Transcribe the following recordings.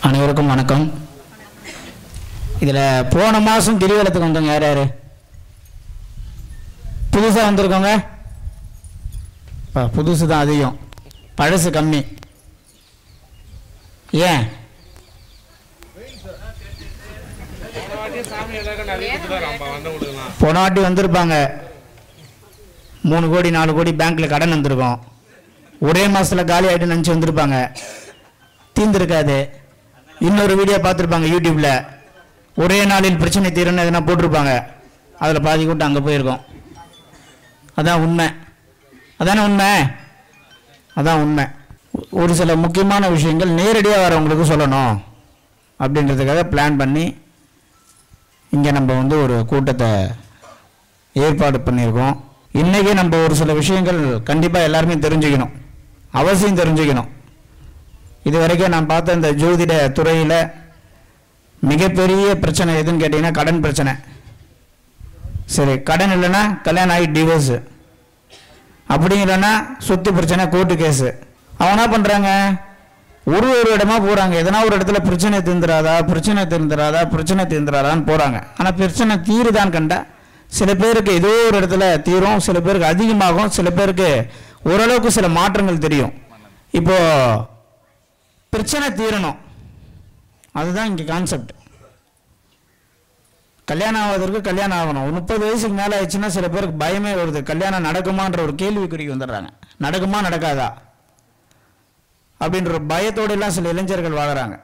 அனைவருக்கும் வணக்கம். இதில் போன மாதம் கிரிவலத்துக்கு வந்தவங்க யார் யார்? புதுசாக வந்திருக்கோங்க. புதுசு தான் அதிகம், பழசு கம்மி. ஏன்? போன வாட்டி வந்திருப்பாங்க, 3 கோடி 4 கோடி பேங்க்கில் கடன் வந்திருக்கோம். ஒரே மாதத்தில் காலி ஆகிட்டு நினச்சி வந்திருப்பாங்க, தீர்ந்துருக்காது. இன்னொரு வீடியோ பார்த்துருப்பாங்க யூடியூப்பில், ஒரே நாளில் பிரச்சனை தீரன்னு எதனா போட்டிருப்பாங்க, அதில் பாதி கூட்டம் அங்கே போயிருக்கோம். அதான் உண்மை. அதானே உண்மை? அதான் உண்மை. ஒரு சில முக்கியமான விஷயங்கள் நேரடியாக வரவங்களுக்கு சொல்லணும் அப்படின்றதுக்காக பிளான் பண்ணி இங்கே நம்ம ஒரு கூட்டத்தை ஏற்பாடு பண்ணியிருக்கோம். இன்றைக்கி நம்ம ஒரு சில விஷயங்கள் கண்டிப்பாக எல்லாருமே தெரிஞ்சுக்கணும், அவசியம் தெரிஞ்சுக்கணும். இது வரைக்கும் நான் பார்த்த இந்த ஜோதிட துறையில் மிகப்பெரிய பிரச்சனை எதுன்னு கேட்டிங்கன்னா கடன் பிரச்சனை. சரி, கடன் இல்லைன்னா கல்யாணம் ஆகி டிவோர்ஸு, அப்படி இல்லைன்னா சொத்து பிரச்சனை, கோர்ட்டு கேஸு. அவங்க என்ன பண்ணுறாங்க, ஒரு இடமா போகிறாங்க, எதனா ஒரு இடத்துல பிரச்சனை தீர்ந்துராதான்னு போகிறாங்க. ஆனால் பிரச்சனை தீருதான்னு கண்டா சில பேருக்கு ஏதோ ஒரு இடத்துல தீரும், சில பேருக்கு அதிகமாகும், சில பேருக்கு ஓரளவுக்கு சில மாற்றங்கள் தெரியும். இப்போது பிரச்சனை தீரணும், அதுதான் இங்கே கான்செப்ட். கல்யாணம் ஆவதற்கு கல்யாணம் ஆகணும். 30 வயசுக்கு மேலே ஆயிடுச்சுன்னா சில பேருக்கு பயமே வருது, கல்யாணம் நடக்குமான்ற ஒரு கேள்விக்குறிக்கு வந்துடுறாங்க. நடக்குமா நடக்காதா அப்படின்ற ஒரு பயத்தோடு எல்லாம் சில இளைஞர்கள் வாழறாங்க.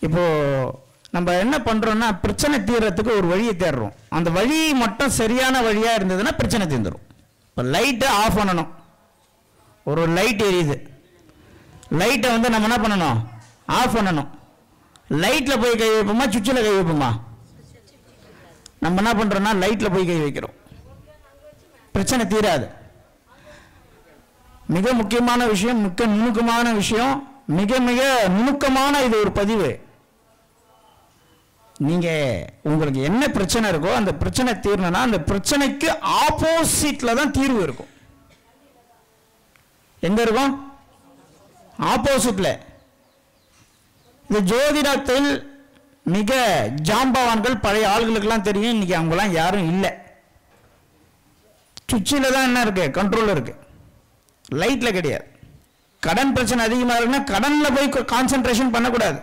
இப்போது நம்ம என்ன பண்ணுறோன்னா, பிரச்சனை தீர்றதுக்கு ஒரு வழியை தேடுறோம். அந்த வழி மட்டும் சரியான வழியாக இருந்ததுன்னா பிரச்சனை தீர்ந்துடும். இப்போ லைட்டை ஆஃப் பண்ணணும். ஒரு லைட் எரியுது, லைட்டை நம்ம என்ன பண்ணணும், ஆஃப் பண்ணணும். லைட்டில் போய் கை வைப்போமா, சுவிட்சில் கை வைப்போமா? நம்ம என்ன பண்ணுறோன்னா லைட்டில் போய் கை வைக்கிறோம், பிரச்சனை தீராது. மிக முக்கியமான விஷயம், மிக நுணுக்கமான விஷயம், மிக மிக நுணுக்கமான இது ஒரு பதிவு. நீங்கள் உங்களுக்கு என்ன பிரச்சனை இருக்கோ அந்த பிரச்சனை தீரணும்னா அந்த பிரச்சனைக்கு ஆப்போசிட்டில் தான் தீர்வு இருக்கும். எங்கே இருக்கும்? ஆப்போசிட்ல. இந்த ஜோதிடத்தில் மிக ஜாம்பவான்கள் பழைய ஆள்களுக்கெல்லாம் தெரியும், இன்னைக்கு அவங்களாம் யாரும் இல்லை. சுவிட்சில் தான் என்ன இருக்கு, கண்ட்ரோல் இருக்கு, லைட்ல கிடையாது. கடன் பிரச்சனை அதிகமாக இருக்குன்னா கடனில் போய் கான்சென்ட்ரேஷன் பண்ணக்கூடாது,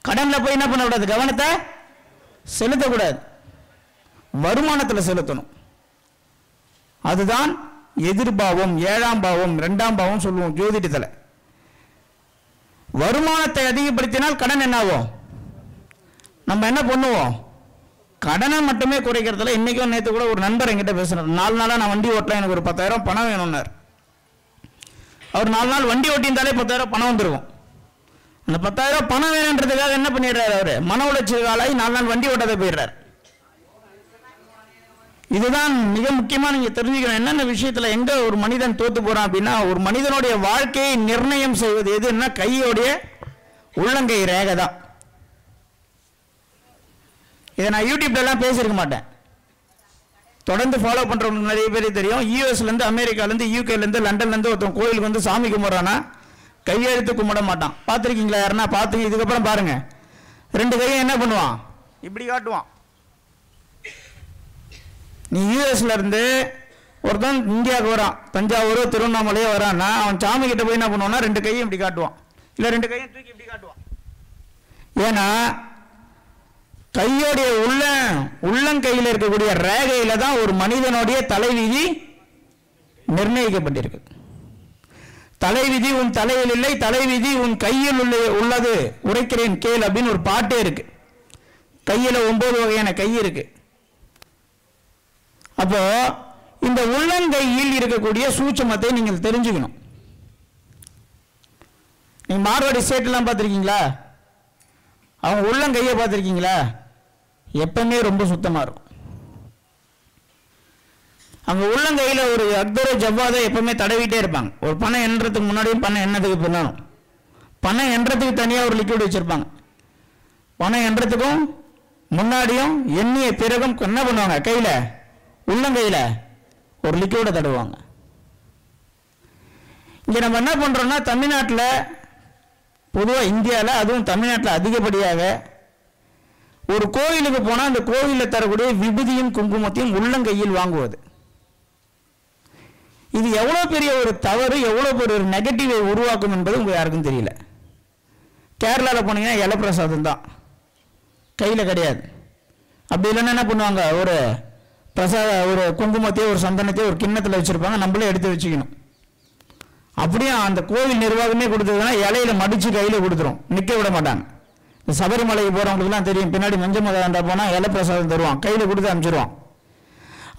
கடனில் போய் என்ன பண்ணக்கூடாது, கவனத்தை செலுத்தக்கூடாது, வருமானத்தில் செலுத்தணும். அதுதான் எதிர்பாவம், 7ஆம் பாவம், 2ஆம் பாவம் சொல்லுவோம் ஜோதிடத்தில். வருமானத்தை அதிகப்படுத்தினால் கடன் என்ன ஆகும்? நம்ம என்ன பண்ணுவோம், கடனை மட்டுமே குறைக்கிறதுல. இன்னைக்கும் நேற்று கூட ஒரு நண்பர் என்கிட்ட பேசுறாரு, 4 நாளாக நான் வண்டி ஓட்டலாம், எனக்கு ஒரு 10,000 பணம் வேணும்னார். அவர் 4 நாள் வண்டி ஓட்டியிருந்தாலே 10,000 பணம் வந்துருக்கும். அந்த 10,000 பணம் வேணுன்றதுக்காக என்ன பண்ணிடுறாரு, அவர் மன உளைச்சல் ஆளாகி 4 நாள் வண்டி ஓட்டாத போயிடுறார். இதுதான் மிக முக்கியமாக நீங்கள் தெரிஞ்சுக்கணும். என்னென்ன விஷயத்தில் எங்கே ஒரு மனிதன் தோத்து போகிறான் அப்படின்னா, ஒரு மனிதனுடைய வாழ்க்கையை நிர்ணயம் செய்வது எதுன்னா கையோடைய உள்ளங்கை ரேகை தான். இதை நான் யூடியூப்லாம் பேசியிருக்க மாட்டேன், தொடர்ந்து ஃபாலோ பண்ணுறவங்களுக்கு நிறைய பேர் தெரியும். யூஎஸ்லேருந்து, அமெரிக்காலேருந்து, யூகேலேருந்து, லண்டன்லேருந்து ஒருத்தன் கோயிலுக்கு சாமி கும்பிட்றான்னா கையெழுத்து கும்பிட மாட்டான். பார்த்துருக்கீங்களா யாருன்னா? பார்த்து இதுக்கப்புறம் பாருங்கள், 2 கையும் என்ன பண்ணுவான், இப்படி காட்டுவான். நீ யூஎஸ்ல இருந்து ஒருத்தன் இந்தியாவுக்கு வரான், தஞ்சாவூரோ திருவண்ணாமலையோ வரான்னா அவன் சாமி கிட்ட போய் என்ன பண்ணுவான்னா 2 கையும் இப்படி காட்டுவான், இல்லை 2 கையும் தூக்கி இப்படி காட்டுவான். ஏன்னா கையோடைய உள்ளங்கையில் இருக்கக்கூடிய ரேகையில தான் ஒரு மனிதனுடைய தலைவிதி நிர்ணயிக்கப்பட்டிருக்கு. தலைவிதி உன் தலையில் இல்லை, தலைவிதி உன் கையில் உள்ளது, உரைக்கிறேன் கேள் அப்படின்னு ஒரு பாட்டே இருக்கு. கையில் 9 வகையான கை இருக்கு. அப்போ இந்த உள்ளங்கையில் இருக்கக்கூடிய சூட்சமத்தை நீங்கள் தெரிஞ்சுக்கணும். நீங்க மார்வாடி ஸ்டேட்லாம் பார்த்துருக்கீங்களா? அவங்க உள்ளங்கையை பார்த்துருக்கீங்களா? எப்பவுமே ரொம்ப சுத்தமாக இருக்கும். அவங்க உள்ளங்கையில் ஒரு அக்தர ஜவ்வாதை எப்பவுமே தடவிட்டே இருப்பாங்க. ஒரு பணம் எண்ணுறதுக்கு முன்னாடியும் பணம் எண்ணத்துக்கு பின்னாலும் பணம் எண்ணுறதுக்கு தனியாக ஒரு லிக்விட் வச்சிருப்பாங்க. பணம் எண்ணுறதுக்கும் முன்னாடியும் எண்ணிய பிறகும் என்ன பண்ணுவாங்க, கையில் உள்ளங்கையில் ஒரு லிக்விடை தடவுவாங்க. இங்கே நம்ம என்ன பண்ணுறோம்னா தமிழ்நாட்டில் பொதுவாக இந்தியாவில் அதுவும் தமிழ்நாட்டில் அதிகப்படியாக ஒரு கோயிலுக்கு போனால் அந்த கோயிலில் தரக்கூடிய விபூதியும் குங்குமத்தையும் உள்ளங்கையில் வாங்குவது. இது எவ்வளோ பெரிய ஒரு தவறு, எவ்வளோ பெரிய ஒரு நெகட்டிவை உருவாக்கும் என்பது உங்களுக்கு யாருக்கும் தெரியல. கேரளாவில் போனீங்கன்னா இலப்பிரசாதம் தான், கையில் கிடையாது. அப்படி இல்லைன்னா என்ன பண்ணுவாங்க, ஒரு ஒரு குங்குமத்தையோ ஒரு சந்தனத்தையோ ஒரு கிண்ணத்தில் வச்சுருப்பாங்க, நம்மளே எடுத்து வச்சுக்கணும். அப்படியே அந்த கோவில் நிர்வாகமே கொடுத்ததுன்னா இலையில மடித்து கையில் கொடுத்துரும், நிற்க விட மாட்டாங்க. இந்த சபரிமலைக்கு போகிறவங்களுக்குலாம் தெரியும், பின்னாடி மஞ்சள் மதாண்டா போனால் இலப்பிரசாதம் தருவான், கையில் கொடுத்து அனுப்பிச்சிருவான்.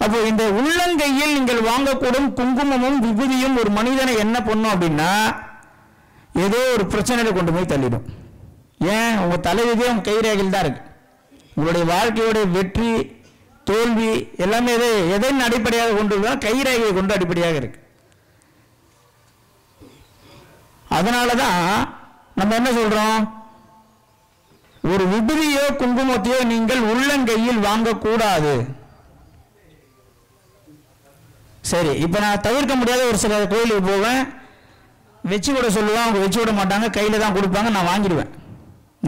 அப்போ இந்த உள்ளங்கையில் நீங்கள் வாங்கக்கூடும் குங்குமமும் விபூதியும் ஒரு மனிதனை என்ன பண்ணும் அப்படின்னா ஏதோ ஒரு பிரச்சனையில கொண்டு போய் தள்ளிடும். ஏன்? உங்கள் தலைவிதியே உங்கள் கைரேகையில் தான் இருக்கு. உங்களுடைய வாழ்க்கையோடைய வெற்றி தோல்வி எல்லாமே எதன் அடிப்படையாக கொண்டு கைரேகையை கொண்டு அடிப்படையாக இருக்கு. அதனால தான் நம்ம என்ன சொல்றோம், ஒரு விபூதியோ குங்குமத்தையோ நீங்கள் உள்ளங்கையில் வாங்கக்கூடாது. சரி, இப்போ நான் தவிர்க்க முடியாத ஒரு சில கோயிலுக்கு போவேன், வச்சு விட சொல்லுவேன், அவங்க வச்சு விட மாட்டாங்க, கையில் தான் கொடுப்பாங்க, நான் வாங்கிடுவேன்.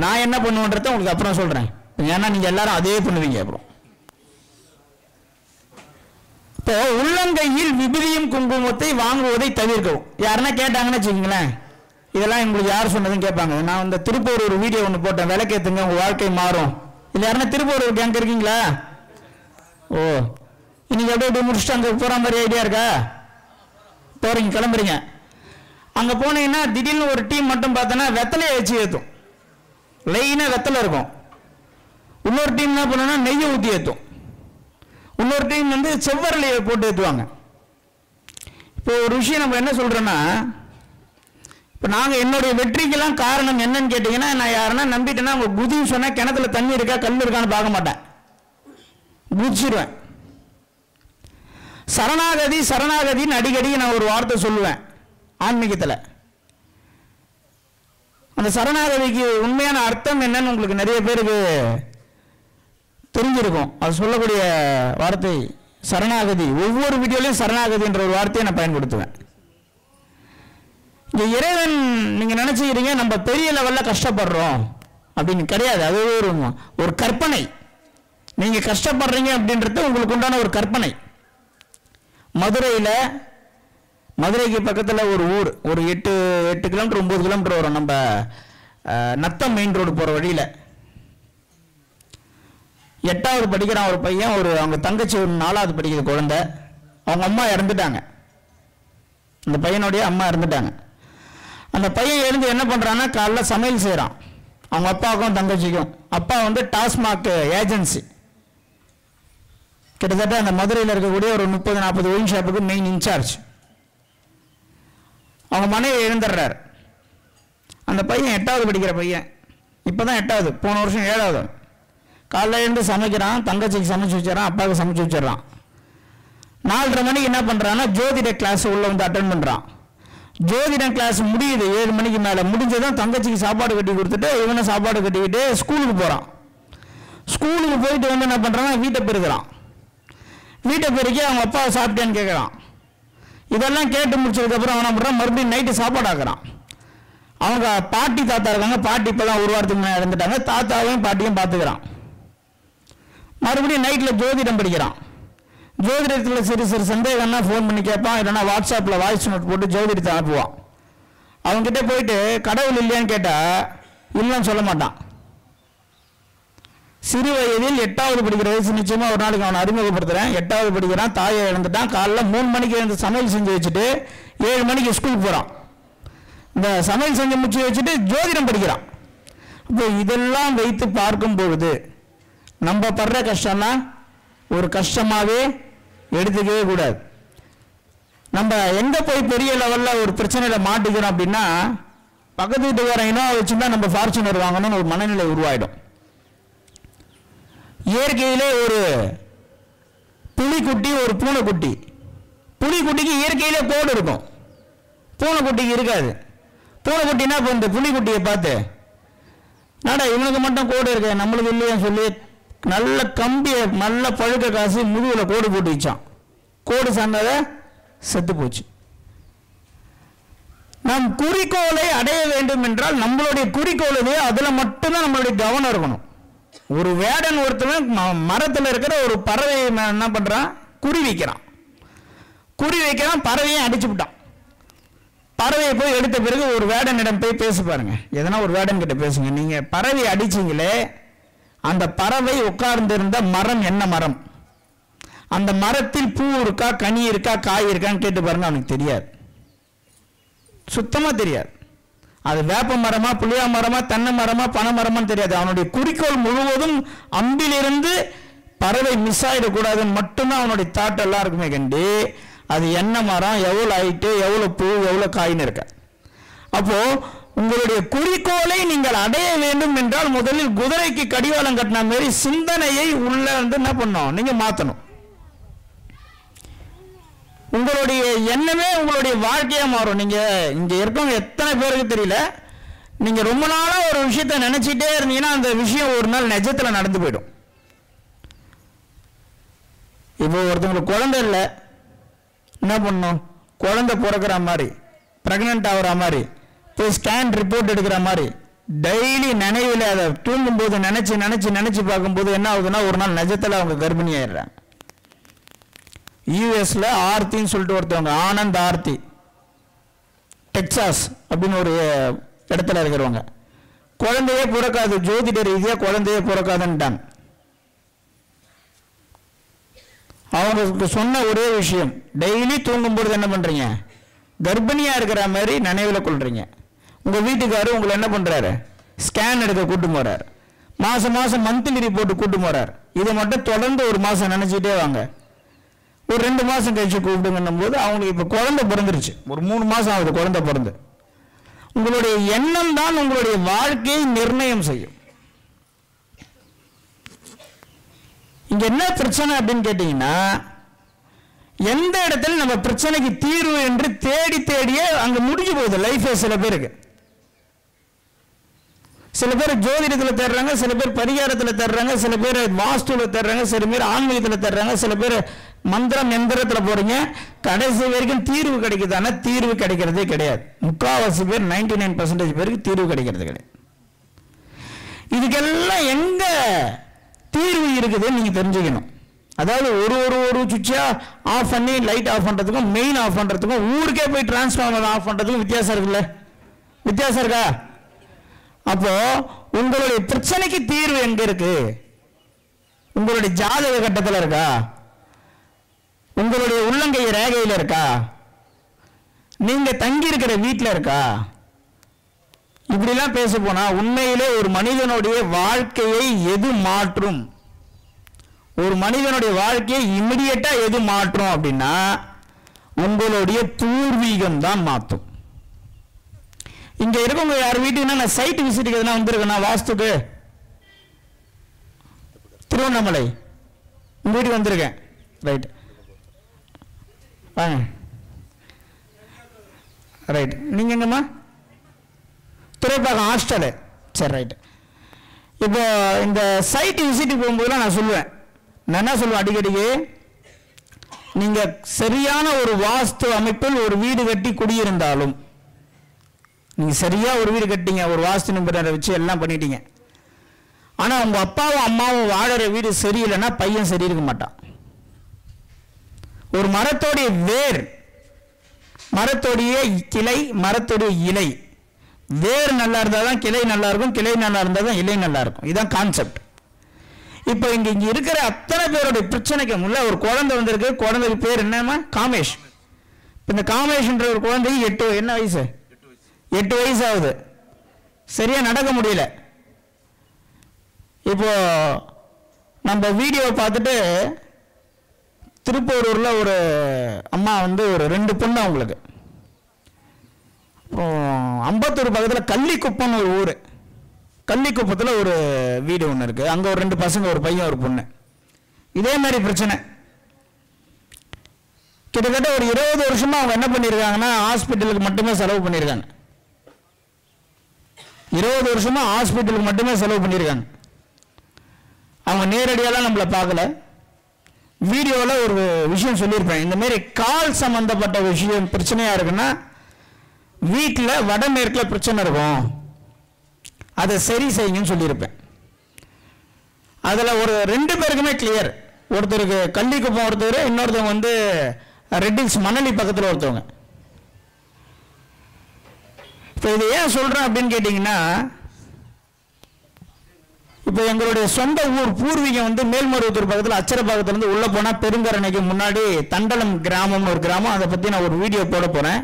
நான் என்ன பண்ணுவேன்றதை உங்களுக்கு அப்புறம் சொல்கிறேன், ஏன்னா நீங்கள் எல்லாரும் அதே பண்ணுவீங்க. அப்புறம் இப்போ உள்ளங்கையில் விபூதியும் குங்குமத்தை வாங்குவதை தவிர்க்கவும். யாருன்னா கேட்டாங்கன்னு வச்சுக்கிங்களேன், இதெல்லாம் உங்களுக்கு யார் சொன்னதுன்னு கேட்பாங்க. நான் இந்த திருப்பூர் ஒரு வீடியோ ஒன்று போட்டேன், விளக்கேற்றுங்க உங்கள் வாழ்க்கை மாறும். இல்லை யாருன்னா திருப்பூர் கேங்க இருக்கீங்களா? ஓ, இன்னைக்கு அப்படியே முடிச்சுட்டு அங்கே போகிற மாதிரி ஐடியா இருக்கா? போகிறீங்க, கிளம்புறீங்க. அங்கே போனீங்கன்னா திடீர்னு ஒரு டீம் மட்டும் பார்த்தோன்னா வெத்தலையை வச்சு ஏற்றும், லைனாக வெத்தலை இருக்கும். இன்னொரு டீம் என்ன பண்ணோன்னா நெய்யை ஊற்றி ஏற்றும். இன்னொரு டீம் வந்து செவ்வரலையை போட்டு ஏற்றுவாங்க. இப்போ ஒரு விஷயம் நம்ம என்ன சொல்கிறோன்னா, இப்போ நாங்கள் என்னுடைய வெற்றிக்கெல்லாம் காரணம் என்னன்னு கேட்டிங்கன்னா, நான் யாருன்னா நம்பிட்டேன்னா அவங்க குதின்னு சொன்னால் கிணத்துல தண்ணி இருக்கா கல் இருக்கான்னு பார்க்க மாட்டேன், குதிச்சிடுவேன். சரணாகதி சரணாகதின்னு அடிக்கடி நான் ஒரு வார்த்தை சொல்லுவேன் ஆன்மீகத்தில். அந்த சரணாகதிக்கு உண்மையான அர்த்தம் என்னன்னு உங்களுக்கு நிறைய பேருக்கு தெரிஞ்சிருக்கும். அது சொல்லக்கூடிய வார்த்தை சரணாகதி. ஒவ்வொரு வீடியோலையும் சரணாகதி என்ற ஒரு வார்த்தையை நான் பயன்படுத்துவேன். இந்த இறைவன் நீங்க நினைச்சுக்கிறீங்க நம்ம பெரிய லெவல்ல கஷ்டப்படுறோம் அப்படின்னு கிடையாது. அது ஒரு கற்பனை. நீங்க கஷ்டப்படுறீங்க அப்படின்றது உங்களுக்கு உண்டான ஒரு கற்பனை. மதுரைக்கு பக்கத்தில் ஒரு ஊர், ஒரு 8 கிலோமீட்டர் 9 கிலோமீட்டர் வரும். நம்ம நத்தம் மெயின் ரோடு போகிற வழியில் 8வது படிக்கிறான் ஒரு பையன், அவங்க தங்கச்சி ஒரு 4வது படிக்கிற குழந்தை. அவங்க அம்மா இறந்துட்டாங்க, அந்த பையனுடைய அம்மா இறந்துட்டாங்க. அந்த பையன் எழுந்து என்ன பண்ணுறான்னா காலைல சமையல் செய்கிறான் அவங்க அப்பாவுக்கும் தங்கச்சிக்கும். அப்பா வந்து டாஸ்மாக் ஏஜென்சி, கிட்டத்தட்ட அந்த மதுரையில் இருக்கக்கூடிய ஒரு 30-40 ஒயின் ஷாப்புக்கு மெயின் இன்சார்ஜ். அவங்க மனைவி எழுந்துடுறார். அந்த பையன் 8வது படிக்கிற பையன், இப்போ தான் 8வது, போன வருஷம் 7வது. காலைல எழுந்து சமைக்கிறான், தங்கச்சிக்கு சமைச்சு வச்சிடறான், அப்பாவுக்கு சமைச்சு வச்சிடறான். 4:30 மணிக்கு என்ன பண்ணுறான்னா ஜோதிட கிளாஸ் உள்ள வந்து அட்டன் பண்ணுறான். ஜோதிட கிளாஸ் முடியுது 7 மணிக்கு மேலே. முடிஞ்சதான் தங்கச்சிக்கு சாப்பாடு கட்டி கொடுத்துட்டு இவனை சாப்பாடு கட்டிக்கிட்டு ஸ்கூலுக்கு போகிறான். ஸ்கூலுக்கு போயிட்டு வந்து என்ன பண்ணுறான்னா வீட்டை பெருக்கிறான். வீட்டை பெருக்கி அவங்க அப்பாவை சாப்பிட்டேன்னு கேட்குறான். இதெல்லாம் கேட்டு முடிச்சதுக்கப்புறம் அவனை பண்ணுறான், மறுபடியும் நைட்டு சாப்பாடு ஆக்குறான். அவங்க பாட்டி தாத்தா இருக்காங்க, பாட்டி இப்போ தான் ஒரு வாரத்துக்கு முன்னாடி இறந்துட்டாங்க. தாத்தாவையும் பாட்டியும் பார்த்துக்கிறான். மறுபடியும் நைட்டில் ஜோதிடம் படிக்கிறான். ஜோதிடத்தில் சிறு சிறு சந்தேகம்னா ஃபோன் பண்ணி கேட்பான், இல்லைன்னா வாட்ஸ்அப்பில் வாய்ஸ் நோட் போட்டு ஜோதிடத்தை அனுப்புவான். அவங்ககிட்ட போயிட்டு கடவுள் இல்லையான்னு கேட்டால் இல்லைன்னு சொல்ல மாட்டான். சிறு வயதில் 8வது படிக்கிற வயசு, நிச்சயமாக ஒரு நாளைக்கு அவனை அறிமுகப்படுத்துகிறேன். 8வது படிக்கிறான், தாயை இழந்துட்டான். காலைல 3 மணிக்கு எழுந்து சமையல் செஞ்சு வச்சுட்டு 7 மணிக்கு ஸ்கூலுக்கு போகிறான். இந்த சமையல் செஞ்சு முடிச்சு வச்சுட்டு ஜோதிடம் படிக்கிறான். இப்போ இதெல்லாம் வைத்து பார்க்கும் பொழுது நம்ம படுற கஷ்டம்னா ஒரு கஷ்டமாகவே எடுத்துக்கவே கூடாது. நம்ம எங்க போய் பெரிய லெவலில் ஒரு பிரச்சனையில மாட்டிக்கிறோம் அப்படின்னா, பக்கத்து வீட்டுக்காரன் இனோவா வச்சுருந்தா நம்ம ஃபார்ச்சுனர் வாங்கணும்னு ஒரு மனநிலை உருவாயிடும். இயற்கையிலே ஒரு புலிக்குட்டி ஒரு பூனைக்குட்டி. புலிக்குட்டிக்கு இயற்கையிலே கோடு இருக்கும், பூனைக்குட்டிக்கு இருக்காது. பூனைக்குட்டினா இப்போ இந்த புலிக்குட்டியை பார்த்து நாடா இவனுக்கு மட்டும் கோடு இருக்கு நம்மளுக்கு இல்லையா சொல்லி நல்ல கம்பியை நல்ல பழுக்க காசு முதுகில் கோடு போட்டு வச்சான். கோடு சார்ந்ததை செத்து போச்சு. நாம் குறிக்கோளை அடைய வேண்டும் என்றால் நம்மளுடைய குறிக்கோள் எது, அதில் மட்டும்தான் நம்மளுடைய கவனம் இருக்கணும். ஒரு வேடன் ஒருத்தவன் மரத்தில் இருக்கிற ஒரு பறவையை என்ன பண்ணுறான், குறி வைக்கிறான். பறவையை அடிச்சு விட்டான். பறவையை போய் எடுத்த பிறகு ஒரு வேடனிடம் போய் பேசி பாருங்க, எதனா ஒரு வேடன் கிட்ட பேசுங்க, நீங்கள் பறவையை அடிச்சிங்களே, அந்த பறவை உட்கார்ந்திருந்த மரம் என்ன மரம், அந்த மரத்தில் பூ இருக்கா, கனி இருக்கா, காய் இருக்கான்னு கேட்டு பாருங்க, அவனுக்கு தெரியாது, சுத்தமாக தெரியாது. அது வேப்ப மரமா, புளியா மரமா, தென்னை மரமா, பனை மரமான்னு தெரியாது. அவனுடைய குறிக்கோள் முழுவதும் அம்பிலிருந்து பறவை மிஸ் ஆகிடக்கூடாதுன்னு மட்டும்தான் அவனுடைய தாட் எல்லாம் இருக்குமே கண்டு, அது என்ன மரம், எவ்வளோ ஹைட்டு, எவ்வளோ பூ, எவ்வளோ காயின்னு இருக்க. அப்போ உங்களுடைய குறிக்கோளை நீங்கள் அடைய வேண்டும் என்றால் முதலில் குதிரைக்கு கடிவாளம் கட்டின மாதிரி சிந்தனையை உள்ள வந்து என்ன பண்ணணும், நீங்க மாற்றணும். உங்களுடைய எண்ணமே உங்களுடைய வாழ்க்கையா மாறும். நீங்க இங்க இருக்கவங்க எத்தனை பேருக்கு தெரியல, நீங்க ரொம்ப நாளா ஒரு விஷயத்தை நினைச்சிட்டே இருந்தீங்கன்னா அந்த விஷயம் ஒரு நாள் நிஜத்துல நடந்து போயிடும். இப்போ ஒருத்தவங்களுக்கு குழந்தை இல்லை, என்ன பண்ணணும், குழந்தை பிறக்கிற மாதிரி, பிரெக்னென்ட் ஆகுற மாதிரி, போய் ஸ்கேன் ரிப்போர்ட் எடுக்கிற மாதிரி டெய்லி நினைவில் அதை தூங்கும்போது நினைச்சு நினைச்சு நினைச்சு பார்க்கும்போது என்ன ஆகுதுன்னா ஒரு நாள் நிஜத்தில் அவங்க கர்ப்பிணி ஆயிடுறாங்க. யூஎஸ்ல ஆர்த்தின்னு சொல்லிட்டு ஒருத்தவங்க, ஆனந்த் ஆர்த்தி, டெக்சாஸ் அப்படின்னு ஒரு இடத்துல இருக்கிறவங்க, குழந்தையே பிறக்காது, ஜோதிட ரீதியாக குழந்தையே பிறக்காதுன்ட்டாங்க. அவங்க சொன்ன ஒரே விஷயம், டெய்லி தூங்கும்போது என்ன பண்றீங்க, கர்ப்பிணியா இருக்கிற மாதிரி நினைவில் கொள்றீங்க. உங்க வீட்டுக்காரரு உங்களை என்ன பண்றாரு, ஸ்கேன் எடுக்க கூட்டு போறாரு, மாசம் மாசம் மந்த்லி ரிப்போர்ட் கூட்டு போறாரு. இதை மட்டும் தொடர்ந்து ஒரு மாசம் நினைச்சிட்டே வாங்க. ஒரு 2 மாசம் கழிச்சு கூப்பிடுங்கன்னும் போது அவங்களுக்கு இப்ப குழந்தை பிறந்துருச்சு, ஒரு 3 மாசம் ஆகுது குழந்தை பிறந்து. உங்களுடைய எண்ணம் தான் உங்களுடைய வாழ்க்கையை நிர்ணயம் செய்யும். இங்க என்ன பிரச்சனை அப்படின்னு கேட்டீங்கன்னா, எந்த இடத்துல நம்ம பிரச்சனைக்கு தீர்வு என்று தேடி தேடியே அங்க முடிஞ்சு போகுது லைஃப். சில பேருக்கு, சில பேர் ஜோதிடத்தில் தேடுறாங்க, சில பேர் பரிகாரத்தில் தேடுறாங்க, சில பேர் வாஸ்துல தேடுறாங்க, சில பேர் ஆன்மீகத்தில் தேடுறாங்க, சில பேர் மந்திரம் எந்திரத்தில் போறீங்க. கடைசி வரைக்கும் தீர்வு கிடைக்குதானா, தீர்வு கிடைக்கிறதே கிடையாது. 3/4 பேர், 99% பேருக்கு தீர்வு கிடைக்கிறது கிடையாது. இதுக்கெல்லாம் எங்க தீர்வு இருக்குதுன்னு நீங்க தெரிஞ்சுக்கணும். அதாவது ஒரு ஒரு ஒரு சுவிட்சா ஆஃப் பண்ணி லைட் ஆஃப் பண்றதுக்கும் மெயின் ஆஃப் பண்றதுக்கும் ஊருக்கே போய் டிரான்ஸ்ஃபார்மர் ஆஃப் பண்றதுக்கும் வித்தியாசம் இருக்குல்ல, வித்தியாசம் இருக்கா? அப்போ உங்களுடைய பிரச்சனைக்கு தீர்வு எங்க இருக்கு? உங்களுடைய ஜாதக கட்டத்தில் இருக்கா? உங்களுடைய உள்ளங்கை ரேகையில் இருக்கா? நீங்க தங்கி இருக்கிற வீட்டில் இருக்கா? இப்படிலாம் பேச போனா உண்மையிலே ஒரு மனிதனுடைய வாழ்க்கையை எது மாற்றும், ஒரு மனிதனுடைய வாழ்க்கையை இமிடியேட்டா எது மாற்றும் அப்படின்னா உங்களுடைய பூர்வீகம் தான் மாற்றும். இங்க இருக்கவங்க யார் வீட்டுக்குன்னா, நான் சைட் விசிட்டுக்கு எதுனா வந்திருக்கேன், நான் வாஸ்துக்கு திருவண்ணாமலை உங்க வீட்டுக்கு வந்திருக்கேன், ரைட் வாங்க, ரைட். நீங்க எங்கம்மா? துறைப்பாக்கம் ஹாஸ்டலு, சரி ரைட். இப்போ இந்த சைட் விசிட்டுக்கு போகும்போதுலாம் நான் சொல்லுவேன், நான் என்ன சொல்லுவேன் அடிக்கடிக்கு, நீங்க சரியான ஒரு வாஸ்து அமைப்பில் ஒரு வீடு கட்டி குடியிருந்தாலும், நீங்க சரியா ஒரு வீடு கட்டிங்க, ஒரு வாஸ்து நிபுணரை வச்சு எல்லாம் பண்ணிட்டீங்க, ஆனா உங்க அப்பாவும் அம்மாவும் வாழற வீடு சரியில்லைன்னா பையன் சரி இருக்க மாட்டான். ஒரு மரத்தோடைய வேர், மரத்தோடைய கிளை, மரத்தோடைய இலை, வேர் நல்லா இருந்தா தான் கிளை நல்லா இருக்கும், கிளை நல்லா இருந்தா தான் இலை நல்லா இருக்கும். இதுதான் கான்செப்ட். இப்போ இங்க இருக்கிற அத்தனை பேருடைய பிரச்சனைக்கு முன்ன ஒரு குழந்தை வந்திருக்கு, குழந்தைக்கு பேர் என்னமா, காமேஷ். இந்த காமேஷ்ன்ற ஒரு குழந்தைக்கு என்ன வயசு, 8 வயசு ஆகுது, சரியா நடக்க முடியல. இப்போ நம்ம வீடியோ பார்த்துட்டு திருப்பூரூர்ல ஒரு அம்மா வந்து ஒரு 2 பொண்ணு அவங்களுக்கு, அம்பத்தூர் பக்கத்தில் கள்ளிக்குப்பம்னு ஒரு ஊர், கள்ளிக்குப்பத்தில் ஒரு வீடு ஒன்று இருக்கு, அங்கே ஒரு 2 பசங்க, ஒரு பையன் ஒரு பொண்ணு. இதே மாதிரி பிரச்சனை கிட்டத்தட்ட ஒரு 20 வருஷமா அவங்க என்ன பண்ணியிருக்காங்கன்னா ஹாஸ்பிட்டலுக்கு மட்டுமே செலவு பண்ணியிருக்காங்க. 20 வருஷமா ஹாஸ்பிட்டலுக்கு மட்டுமே செலவு பண்ணியிருக்காங்க. அவங்க நேரடியெல்லாம் நம்மளை பார்க்கல. வீடியோவில் ஒரு விஷயம் சொல்லியிருப்பேன், இந்த மாதிரி கால் சம்பந்தப்பட்ட விஷயம் பிரச்சனையா இருக்குன்னா வீட்டில் வடமேற்கில் பிரச்சனை இருக்கும், அதை சரி செய்யுங்கன்னு சொல்லியிருப்பேன். அதில் ஒரு 2 பேருக்குமே கிளியர். ஒருத்தருக்கு கள்ளிக்குப்பம் ஒருத்தர், இன்னொருத்தவங்க வந்து ரெட்டில்ஸ் மணலி பக்கத்தில் ஒருத்தவங்க. இப்போ இது ஏன் சொல்கிறேன் அப்படின்னு கேட்டிங்கன்னா, இப்போ எங்களுடைய சொந்த ஊர் பூர்வீகம் வந்து மேல்மருவத்தூர் பக்கத்தில் அச்சரப்பாக்கத்துலேருந்து உள்ளே போனால் பெருங்கரணைக்கு முன்னாடி தண்டலம் கிராமம்னு ஒரு கிராமம். அதை பற்றி நான் ஒரு வீடியோ போட போகிறேன்.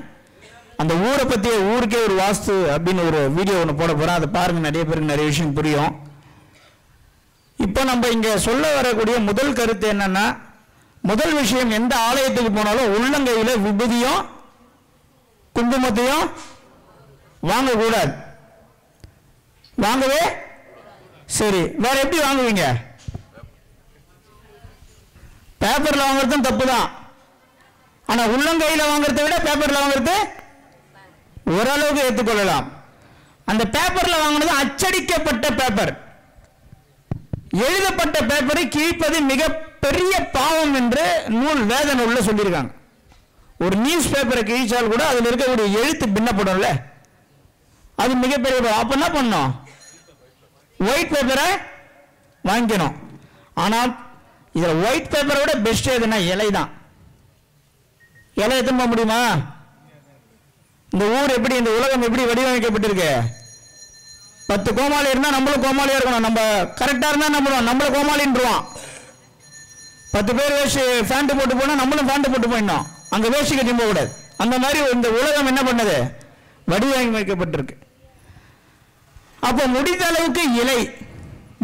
அந்த ஊரை பற்றி ஊருக்கே ஒரு வாஸ்து அப்படின்னு ஒரு வீடியோ ஒன்று போட போகிறேன். அதை பாருங்கள், நிறைய பேருக்கு நிறைய விஷயம் புரியும். இப்போ நம்ம இங்கே சொல்ல வரக்கூடிய முதல் கருத்து என்னன்னா, முதல் விஷயம், எந்த ஆலயத்துக்கு போனாலும் உள்ளங்கையில் விபூதியும் குங்குமத்தையும் வாங்கக்கூடாது. வாங்கவே சரி, வேற எப்படி வாங்குவீங்க? பேப்பர்ல வாங்குறதும் தப்பு தான். ஆனா உள்ளங்கையில் வாங்குறதை விட பேப்பர்ல வாங்குறது ஓரளவுக்கு ஏற்றுக்கொள்ளலாம். அந்த பேப்பர்ல வாங்கினது அச்சடிக்கப்பட்ட பேப்பர், எழுதப்பட்ட பேப்பரை கிழிப்பது மிகப்பெரிய பாவம் என்று நூல் வேத நூல்ல சொல்லியிருக்காங்க. ஒரு நியூஸ் பேப்பரை கிழிச்சால் கூட அதில் இருக்கக்கூடிய எழுத்து பின்னப்படும்ல, அது மிகப்பெரிய. அப்ப என்ன பண்ணோம்? ஒயிட் பேப்பரை வாங்கிக்கணும். ஆனால் இதில் ஒயிட் பேப்பரை விட பெஸ்ட் எதுனா இலை தான். இலை எத்தனை முடியுமா? இந்த ஊர் எப்படி, இந்த உலகம் எப்படி வடிவமைக்கப்பட்டிருக்கு? 10 கோமாளி இருந்தா நம்மளும் கோமாளியா இருக்கணும். நம்ம கரெக்டா இருந்தா நம்மள கோமாளின்றுவான். 10 பேர் வேஷ்டி ஃபேண்ட் போட்டு போனா நம்மளும் ஃபேண்ட் போட்டு போயிடணும், அங்க வேஷ்டி கட்டி போக கூடாது. அந்த மாதிரி இந்த உலகம் என்ன பண்ணது? வடிவமைக்கப்பட்டிருக்கு. அப்போ முடிந்த அளவுக்கு இலை,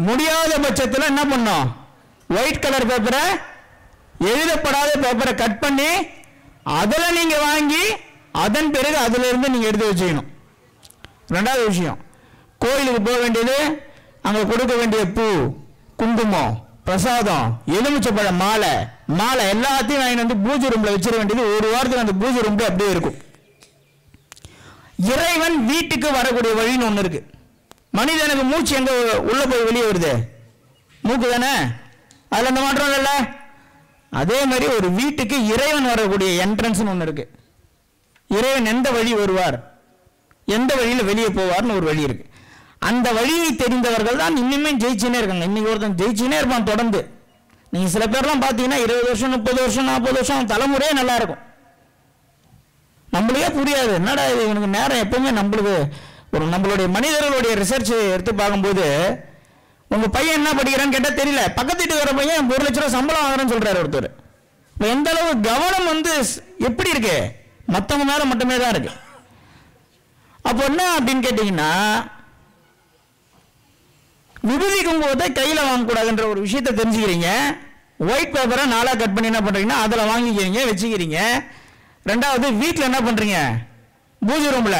முடியாத பட்சத்தில் என்ன பண்ணோம்? ஒயிட் கலர் பேப்பரை, எழுதப்படாத பேப்பரை கட் பண்ணி அதில் நீங்க வாங்கி அதன் பிறகு அதுல இருந்து நீங்க எடுத்து வச்சுக்கணும். 2வது விஷயம், கோயிலுக்கு போக வேண்டியது, அங்க கொடுக்க வேண்டிய பூ, குங்குமம், பிரசாதம், எலுமிச்சப்பழ மாலை எல்லாத்தையும் வாங்கி வந்து பூஜை ரூம்ல வச்சிட வேண்டியது. ஒரு வாரத்துக்கு அந்த பூஜை ரூம்ல அப்படியே இருக்கும். இறைவன் வீட்டுக்கு வரக்கூடிய வழின்னு ஒண்ணு இருக்கு. மனிதனுக்கு மூச்சு எங்க உள்ள போய் வெளியே வருது? மூக்கு தானே. அதுல அந்த மாற்றம் இல்ல. அதே மாதிரி ஒரு வீட்டுக்கு இறைவன் வரக்கூடிய என்ட்ரன்ஸ் ஒண்ணு இருக்கு. இறைவன் எந்த வழி வருவார், எந்த வழியில வெளியே போவார்னு ஒரு வழி இருக்கு. அந்த வழியை தெரிந்தவர்கள் தான் இன்னுமே ஜெயிச்சுனே இருக்காங்க. இன்னைக்கு ஒருத்தன் ஜெயிச்சுனே இருப்பான் தொடர்ந்து. நீங்க சில பேர்லாம் பாத்தீங்கன்னா 20 வருஷம் 30 வருஷம் 40 வருஷம் தலைமுறையே நல்லா இருக்கும். நம்மளுக்கே புரியாது, என்னடா இது இவனுக்கு நேரம் எப்பவுமே. நம்மளுக்கு ஒரு நம்மளுடைய மனிதர்களுடைய ரிசர்ச் எடுத்து பார்க்கும்போது, உங்க பையன் என்ன படிக்கிறான்னு கேட்டா தெரியல, பக்கத்து வீட்டுக்கு வர பையன் 1 லட்ச ரூபாய் சம்பளம் வாங்குறேன்னு சொல்றாரு ஒருத்தர். எந்த அளவு கவனம் வந்து எப்படி இருக்கு? மற்றவங்க மேல மட்டுமே தான் இருக்கு. அப்போ என்ன அப்படின்னு கேட்டீங்கன்னா, விபூதி குங்குமத்தை கையில வாங்கக்கூடாதுன்ற ஒரு விஷயத்தை தெரிஞ்சுக்கிறீங்க. ஒயிட் பேப்பரை 4 கட் பண்ணி என்ன பண்றீங்கன்னா அதில் வாங்கிக்கிறீங்க, வச்சுக்கிறீங்க. 2வது, வீட்டில் என்ன பண்றீங்க? பூஜை ரூம்ல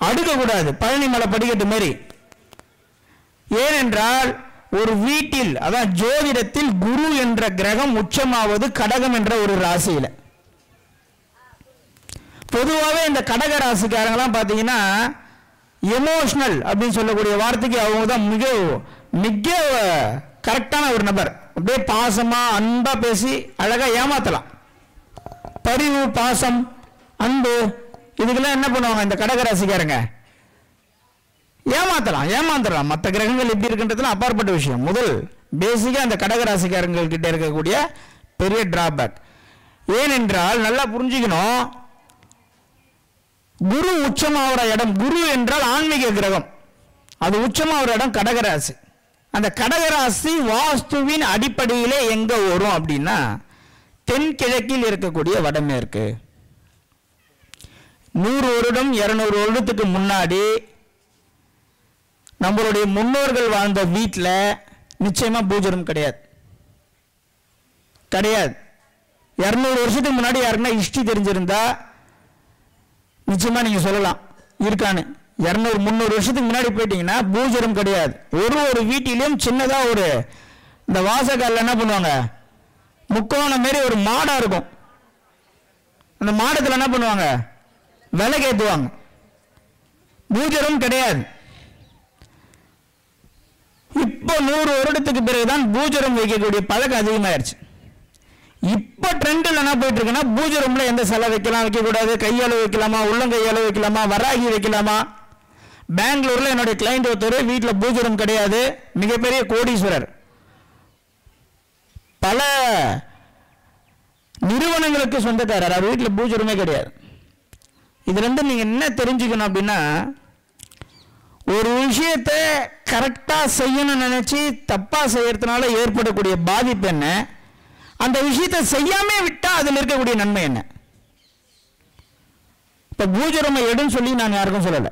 அடுக்க கூடாது, பழனி மலை படிக்கட்டு மாதிரி. ஏனென்றால் ஒரு வீட்டில், அதான் ஜோதிடத்தில் குரு என்ற கிரகம் உச்சமாவது கடகம் என்ற ஒரு ராசியில. பொதுவாகவே இந்த கடக ராசிக்காரங்களாம் பார்த்தீங்கன்னா எமோஷனல் அப்படின்னு சொல்லக்கூடிய வார்த்தைக்கு அவங்க தான் மிக மிக கரெக்டான ஒரு நபர். அப்படியே பாசமா அன்பா பேசி அழகா ஏமாத்தலாம். பரிவு, பாசம், அன்பு, இதுக்கெல்லாம் என்ன பண்ணுவாங்க இந்த கடகராசிக்காரங்க? ஏமாத்தலாம். மற்ற கிரகங்கள் எப்படி இருக்குன்றதுல அப்பாற்பட்ட விஷயம். முதல் பேசிக்கா அந்த கடகராசிக்காரங்கள் கிட்ட இருக்கக்கூடிய பெரிய டிராபேக் ஏனென்றால், நல்லா புரிஞ்சுக்கணும், குரு உச்சமாகிற இடம், குரு என்றால் ஆன்மீக கிரகம், அது உச்சமாகிற இடம் கடகராசி. அந்த கடகராசி வாஸ்துவின் அடிப்படையிலே எங்க வரும் அப்படின்னா, தென்கிழக்கில் இருக்கக்கூடிய வடமேற்கு. 100 வருடம் 200 வருடத்துக்கு முன்னாடி நம்மளுடைய முன்னோர்கள் வாழ்ந்த வீட்டில் நிச்சயமா பூஜை ரூம் கிடையாது. 200 வருஷத்துக்கு முன்னாடி யாருன்னா ஹிஸ்டரி தெரிஞ்சிருந்தா நிச்சயமா நீங்க சொல்லலாம் இருக்கான்னு. 200-300 வருஷத்துக்கு முன்னாடி போயிட்டீங்கன்னா பூஜை ரூம் கிடையாது. ஒரு வீட்டிலையும் சின்னதா ஒரு இந்த வாசக்காலில் என்ன பண்ணுவாங்க, முக்கோணம் மாரி ஒரு மாடம் இருக்கும். அந்த மாடத்தில் என்ன பண்ணுவாங்க, விளக்கேற்றுவாங்க. பூஜை ரூம் கிடையாது. இப்போ 100 வருடத்துக்கு பிறகுதான் பூஜை ரூம் வைக்கக்கூடிய பழக்கம் அதிகமாயிருச்சு. இப்போ ட்ரெண்டில் என்ன போயிட்டு இருக்குன்னா, பூஜை ரூம்ல எந்த சிலை வைக்கலாம், வைக்கக்கூடாது, கையால் வைக்கலாமா, உள்ளங்கையால் வைக்கலாமா, வராகி வைக்கலாமா. பெங்களூர்ல என்னுடைய கிளைண்ட் ஒருத்தர் வீட்டில் பூஜை ரூம் கிடையாது, மிகப்பெரிய கோடீஸ்வரர், பல நிறுவனங்களுக்கு சொந்தக்காரர், அவர் வீட்டில் பூஜை ரூமே கிடையாது. இதுல இருந்து நீங்க என்ன தெரிஞ்சுக்கணும் அப்படின்னா, ஒரு விஷயத்தை கரெக்டா செய்யணும்னு நினைச்சு தப்பா செய்யறதுனால ஏற்படக்கூடிய பாதிப்பு என்ன, அந்த விஷயத்தை செய்யாம விட்டா அதில் இருக்கக்கூடிய நன்மை என்ன. இப்ப பூஜை ரூமை எடுன்னு சொல்லி நான் யாருக்கும் சொல்லலை.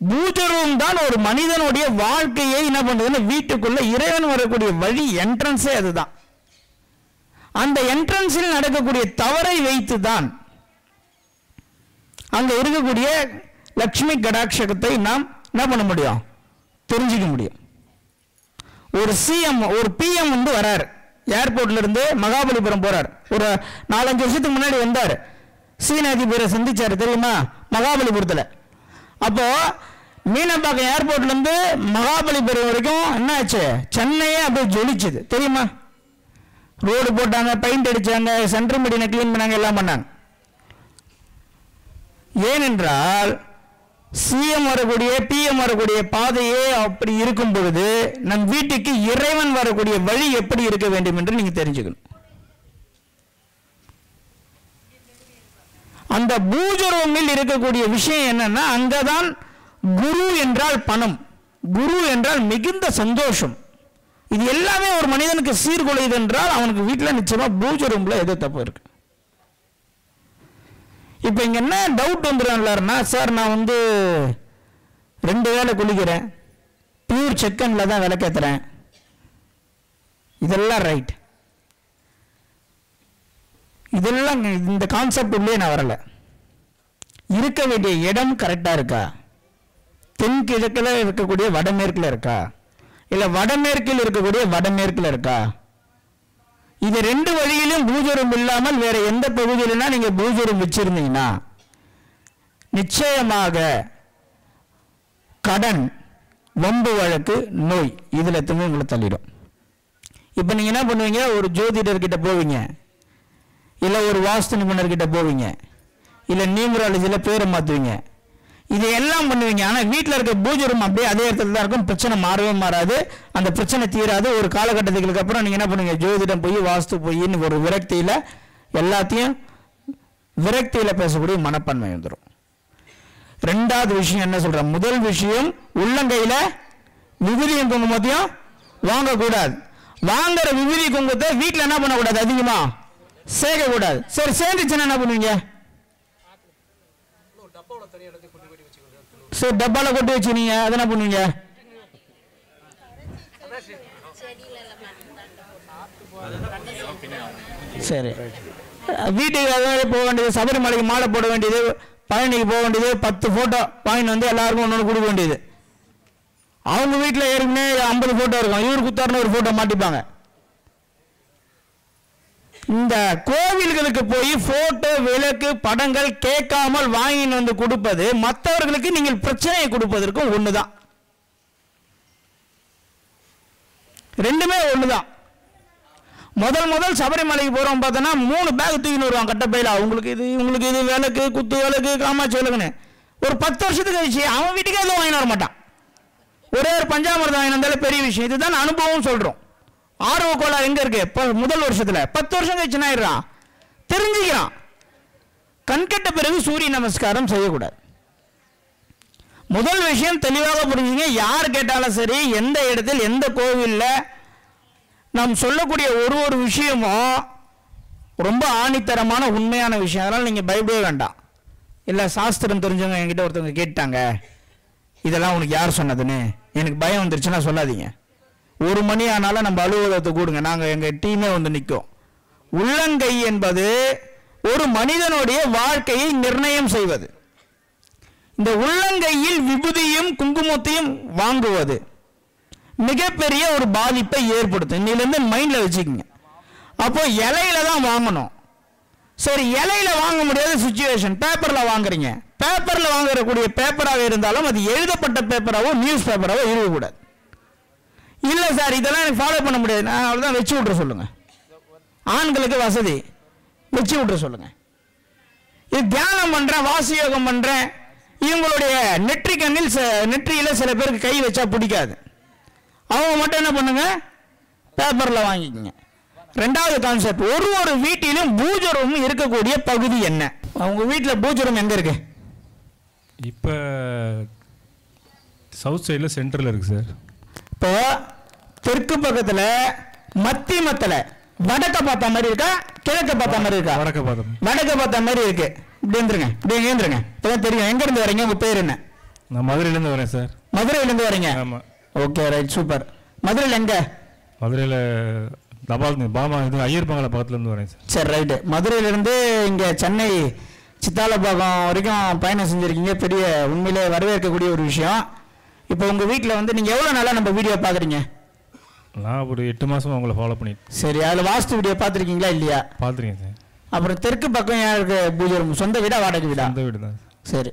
பூஜை ரூம் தான் ஒரு மனிதனுடைய வாழ்க்கையை என்ன பண்றதுன்னு, வீட்டுக்குள்ள இறைவன் வரக்கூடிய வழி என்ட்ரன்ஸே அதுதான். அந்த என்ட்ரன்ஸில் நடக்கக்கூடிய தவறை வைத்து தான் அங்க இருக்கக்கூடிய லட்சுமி கடாட்சகத்தை நாம் என்ன பண்ண முடியும், தெரிஞ்சுக்க முடியும். ஒரு சிஎம் ஒரு பிஎம் வந்து வராரு, ஏர்போர்ட்ல இருந்து மகாபலிபுரம் போறார். ஒரு 4-5 வருஷத்துக்கு முன்னாடி வந்தார், சீன அதிபரை சந்திச்சாரு தெரியுமா, மகாபலிபுரத்தில். அப்போ மீனம்பாக்கம் ஏர்போர்ட்ல இருந்து மகாபலிபுரம் வரைக்கும் என்ன ஆச்சு, சென்னையே அப்படியே ஜொலிச்சுது தெரியுமா. ரோடு போட்டாங்க, பெயிண்ட் அடிச்சாங்க, சென்ட்ரல் மீடியனை கிளீன் பண்ணாங்க, எல்லாம் பண்ணாங்க. ஏனென்றால் சிஎம் வரக்கூடிய பிஎம் வரக்கூடிய பாதையே அப்படி இருக்கும் பொழுது நம் வீட்டுக்கு இறைவன் வரக்கூடிய வழி எப்படி இருக்க வேண்டும் என்று நீங்க தெரிஞ்சுக்கணும். அந்த பூஜை ரூமில் இருக்கக்கூடிய விஷயம் என்னன்னா, அங்கதான் குரு என்றால் பணம், குரு என்றால் மிகுந்த சந்தோஷம். இது எல்லாமே ஒரு மனிதனுக்கு சீர்குலையுது என்றால் அவனுக்கு வீட்டில் நிச்சயமா பூஜை ரூம்ல ஏதோ தப்பு இருக்கு. இப்ப இங்க என்ன டவுட் வந்துடுறாருன்னா, சார் நான் வந்து 2 வேளை குளிக்கிறேன், பியூர் செக்கன்ல தான் விளக்கேத்துறேன், இதெல்லாம் ரைட். இதெல்லாம் இந்த கான்செப்ட் உள்ளே நான் வரல. இருக்க வேண்டிய இடம் கரெக்டா இருக்கா, தென்கிழக்குல இருக்கக்கூடிய வடமேற்குல இருக்கா, இல்ல வடமேற்கில் இருக்கக்கூடிய வடமேற்குல இருக்கா, இது 2 வழியிலும் பூஜை ரூம் இல்லாமல் வேற எந்த பகுதியிலனா நீங்க பூஜை ரூம் வச்சிருந்தீங்கன்னா நிச்சயமாக கடன், வம்பு வழக்கு, நோய் இதுல எத்தனை உங்களை தள்ளிடும். இப்ப நீங்க என்ன பண்ணுவீங்க, ஒரு ஜோதிடர்கிட்ட போவீங்க, இல்ல ஒரு வாஸ்து நிபுணர்கிட்ட போவீங்க, இல்ல நியூமராலஜில பேரை மாத்துவீங்க, இது எல்லாம் பண்ணுவீங்க. ஆனா வீட்டில் இருக்க பூஜை ரூம் அப்படியே அதே இடத்துல தான் இருக்கும், பிரச்சனை மாறவே மாறாது, அந்த பிரச்சனை தீராது. ஒரு காலகட்டத்துக்கு அப்புறம் நீங்க என்ன பண்ணுவீங்க, ஜோதிடம் போய் வாஸ்து போயின்னு ஒரு விரக்தியில எல்லாத்தையும் விரக்தியில பேசக்கூடிய மனப்பான்மை வந்துடும். 2வது விஷயம் என்ன சொல்ற, முதல் விஷயம் உள்ளங்கையில விபூதியும் குங்குமத்தையும் வாங்கக்கூடாது. வாங்குற விபூதி குங்குமத்தை வீட்டில் என்ன பண்ணக்கூடாது, அதிகமா சேர்க்க கூடாது. சரி சேர்ந்துச்சுன்னா என்ன பண்ணுவீங்க, சரி டப்பால கொட்டி வச்சுனீங்க, அதை என்ன பண்ணுவீங்க, சரி வீட்டுக்கு அதாவது போக வேண்டியது, சபரிமலைக்கு மாலை போட வேண்டியது, பழனிக்கு போக வேண்டியது, 10 போட்டோ வாங்கிட்டு வந்து எல்லாருக்கும் ஒன்று கொடுக்க வேண்டியது. அவங்க வீட்டில் ஏற்கனவே 50 போட்டோ இருக்கும், இவர் குத்தாருன்னு ஒரு போட்டோ மாட்டிப்பாங்க. இந்த கோவில்களுக்கு போய் போட்டோ, விளக்கு, படங்கள் கேட்காமல் வாங்கின்னு வந்து கொடுப்பது மற்றவர்களுக்கு நீங்கள் பிரச்சனையை கொடுப்பதற்கும் ஒண்ணுதான், ரெண்டுமே ஒண்ணுதான். முதல் சபரிமலைக்கு போறோம் பார்த்தோன்னா 3 பேக் தூக்கின்னு வருவாங்க கட்டப்பையில, அவங்களுக்கு இது இவங்களுக்கு இது, விளக்கு, குத்து விளக்கு, காமாட்சி விளக்குன்னு. ஒரு 10 வருஷத்துக்கு கழிச்சு அவன் வீட்டுக்கே எதுவும் வாங்கிட்டு வர மாட்டான், ஒரே ஒரு பஞ்சாமிரதம் வாங்கி வந்தாலே பெரிய விஷயம். இதுதான் அனுபவம் சொல்றோம். ஆர்வ கோளாறு எங்க இருக்கு, முதல் வருஷத்துல. 10 வருஷம் கழிச்சு என்ன ஆயிடுறான், தெரிஞ்சுக்கிறான். கண்கட்ட பிறகு சூரிய நமஸ்காரம் செய்யக்கூடாது. முதல் விஷயம் தெளிவாக புரிஞ்சுங்க. யார் கேட்டாலும் சரி, எந்த இடத்தில் எந்த கோவில்ல நாம் சொல்லக்கூடிய ஒரு விஷயமும் ரொம்ப ஆணித்தரமான உண்மையான விஷயம். அதனால நீங்க பயப்படவே வேண்டாம். இல்ல சாஸ்திரம் தெரிஞ்சவங்க என்கிட்ட ஒருத்தவங்க கேட்டாங்க, இதெல்லாம் உனக்கு யார் சொன்னதுன்னு எனக்கு பயம் வந்துருச்சுன்னா சொல்லாதீங்க. 1 மணி ஆனாலும் நம்ம அலுவலகத்தை கூடுங்க, நாங்க எங்க டீமே வந்து நிற்கும். உள்ளங்கை என்பது ஒரு மனிதனுடைய வாழ்க்கையை நிர்ணயம் செய்வது. இந்த உள்ளங்கையில் விபூதியும் குங்குமத்தையும் வாங்குவது மிகப்பெரிய ஒரு பாதிப்பை ஏற்படுத்தும். இன்னிலிருந்து மைண்ட்ல வச்சுக்கோங்க. அப்போ இலையில தான் வாங்கணும். சரி, இலையில வாங்க முடியாத சிச்சுவேஷன், பேப்பர்ல வாங்குறீங்க. பேப்பர்ல வாங்கக்கூடிய பேப்பராக இருந்தாலும் அது எழுதப்பட்ட பேப்பராவோ நியூஸ் பேப்பராவோ இருக்கக்கூடாது. இல்ல சார் இதெல்லாம் எனக்கு ஃபாலோ பண்ண முடியாது, நான் அவ்வளவுதான் வச்சு விட்ற சொல்லுங்க. ஆண்களுக்கு வசதி வச்சு விட்ற சொல்லுங்க. இது தியானம் பண்றேன், வாசி யோகம் பண்றேன், இவங்களுடைய நெற்றியில சில பேருக்கு கை வச்சா பிடிக்காது. அவங்க மட்டும் என்ன பண்ணுங்க, பேப்பர்ல வாங்கிக்கோங்க. ரெண்டாவது கான்செப்ட், ஒரு வீட்டிலும் பூஜை ரூம் இருக்கக்கூடிய பகுதி என்ன? அவங்க வீட்டில் பூஜை ரூம் எங்க இருக்கு? இப்போ சவுத் சைடில் சென்டரில் இருக்குது சார். இப்போ தெற்கு பக்கத்தில் மத்தியமத்தில் வடக்க பார்த்த மாதிரி இருக்கா, கிழக்க பார்த்த மாதிரி இருக்கா? வடக்க பார்த்த மாதிரி இருக்கு. இப்படி இருந்துருங்க, இப்படி ஏந்துருங்க. இப்போதான் தெரியும். எங்க இருந்து வரீங்க, உங்க பேர் என்ன? நான் மதுரையிலேருந்து வரேன் சார். மதுரையிலேருந்து வரீங்க? ஆமாம். Okay, right, super. மதுரையில் எங்க? மதுரையில் பாமா இது ஐயர்பாங்கல பக்கத்துலேருந்து வரேன் சார். சரி, ரைட்டு. மதுரையிலேருந்து இங்கே சென்னை சித்தாலப்பாக்கம் வரைக்கும் பயணம் செஞ்சுருக்கீங்க. பெரிய உண்மையிலே வரவேற்கக்கூடிய ஒரு விஷயம். இப்போ உங்கள் வீட்டில் வந்து நீங்கள் எவ்வளோ நாளாக நம்ம வீடியோ பார்க்குறீங்க? நான் ஒரு 8 மாதமாக உங்களை ஃபாலோ பண்ணிட்டு. சரி, அதில் வாஸ்து வீடியோ பார்த்துருக்கீங்களா இல்லையா? பார்த்துருக்கேன் சார். அப்புறம் தெற்கு பக்கம் யாருக்கு பூஜை ரூம்? சொந்த வீடா வாடகை வீடா? சொந்த வீடு தான். சரி,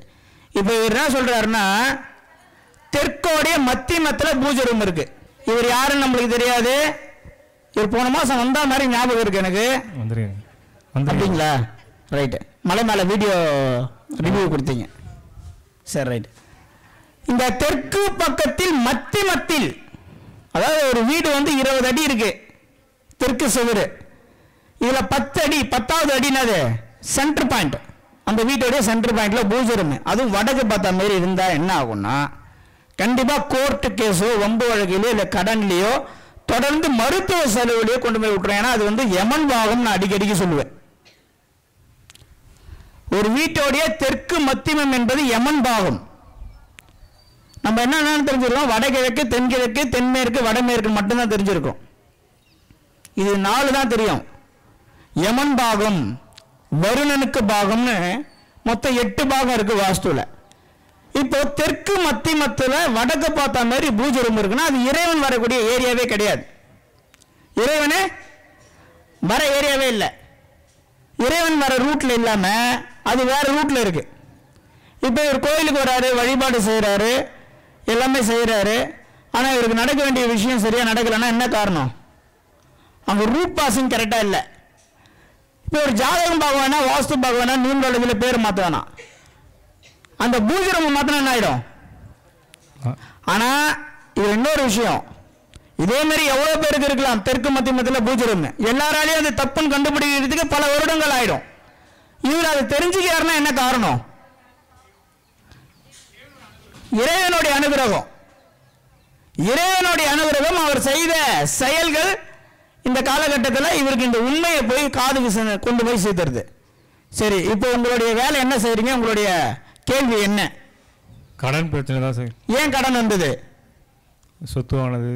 இப்போ இவர் என்ன சொல்கிறாருன்னா, தெற்கோடைய மத்தியமத்தில் பூஜை ரூம் இருக்குது. இவர் யாருன்னு நம்மளுக்கு தெரியாது. இவர் போன மாதம் வந்தா மாதிரி ஞாபகம் இருக்கு எனக்கு. வந்துருக்கேன். அப்படிங்களா? ரைட்டு. மலை மேலே வீடியோ ரிவ்யூ கொடுத்தீங்க. சரி, ரைட்டு. இந்த தெற்கு பக்கத்தில் மத்தியில், அதாவது ஒரு வீடு வந்து 20 அடி இருக்கு தெற்கு சுவர். இதில் 10 அடி, 10வது அடினாது சென்டர் பாயிண்ட். அந்த வீட்டோடைய சென்டர் பாயிண்ட்ல பூஜை ரூம். அதுவும் வடக்கு பார்த்த மாதிரி இருந்தா என்ன ஆகும்னா, கண்டிப்பா கோர்ட்டு கேஸோ வம்பு வழக்கிலையோ இல்லை கடன்லையோ தொடர்ந்து மருத்துவ செலவுலையோ கொண்டு போய் விட்டுறேன். ஏன்னா அது வந்து யமன் பாகம். நான் அடிக்கடிக்கு சொல்லுவேன், ஒரு வீட்டோடைய தெற்கு மத்தியம் என்பது யமன் பாகம். நம்ம என்னன்னு தெரிஞ்சிருக்கோம், வடகிழக்கு, தென்கிழக்கு, தென்மேற்கு, வடமேற்கு மட்டும்தான் தெரிஞ்சிருக்கோம். இது 4 தான் தெரியும். யமன் பாகம், வருணனுக்கு பாகம்னு மொத்தம் 8 பாகம் இருக்கு வாஸ்துல. இப்போ தெற்கு மத்தியமத்தில் வடக்கு பார்த்த மாதிரி பூஜை ரூம் இருக்குன்னா அது இறைவன் வரக்கூடிய ஏரியாவே கிடையாது. இறைவனே வர ஏரியாவே இல்லை. இறைவன் வர ரூட்ல இல்லாம அது வேற ரூட்ல இருக்கு. இப்போ இவர் கோயிலுக்கு வராரு, வழிபாடு செய்யறாரு, எல்லாமே செய்யறாரு. ஆனா இவருக்கு நடக்க வேண்டிய விஷயம் சரியா நடக்கலன்னா என்ன காரணம்? அங்க ரூட் பாசிங் கரெக்டா இல்லை. இப்போ ஒரு ஜாதகம் பார்க்க வேணா, வாஸ்து பார்க்க வேணா, நூல்களில் பேர் மாற்ற வேணாம், அந்த பூஜை ரூம் மாத்திரம் என்ன ஆயிடும்? ஆனா இது இன்னொரு விஷயம், இதே மாதிரி எவ்வளவு பேருக்கு இருக்கலாம் தெற்கு மத்தியமத்தில் பூஜை ரூம். எல்லாராலையும் அது தப்புன்னு கண்டுபிடிக்கிறதுக்கு பல வருடங்கள் ஆயிடும். இவர் அதை தெரிஞ்சுக்கிறாருன்னா என்ன காரணம்? இறைவனுடைய அனுகிரகம். இறைவனுடைய அனுகிரகம், அவர் செய்த செயல்கள் இந்த காலகட்டத்தில் இவருக்கு இந்த உண்மையை போய் காதுக்கு கொண்டு போய் சேர்த்துருது. சரி, இப்போ உங்களுடைய வேலை என்ன செய்றீங்க? உங்களுடைய கேள்வி என்ன? கடன் பிரச்சனை தான் சார். ஏன் கடன் வந்தது? சொத்து ஆனது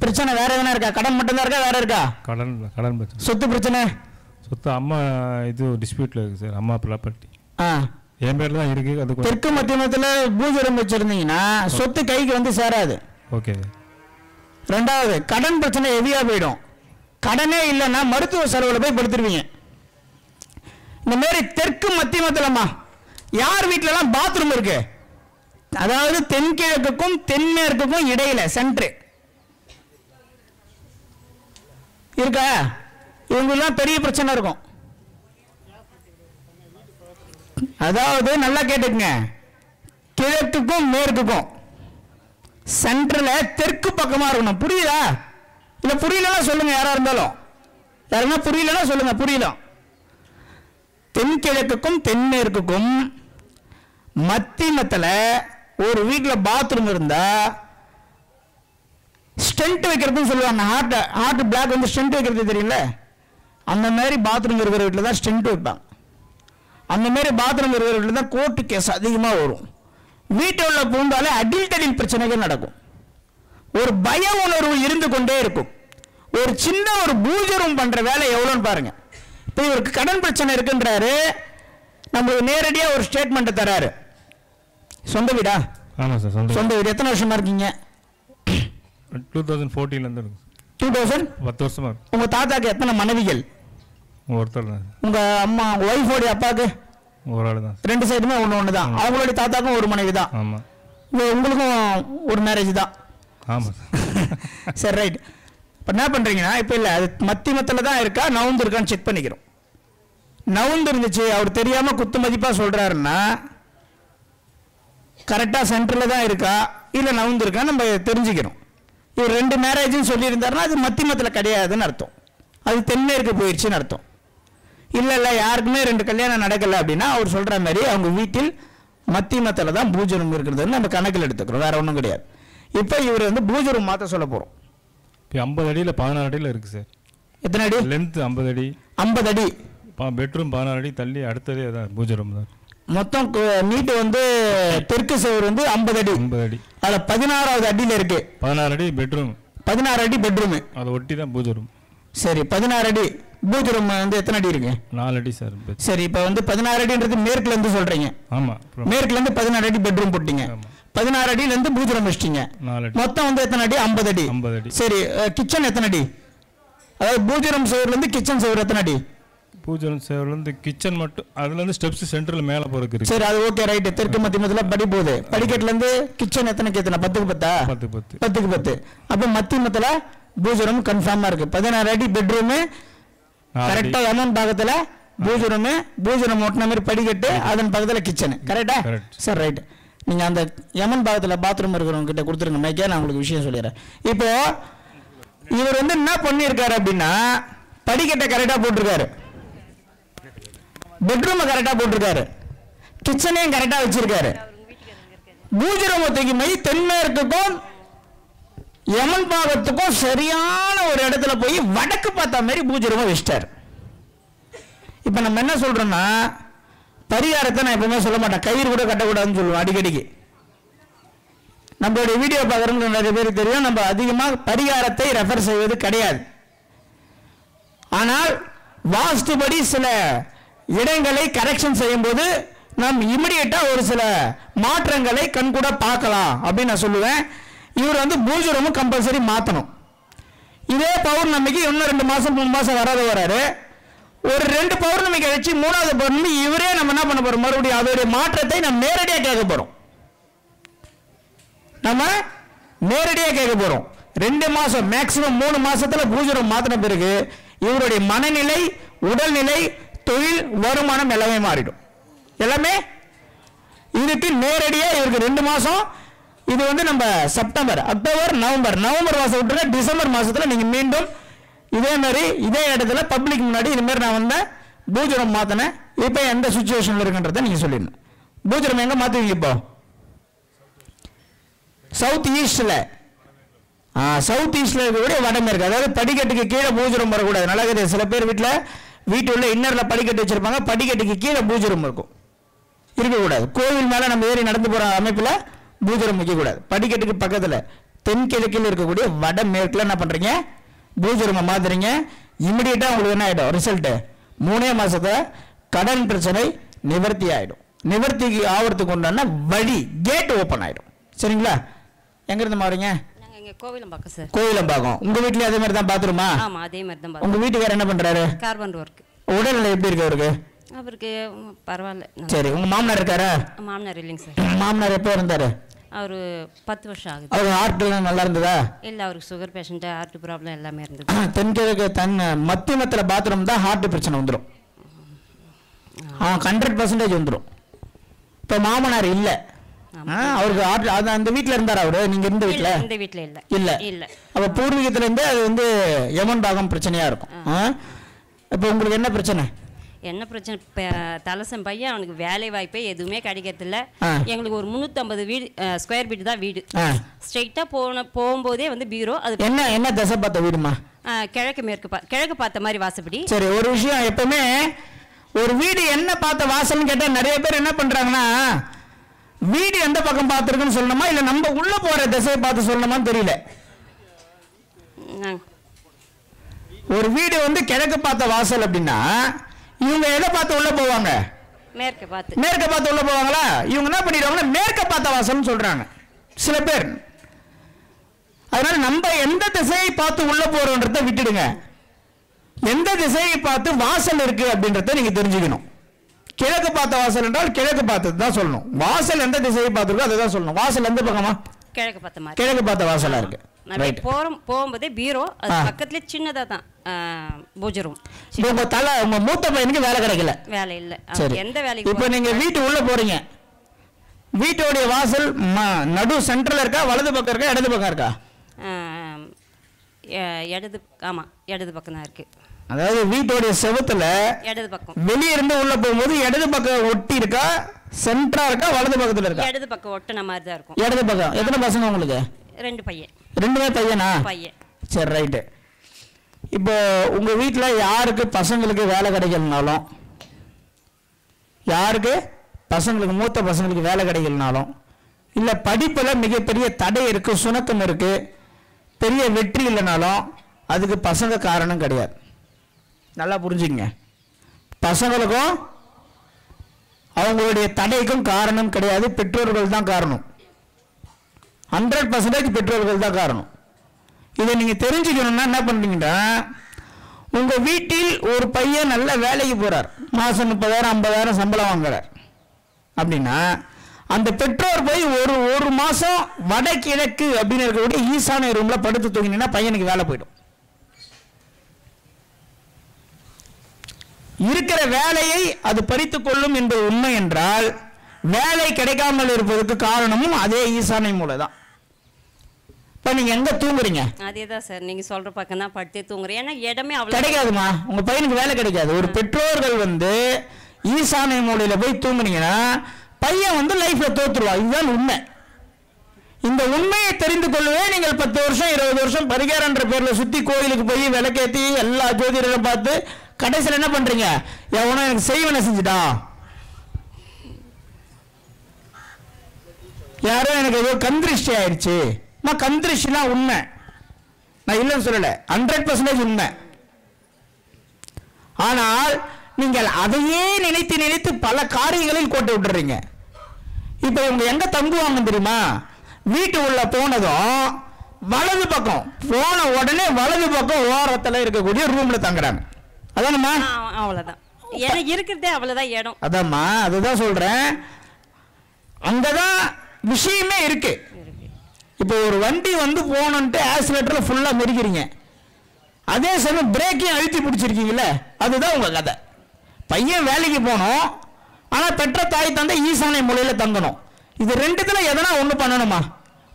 பிரச்சனை வேற எதனா இருக்கா? கடன் மட்டும் தான் இருக்கா, வேற இருக்கா? கடன் பிரச்சனை. சொத்து பிரச்சனை? சொத்து அம்மா இது டிஸ்பியூட்ல இருக்கு சார். அம்மா ப்ராப்பர்ட்டி என் பேர்ல தான் இருக்கு. அது தெற்கு மத்தியமத்தில் பூஜை ரூம் வச்சிருந்தீங்கன்னா சொத்து கைக்கு வந்து சேராது. ஓகே. ரெண்டாவது, கடன் பிரச்சனை ஹெவியா போயிடும். கடனே இல்லைன்னா மருத்துவ செலவுல போய் படுத்துருவீங்க. இந்த மாதிரி தெற்கு மத்தியமத்திலமா யார் வீட்டிலலாம் பாத்ரூம் இருக்கு, அதாவது தென்கிழக்குக்கும் தென்மேற்குக்கும் இடையில சென்ட்ரு இருக்கா, இவங்கெல்லாம் பெரிய பிரச்சனை இருக்கும். அதாவது நல்லா கேட்டுக்குங்க, கிழக்குக்கும் மேற்குக்கும் சென்டர்ல தெற்கு பக்கமா இருக்கணும். புரியுதா? இல்ல புரியலன்னா சொல்லுங்க, யாரா இருந்தாலும். யாருன்னா புரியலன்னா சொல்லுங்க, புரியல. தென்கிழக்குக்கும் தென்மேற்குக்கும் மத்தியமத்தில் ஒரு வீட்டில் பாத்ரூம் இருந்தா ஸ்டென்ட் வைக்கிறதுன்னு சொல்லுவாங்க. ஹார்ட் பிளாக் வந்து ஸ்டென்ட் வைக்கிறது தெரியல, அந்த மாதிரி பாத்ரூம் இருக்கிற வீட்டில் தான் ஸ்டென்ட் வைப்பாங்க. அந்த மாதிரி பாத்ரூம் இருக்கிற வீட்டில் தான் கோர்ட்டு கேஸ் அதிகமாக வரும். வீட்டில் உள்ள பூந்தாலே அடில் பிரச்சனைகள் நடக்கும். ஒரு பய உணர்வு இருந்து கொண்டே இருக்கும். ஒரு சின்ன ஒரு பூஜை ரூம் பண்ற வேலை எவ்வளோன்னு பாருங்க. இப்போ இவருக்கு கடன் பிரச்சனை இருக்குன்றாரு, நம்மளுக்கு நேரடியாக ஒரு ஸ்டேட்மெண்ட் தராரு. சொந்த வீடா? ஆமாம் சார், சொந்த வீடு. எத்தனை வருஷமா இருக்கீங்க? 2014 இருக்கு. 2000 10 வருஷமா. உங்க தாத்தாக்கு எத்தனை மனைவிகள்? ஒருத்தர் தான். உங்க அம்மா ஒய்ஃபோடைய அப்பாவுக்கு? ஒரு ஆள் தான். ரெண்டு சைடுமே ஒன்று தான். அவங்களுடைய தாத்தாக்கும் ஒரு மனைவி தான். ஆமாம். உங்களுக்கும் ஒரு மேரேஜ் தான். ஆமாம். சரி, ரைட். இப்போ என்ன பண்ணுறீங்கன்னா, இப்போ இல்லை அது மத்தியமத்தில் தான் இருக்கா நவுந்து இருக்கான்னு செக் பண்ணிக்கிறோம். நவுந்து இருந்துச்சு, அவர் தெரியாமல் குத்து மதிப்பாக சொல்கிறாருன்னா கரெக்டாக சென்டரில் தான் இருக்கா இல்லை நவுந்து இருக்கா நம்ம தெரிஞ்சுக்கிறோம். இவர் 2 மேரேஜ்னு சொல்லியிருந்தாருன்னா அது மத்தியமத்தில் கிடையாதுன்னு அர்த்தம், அது தென்மேற்கு போயிடுச்சுன்னு அர்த்தம். இல்லை யாருக்குமே 2 கல்யாணம் நடக்கலை அப்படின்னா அவர் சொல்கிற மாதிரி அவங்க வீட்டில் மத்தியமத்தில் தான் பூஜனம் இருக்கிறதுன்னு நம்ம கணக்கில் எடுத்துக்கிறோம், வேற ஒன்றும் கிடையாது. இப்போ இவர் வந்து பூஜனம் மாற்ற சொல்ல போகிறோம். இப்போ 50 அடியில் 16 அடியில் இருக்குது சார். எத்தனை அடி? லென்த் 50 அடி. 50 அடி. பெட்ரூம் 16 அடி தள்ளி அடுத்ததே தான் பூஜை ரூம் தான். மொத்தம் நீட்டு வந்து தெற்கு சுவர் வந்து 50 அடி. 50 அடி. அதில் 16வது அடியில் இருக்கு. 16 அடி பெட்ரூம். 16 அடி பெட்ரூமு. அதை ஒட்டி தான் பூஜை ரூம். சரி, 16 அடி பூஜை ரூம் வந்து எத்தனை அடி இருக்கு? 4 அடி சார். சரி, இப்போ வந்து 16 அடின்றது மேற்குல இருந்து சொல்றீங்க. ஆமா, மேற்குல இருந்து 16 அடி பெட்ரூம் போட்டீங்க. 16 அடியில இருந்து பூஜை ரூம் வச்சிட்டீங்க. 4 அடி. மொத்தம் வந்து எத்தனை அடி? 50 அடி. 50 அடி. சரி, கிச்சன் எத்தனை அடி? அதாவது பூஜை ரூம் சுவர்ல இருந்து கிச்சன் சுவர் எத்தனை அடி? பூஜை ரூம் சுவர்ல இருந்து கிச்சன் மட்டும், அதுல இருந்து ஸ்டெப்ஸ் சென்டர்ல மேல போறதுக்கு இருக்கு. சரி, அது ஓகே, ரைட். தெற்கு மத்தியமத்துல படி போகுது. படிக்கட்டுல இருந்து கிச்சன் எத்தனைக்கு எத்தனை? 10க்கு 10. 10க்கு 10. அப்ப மத்தியமத்துல பூஜை ரூம் கன்ஃபார்மா இருக்கு. 16 அடி பெட்ரூம் கரெக்டா. எமன் பாகத்துல பூஜை ரூம் ஒட்டின மாதிரி படிக்கட்டு, அதன் பக்கத்துல கிச்சன். கரெக்டா? Sir, right. நீங்க அந்த எமன் பாகத்துல பாத்ரூம் இருக்கிறவங்க கிட்ட கொடுத்துருங்க மைக்கே, நான் உங்களுக்கு விஷயம் சொல்லிடுறேன். இப்போ இவர் வந்து என்ன பண்ணியிருக்காரு அப்படின்னா, படிக்கட்டை கரெக்டா போட்டிருக்காரு, பெட்ரூம் கரெக்டா போட்டிருக்காரு, கிச்சனையும் கரெக்டா வச்சிருக்காரு. பூஜை ரூம் தூக்கி மை தென்மேற்குக்கும் யமன் பாகத்துக்கும் சரியான ஒரு இடத்துல போய் வடக்கு பார்த்த மாதிரி பூஜை ரூம் வச்சிட்டார். இப்ப நம்ம என்ன சொல்றோம்னா, பரிகாரத்தை நான் எப்பவுமே சொல்ல மாட்டேன், கயிறு கூட கட்டக்கூடாதுன்னு சொல்லுவோம் அடிக்கடிக்கு. நம்மளுடைய வீடியோ பார்க்குறவங்க நிறைய பேருக்கு தெரியும், நம்ம அதிகமாக பரிகாரத்தை ரெஃபர் செய்வது கிடையாது. ஆனால் வாஸ்துபடி சில இடங்களை கரெக்ஷன் செய்யும் போது நாம் இமிடியேட்டா ஒரு சில மாற்றங்களை கண்கூட பார்க்கலாம் அப்படின்னு நான் சொல்லுவேன். இவர் வந்து பூஜை ரூம் கம்பல்சரி மாற்றணும். இதே பௌர்ணமிக்கு இன்னும் 2 மாசம் 3 மாசம் வராரு. ஒரு 2 பௌர்ணமி கழிச்சு 3வது பௌர்ணமி இவரே நம்ம என்ன பண்ண போறோம், மறுபடியும் அதோடைய மாற்றத்தை நம்ம நேரடியாக கேட்க போறோம். நம்ம நேரடியாக கேட்க போறோம். 2 மாசம் மேக்சிமம் 3 மாசத்துல பூஜை ரூம் மாத்தின பிறகு இவருடைய மனநிலை, உடல்நிலை, தொழில், வருமானம் எல்லாமே மாறிடும். எல்லாமே இதுக்கு நேரடியா இவருக்கு 2 மாசம். இது வந்து நம்ம செப்டம்பர், அக்டோபர், நவம்பர் மாசம் விட்டுருங்க. டிசம்பர் மாசத்துல நீங்க மீண்டும் இதே மாதிரி இதே இடத்துல பப்ளிக் முன்னாடி இது மாதிரி நான் வந்தேன், பூஜை ரூம் மாத்தினேன், இப்ப எந்த சிச்சுவேஷன்ல இருக்குன்றதை நீங்க சொல்லிடணும். பூஜை ரூம் எங்க மாத்துவீங்க? இப்போ சவுத் ஈஸ்ட்ல, சவுத் ஈஸ்ட்ல இருக்கக்கூடிய வடமேற்கு, அதாவது படிக்கட்டுக்கு கீழே பூஜை ரூம் வரக்கூடாது. நல்லா, சில பேர் வீட்டு உள்ள இன்னர்ல படிக்கட்டு வச்சிருப்பாங்க, படிக்கட்டுக்கு கீழே பூஜை ரூம் இருக்கும், இருக்கக்கூடாது. கோவில் மேல நம்ம ஏறி நடந்து போற அமைப்புல பூஜை ரூம் வைக்கக்கூடாது. படிக்கட்டுக்கு பக்கத்துல தென்கிழக்கில் இருக்கக்கூடிய வடமேற்குல என்ன பண்றீங்க, பூஜை ரூம் மாத்துறீங்க. இமிடியேட்டா உங்களுக்கு என்ன ஆயிடும் ரிசல்ட்? 3 மாசத்துல கடன் பிரச்சனை நிவர்த்தி ஆயிடும். நிவர்த்திக்கு ஆவறதுக்கு உண்டான வழி கேட் ஓபன் ஆயிடும். சரிங்களா? எங்க இருந்து மாறீங்க? கோவிலம்பாக்கம் சார். கோவிலம்பாக்கம். உங்க வீட்லயே அதே மாதிரி தான் பாத்ரூமா? ஆமா, அதே மாதிரி தான். உங்க வீட்டுக்காரர் என்ன பண்றாரு? Carbon work. உடல்நிலை எப்படி இருக்கு அவருக்கு? அவருக்கு பரவாயில்ல. சரி, உங்க மாமனார் இருக்காரா? மாமனார் இல்லைங்க சார். மாமனார் எப்போ இருந்தாரு? அவரு 10 வருஷம் ஆகுது. அவர் ஹார்ட் நல்லா இருந்ததா? இல்ல, அவருக்கு சுகர் பேஷண்ட், ஹார்ட் ப்ராப்ளம் எல்லாமே இருந்தது. தென்கிழக்கு மத்தியமத்துல பாத்ரூம் தான் ஹார்ட் பிரச்சனை வந்துடும். 100% வந்துடும். இப்ப மாமனார் இல்ல, அவருக்கு அந்த வீட்டுல இருந்தாரு அவரு. நீங்க இருந்த வீட்டுல? இந்த வீட்டுல இல்ல. இல்ல இல்ல. அப்ப பூர்வீகத்துல இருந்து அது வந்து யமன் பாகம் பிரச்சனையா இருக்கும். இப்ப உங்களுக்கு என்ன பிரச்சனை? என்ன பிரச்சனை? தலசம் பையன், அவனுக்கு வேலை வாய்ப்பே எதுவுமே கிடைக்கிறது இல்ல. எங்களுக்கு ஒரு 350 ஸ்கொயர் ஃபீட் தான் வீடு. ஸ்ட்ரைட்டா போகும்போதே வந்து பீரோ. அது என்ன தசை பார்த்த வீடுமா? கிழக்கு பார்த்த மாதிரி வாசப்படி. சரி, ஒரு விஷயம், எப்பவுமே ஒரு வீடு என்ன பார்த்த வாசல்னு கேட்டா நிறைய பேர் என்ன பண்றாங்கன்னா, வீடு எந்த பக்கம் பார்த்துருக்குன்னு சொல்லணுமா இல்ல நம்ம உள்ள போற திசையை பார்த்து சொல்லணுமான்னு தெரியல. ஒரு வீடு வந்து கிழக்கு பார்த்த வாசல் அப்படின்னா இவங்க எதை பார்த்து உள்ள போவாங்க? மேற்க பார்த்து உள்ள போவாங்களா? இவங்க என்ன பண்ணிடுவாங்கன்னா மேற்க பார்த்த வாசல்னு சொல்றாங்க சில பேர். அதனால நம்ம எந்த திசையை பார்த்து உள்ள போறோன்றத விட்டுடுங்க. எந்த திசையை பார்த்து வாசல் இருக்கு அப்படின்றத நீங்க தெரிஞ்சுக்கணும். கிழக்கு பார்த்த வாசல் என்றால் கிழக்கு பார்த்தது தான் சொல்லணும். வாசல் எந்த திசையை பார்த்துருக்கோ அதை தான் சொல்லணும். வாசல் எந்த பக்கமா? கிழக்கு பார்த்த வாசலா இருக்கு. போகும்போதே பீரோ அது பக்கத்துல சின்னதா தான் பூஜை ரூம். உங்க மூத்த பையனுக்கு வேலை கிடைக்கல, வேலை இல்ல, எந்த வேலைக்கு. இப்போ நீங்க வீட்டு உள்ள போறீங்க, வீட்டோடைய வாசல் நடு சென்டர்ல இருக்கா, வலது பக்கம் இருக்கா, இடது பக்கம் இருக்கா? இடது, ஆமா இடது பக்கம் தான் இருக்கு. அதாவது வீட்டோடைய செவத்துல இடது பக்கம், வெளியே இருந்து உள்ள போகும்போது இடது பக்கம் ஒட்டி இருக்கா, சென்டரா இருக்கா, வலது பக்கத்துல இருக்கா? இடது பக்கம் ஒட்டின மாதிரி தான் இருக்கும். இடது பக்கம். எத்தனை பசங்க உங்களுக்கு? 2 பையன். 2 பையனா? பையன். சரி, ரைட்டு. இப்போ உங்க வீட்டுல யாருக்கு பசங்களுக்கு வேலை கிடைக்கலனாலும், யாருக்கு பசங்களுக்கு மூத்த பசங்களுக்கு வேலை கிடைக்கலனாலும், இல்ல படிப்புல மிகப்பெரிய தடை இருக்கு, சுணக்கம் இருக்கு, பெரிய வெற்றி இல்லைனாலும் அதுக்கு பசங்க காரணம் கிடையாது. நல்லா புரிஞ்சுங்க. பசங்களுக்கும் அவங்களுடைய தடைக்கும் காரணம் கிடையாது, பெற்றோர்கள் தான் காரணம். 100% பெற்றோர்கள் தான் காரணம். இதை நீங்க தெரிஞ்சுக்கணும்னா என்ன பண்றீங்கன்னா, உங்க வீட்டில் ஒரு பையன் நல்ல வேலைக்கு போறார், மாசம் 30,000 50,000 சம்பளம் வாங்குறார் அப்படின்னா, அந்த பெற்றோர் போய் ஒரு மாசம் வடகிழக்கு அப்படின்னு இருக்கக்கூடிய ஈசான ரூம்ல படுத்து தூங்கினா பையனுக்கு வேலை போயிடும். இருக்கிற வேலையை அது பறித்துக் கொள்ளும் என்பது உண்மை என்றால், வேலை கிடைக்காமல் இருப்பதற்கு காரணமும் அதே ஈசானை மூலை தான். இப்ப நீங்க எங்க தூங்குறீங்க? அதேதான் சார், நீங்க சொல்ற பக்கம் தான் படுத்தே தூங்குறேன். ஏன்னா இடமே அவ்வளவு கிடைக்காதுமா, உங்க பையனுக்கு வேலை கிடைக்காது. ஒரு பெற்றோர்கள் ஈசானை மூலையில போய் தூங்குனீங்கன்னா பையன் லைஃப்ல தோத்துருவா. இதுதான் உண்மை. இந்த உண்மையை தெரிந்து கொள்ளவே நீங்கள் 10 வருஷம் 20 வருஷம் பரிகாரன்ற பேர்ல சுத்தி கோயிலுக்கு போய் விளக்கேத்தி எல்லா ஜோதிடரும் பார்த்து கடைசியில் என்ன பண்றீங்க? எவனோ எனக்கு செய்வன செஞ்சுட்டான், யாரோ எனக்கு ஏதோ கந்திருஷ்டி ஆயிடுச்சு. கந்திருஷ்டிலாம் உண்மை, நான் இல்லைன்னு சொல்லல, 100% உண்மை. ஆனால் நீங்கள் அதையே நினைத்து நினைத்து பல காரியங்களில் கோட்டை விட்டுறீங்க. இப்ப இவங்க எங்க தங்குவாங்க தெரியுமா? வீட்டு உள்ள போனதும் வலது பக்கம் போன உடனே வலது பக்கம் ஓரத்துல இருக்கக்கூடிய ரூம்ல தங்குறாங்க. அதானம்மா? அவ்வளவுதான், ஏன்னா இருக்கிறதே அவ்வளவுதான் இடம். அதாம்மா, அதுதான் சொல்றேன், அங்கதான் விஷயமே இருக்கு. இப்போ ஒரு வண்டி போனோன்ட்டு ஆக்சிலேட்டர்ல ஃபுல்லா மெரிக்கிறீங்க, அதே சமயம் பிரேக்கையும் அழுத்தி பிடிச்சிருக்கீங்கல்ல, அதுதான் உங்க கதை. பையன் வேலைக்கு போனோம், ஆனா பெற்ற தாய் தந்தை ஈசானை மூலையில தங்கணும். இது ரெண்டுத்துல எதனா ஒண்ணு பண்ணணுமா?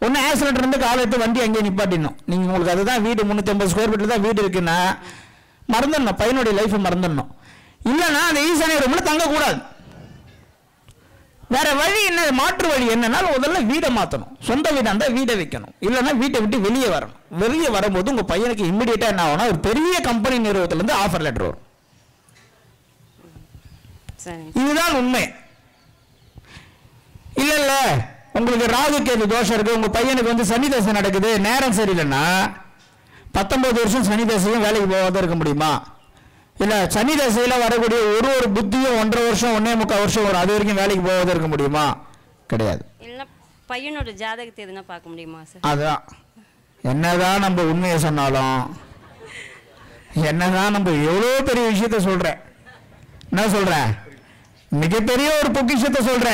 ஒன்னு ஆக்சிலேட்டர் இருந்து காலை எடுத்து வண்டி அங்கே நிப்பாட்டிடணும். நீங்க உங்களுக்கு அதுதான் வீடு, 350 ஸ்கொயர் ஃபீட்ல தான் வீடு இருக்குன்னா மறந்துடணும், பையனுடைய லைஃப் மறந்துடணும். இல்லைன்னா அந்த ஈசானை ரூம்ல தங்கக்கூடாது. வேற வழி என்ன, மாற்று வழி என்னன்னா முதல்ல வீடை மாற்றணும். சொந்த வீடாக இருந்தால் வீடை வைக்கணும், இல்லைன்னா வீட்டை விட்டு வெளியே வரணும். வெளியே வரும்போது உங்க பையனுக்கு இம்மிடியேட்டா என்ன ஆகும்னா, ஒரு பெரிய கம்பெனி நிறுவனத்திலிருந்து ஆஃபர் லெட்டர் வரும். இதுதான் உண்மை. இல்ல இல்ல உங்களுக்கு ராகு கேது தோஷம் இருக்கு, உங்க பையனுக்கு சனி தசை நடக்குது, நேரம் சரியில்லைன்னா 19 வருஷம் சனி தசையும் வேலைக்கு போகாத இருக்க முடியுமா? இல்ல சனி தசையில வரக்கூடிய ஒரு புத்தியும் 1.5 வருஷம் 1.25 வருஷம் வரும், அது வரைக்கும் வேலைக்கு போகாத இருக்க முடியுமா? கிடையாது. இல்ல பையனோட ஜாதகத்தை எதுனா பார்க்க முடியுமா சார்? அதான், என்னதான் நம்ம உண்மையை சொன்னாலும், என்னதான் நம்ம எவ்வளவு பெரிய விஷயத்த சொல்றேன், என்ன சொல்ற, மிகப்பெரிய ஒரு பொக்கிஷத்தை சொல்ற,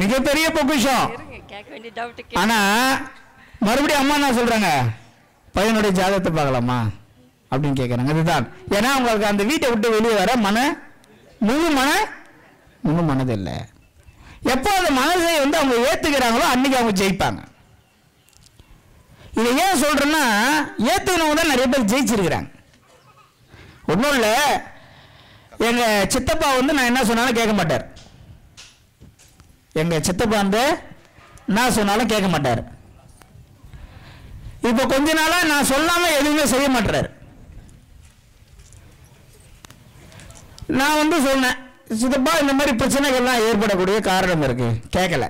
மிகப்பெரிய பொக்கிஷம். ஆனா மறுபடியும் அம்மா என்ன சொல்றாங்க, பையனுடைய ஜாதகத்தை பார்க்கலாமா அப்படின்னு கேட்கறாங்க. அதுதான், ஏன்னா உங்களுக்கு அந்த வீட்டை விட்டு வெளியே வர முழு மனது இல்லை. எப்போ அந்த மனதை அவங்க ஏத்துக்கிறாங்களோ அன்னைக்கு அவங்க ஜெயிப்பாங்க. இதை ஏன் சொல்றேன்னா, ஏத்துக்கிறவங்க தான் நிறைய பேர் ஜெயிச்சிருக்கிறாங்க. ஒன்றும் இல்லை, எங்க சித்தப்பா நான் என்ன சொன்னாலும் கேட்க மாட்டார். எங்க சித்தப்பா நான் சொன்னாலும் கேட்க மாட்டார். இப்ப கொஞ்ச நாளா நான் சொல்லாம எதுவுமே செய்ய மாட்டார். நான் சொன்னேன், சித்தப்பா இந்த மாதிரி பிரச்சனைகள்லாம் ஏற்படக்கூடிய காரணம் இருக்கு, கேட்கல,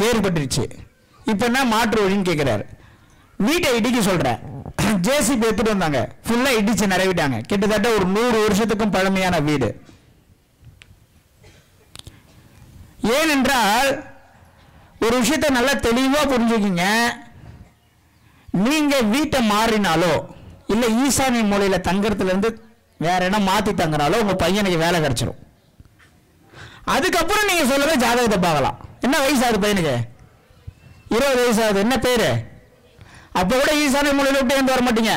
ஏற்பட்டுருச்சு, இப்ப என்ன மாற்று வழின்னு கேட்கிறாரு. வீட்டை இடிக்க சொல்றேன், ஜேசிபி எடுத்துட்டு வந்தாங்க, ஃபுல்லா இடிச்சு நிறைவிட்டாங்க. கிட்டத்தட்ட ஒரு 100 வருஷத்துக்கும் பழமையான வீடு. ஏனென்றால் ஒரு விஷயத்தை நல்லா தெளிவா புரிஞ்சுக்கிங்க, நீங்க வீட்டை மாறினாலோ இல்ல ஈசானிய மூலையில தங்கறதுல இருந்து வேற இடம் மாத்தி தங்கினாலோ உங்க பையனுக்கு வேலை கிடைச்சிடும். அதுக்கப்புறம் நீங்க சொல்லவே ஜாதகத்தை பார்க்கலாம். என்ன வயசு ஆகுது பையனுக்கு? 20 வயசு ஆகுது. என்ன பேரு? அப்போ கூட ஈசான மூலையில் விட்டு எந்த வர மாட்டீங்க.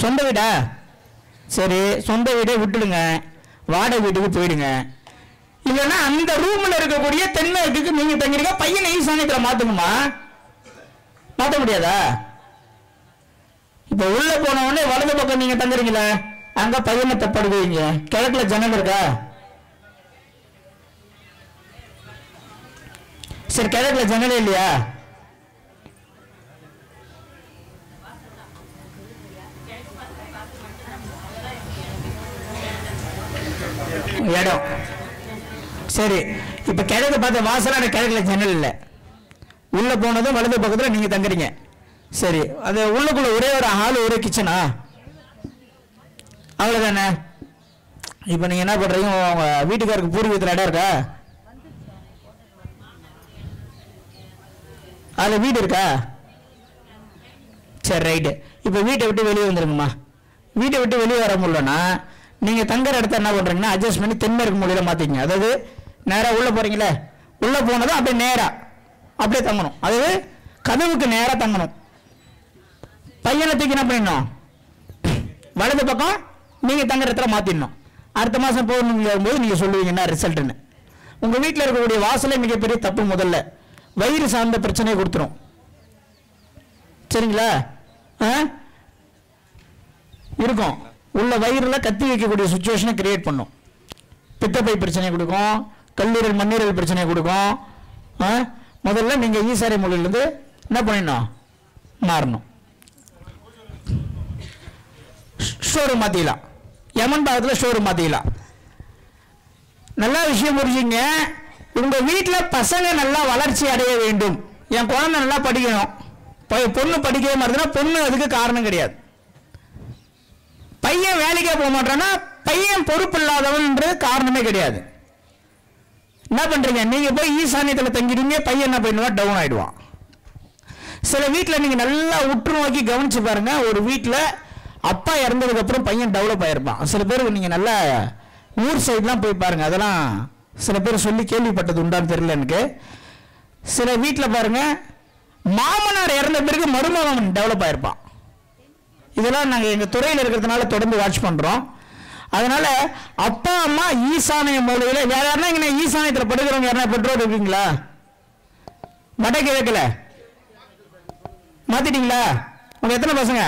சொந்த வீடா? சரி, சொந்த வீடை விட்டுடுங்க, வாடகை வீட்டுக்கு போயிடுங்க. இல்லைன்னா அந்த ரூம்ல இருக்கக்கூடிய தென்மேற்குக்கு நீங்க தங்கிறீங்க, பையனை ஈசானியத்தில் மாத்தணுமா? மாற்ற முடியாதா? இப்ப உள்ள போன உடனே வலது பக்கம் நீங்க தங்குறீங்களா, அங்க பையனை தப்படுவீங்க. கிழக்குல ஜன்னல் இருக்கா? சரி, கிழக்குல ஜன்னல் இல்லையா? இடம் சரி. இப்ப கிழக்கு பார்த்த வாசலான கிழக்குல ஜன்னல் இல்லை, உள்ள போனதும் வலது பக்கத்துல நீங்க தங்குறீங்க. சரி, அது உள்ளுக்குள்ள ஒரே ஒரு ஹால், ஒரே கிச்சனா, அவ்வளவுதானே. இப்ப நீங்க என்ன பண்றீங்க, உங்க வீட்டுக்காருக்கு பூர்வீகத்தில் இடம் இருக்கா? அதுல வீடு இருக்கா? சரி, ரைட்டு. இப்ப வீட்டை விட்டு வெளியே வந்துருங்கம்மா. வீட்டை விட்டு வெளியே வர முடியலன்னா நீங்க தங்குற இடத்த என்ன பண்றீங்கன்னா அட்ஜஸ்ட் பண்ணி தென்மேற்கு மூலையில மாத்திக்கங்க. அதாவது நேரா உள்ள போறீங்களே, உள்ள போனதும் அப்படியே நேரா அப்படியே தங்கணும். அதாவது கதவுக்கு நேரா தங்கணும். பையனை தூக்கி என்ன பண்ணிடணும், வலது பக்கம் நீங்க தங்குற இடத்துல மாத்திடணும். அடுத்த மாசம் போகும்போது நீங்க சொல்லுவீங்க என்ன ரிசல்ட்னு. உங்க வீட்டில் இருக்கக்கூடிய வாசலே மிகப்பெரிய தப்பு. முதல்ல வயிறு சார்ந்த பிரச்சனையை கொடுத்துரும். சரிங்களா? இருக்கும். உள்ள வயிறுல கத்தி வைக்கக்கூடிய சுச்சுவேஷனை கிரியேட் பண்ணும். பித்தப்பை பிரச்சனை கொடுக்கும், கல்லீரல் மண்ணீரல் பிரச்சனை கொடுக்கும். முதல்ல நீங்க ஈசாரிய மூலையிலிருந்து என்ன பண்ணிடணும், மாறணும். ஷோரூம் மாத்திக்கலாம், யமன் பாகத்தில் ஷோரூம் மாத்திக்கலாம். நல்ல விஷயம் புரிஞ்சுங்க. உங்க வீட்டில் பசங்க நல்லா வளர்ச்சி அடைய வேண்டும். என் குழந்தை நல்லா படிக்கணும், பொண்ணு படிக்கவே மாட்டேன்னா பொண்ணு அதுக்கு காரணம் கிடையாது. பையன் வேலைக்கே போக மாட்டான்னா பையன் பொறுப்பு இல்லாதவன்றது காரணமே கிடையாது. என்ன பண்றீங்க, நீங்க போய் ஈசானியத்தில் தங்கிடுங்க, பையன் என்ன பண்ணுவான், டவுன் ஆயிடுவான். சில வீட்டில் நீங்க நல்லா உற்று நோக்கி கவனிச்சு பாருங்க, ஒரு வீட்டில் அப்பா இறந்ததுக்கு அப்புறம் பையன் டெவலப் ஆயிருப்பான். சில பேருக்கு நீங்க நல்லா ஊர் சைட்லாம் போய் பாருங்க, அதெல்லாம் சில பேர் சொல்லி கேள்விப்பட்டது உண்டான்னு தெரியல எனக்கு. சில வீட்டில் பாருங்க, மாமனார் இறந்த பிறகு மருமகன் டெவலப் ஆயிருப்பான். இதெல்லாம் நாங்கள் எங்கள் துறையில் இருக்கிறதுனால தொடர்ந்து வாட்ச் பண்ணுறோம். அதனால அப்பா அம்மா ஈசானிய மூலையில் வேற யாருன்னா இங்கே ஈசானியத்தில் படுக்கிறவங்க யாருன்னா பெற்றோர் இருக்கீங்களா? வடகிழக்கில் மாத்திட்டீங்களா? உங்க எத்தனை பசங்க?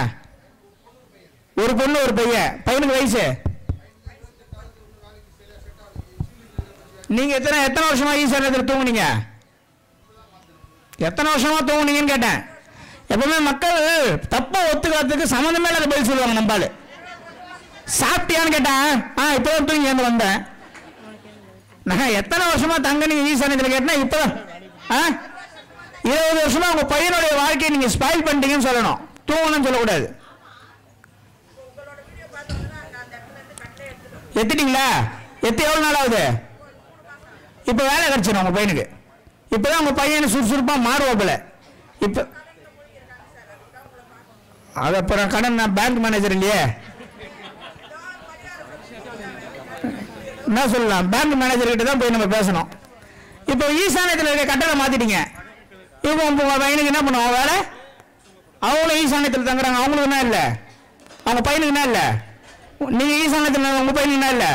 ஒரு பொண்ணு ஒரு பையன். பையனுக்கு வயசு? நீங்க எத்தனை வருஷமா ஈசானியத்தில் தூங்குனீங்க? எத்தனை வருஷமா தூங்குனீங்கன்னு கேட்டேன். எப்பவுமே மக்கள் தப்பா ஒத்துக்கிறதுக்கு சம்மந்தமே இல்லாத பதில் சொல்லுவாங்க. நம்பாலு சாப்பிட்டியான்னு கேட்டேன், இப்பதான் தூங்கி ஏந்து வந்தேன். நான் எத்தனை வருஷமா தங்க நீங்க ஈசானியத்தில் கேட்டேன்னா இப்பதான் 20 வருஷமா உங்க பையனுடைய வாழ்க்கையை நீங்க ஸ்பாயில் பண்ணிட்டீங்கன்னு சொல்லணும், தூங்கணும்னு சொல்லக்கூடாது. எத்திட்டீங்களா? எவ்வளவு நாள் ஆகுது? இப்ப வேலை கிடைச்சிடும் உங்க பையனுக்கு. இப்பதான் உங்க பையன் சுறுசுறுப்பா மாறுவாப்புல. இப்ப அது அப்புறம் கடன், நான் பேங்க் மேனேஜர் இல்லையே, என்ன சொல்லலாம், பேங்க் மேனேஜர் கிட்ட தான் போய் நம்ம பேசணும். இப்போ ஈசானியத்தில் இருக்க கட்டளை மாத்திட்டீங்க. இப்போ உங்க பையனுக்கு என்ன பண்ணுவோம் வேலை? அவங்களும் ஈசானியத்தில் தங்குறாங்க, அவங்களுக்கு என்ன இல்லை, அவங்க பையனுக்கு என்ன இல்லை. நீங்க ஈசானியத்தில் உங்க பையனுக்கு என்ன இல்லை,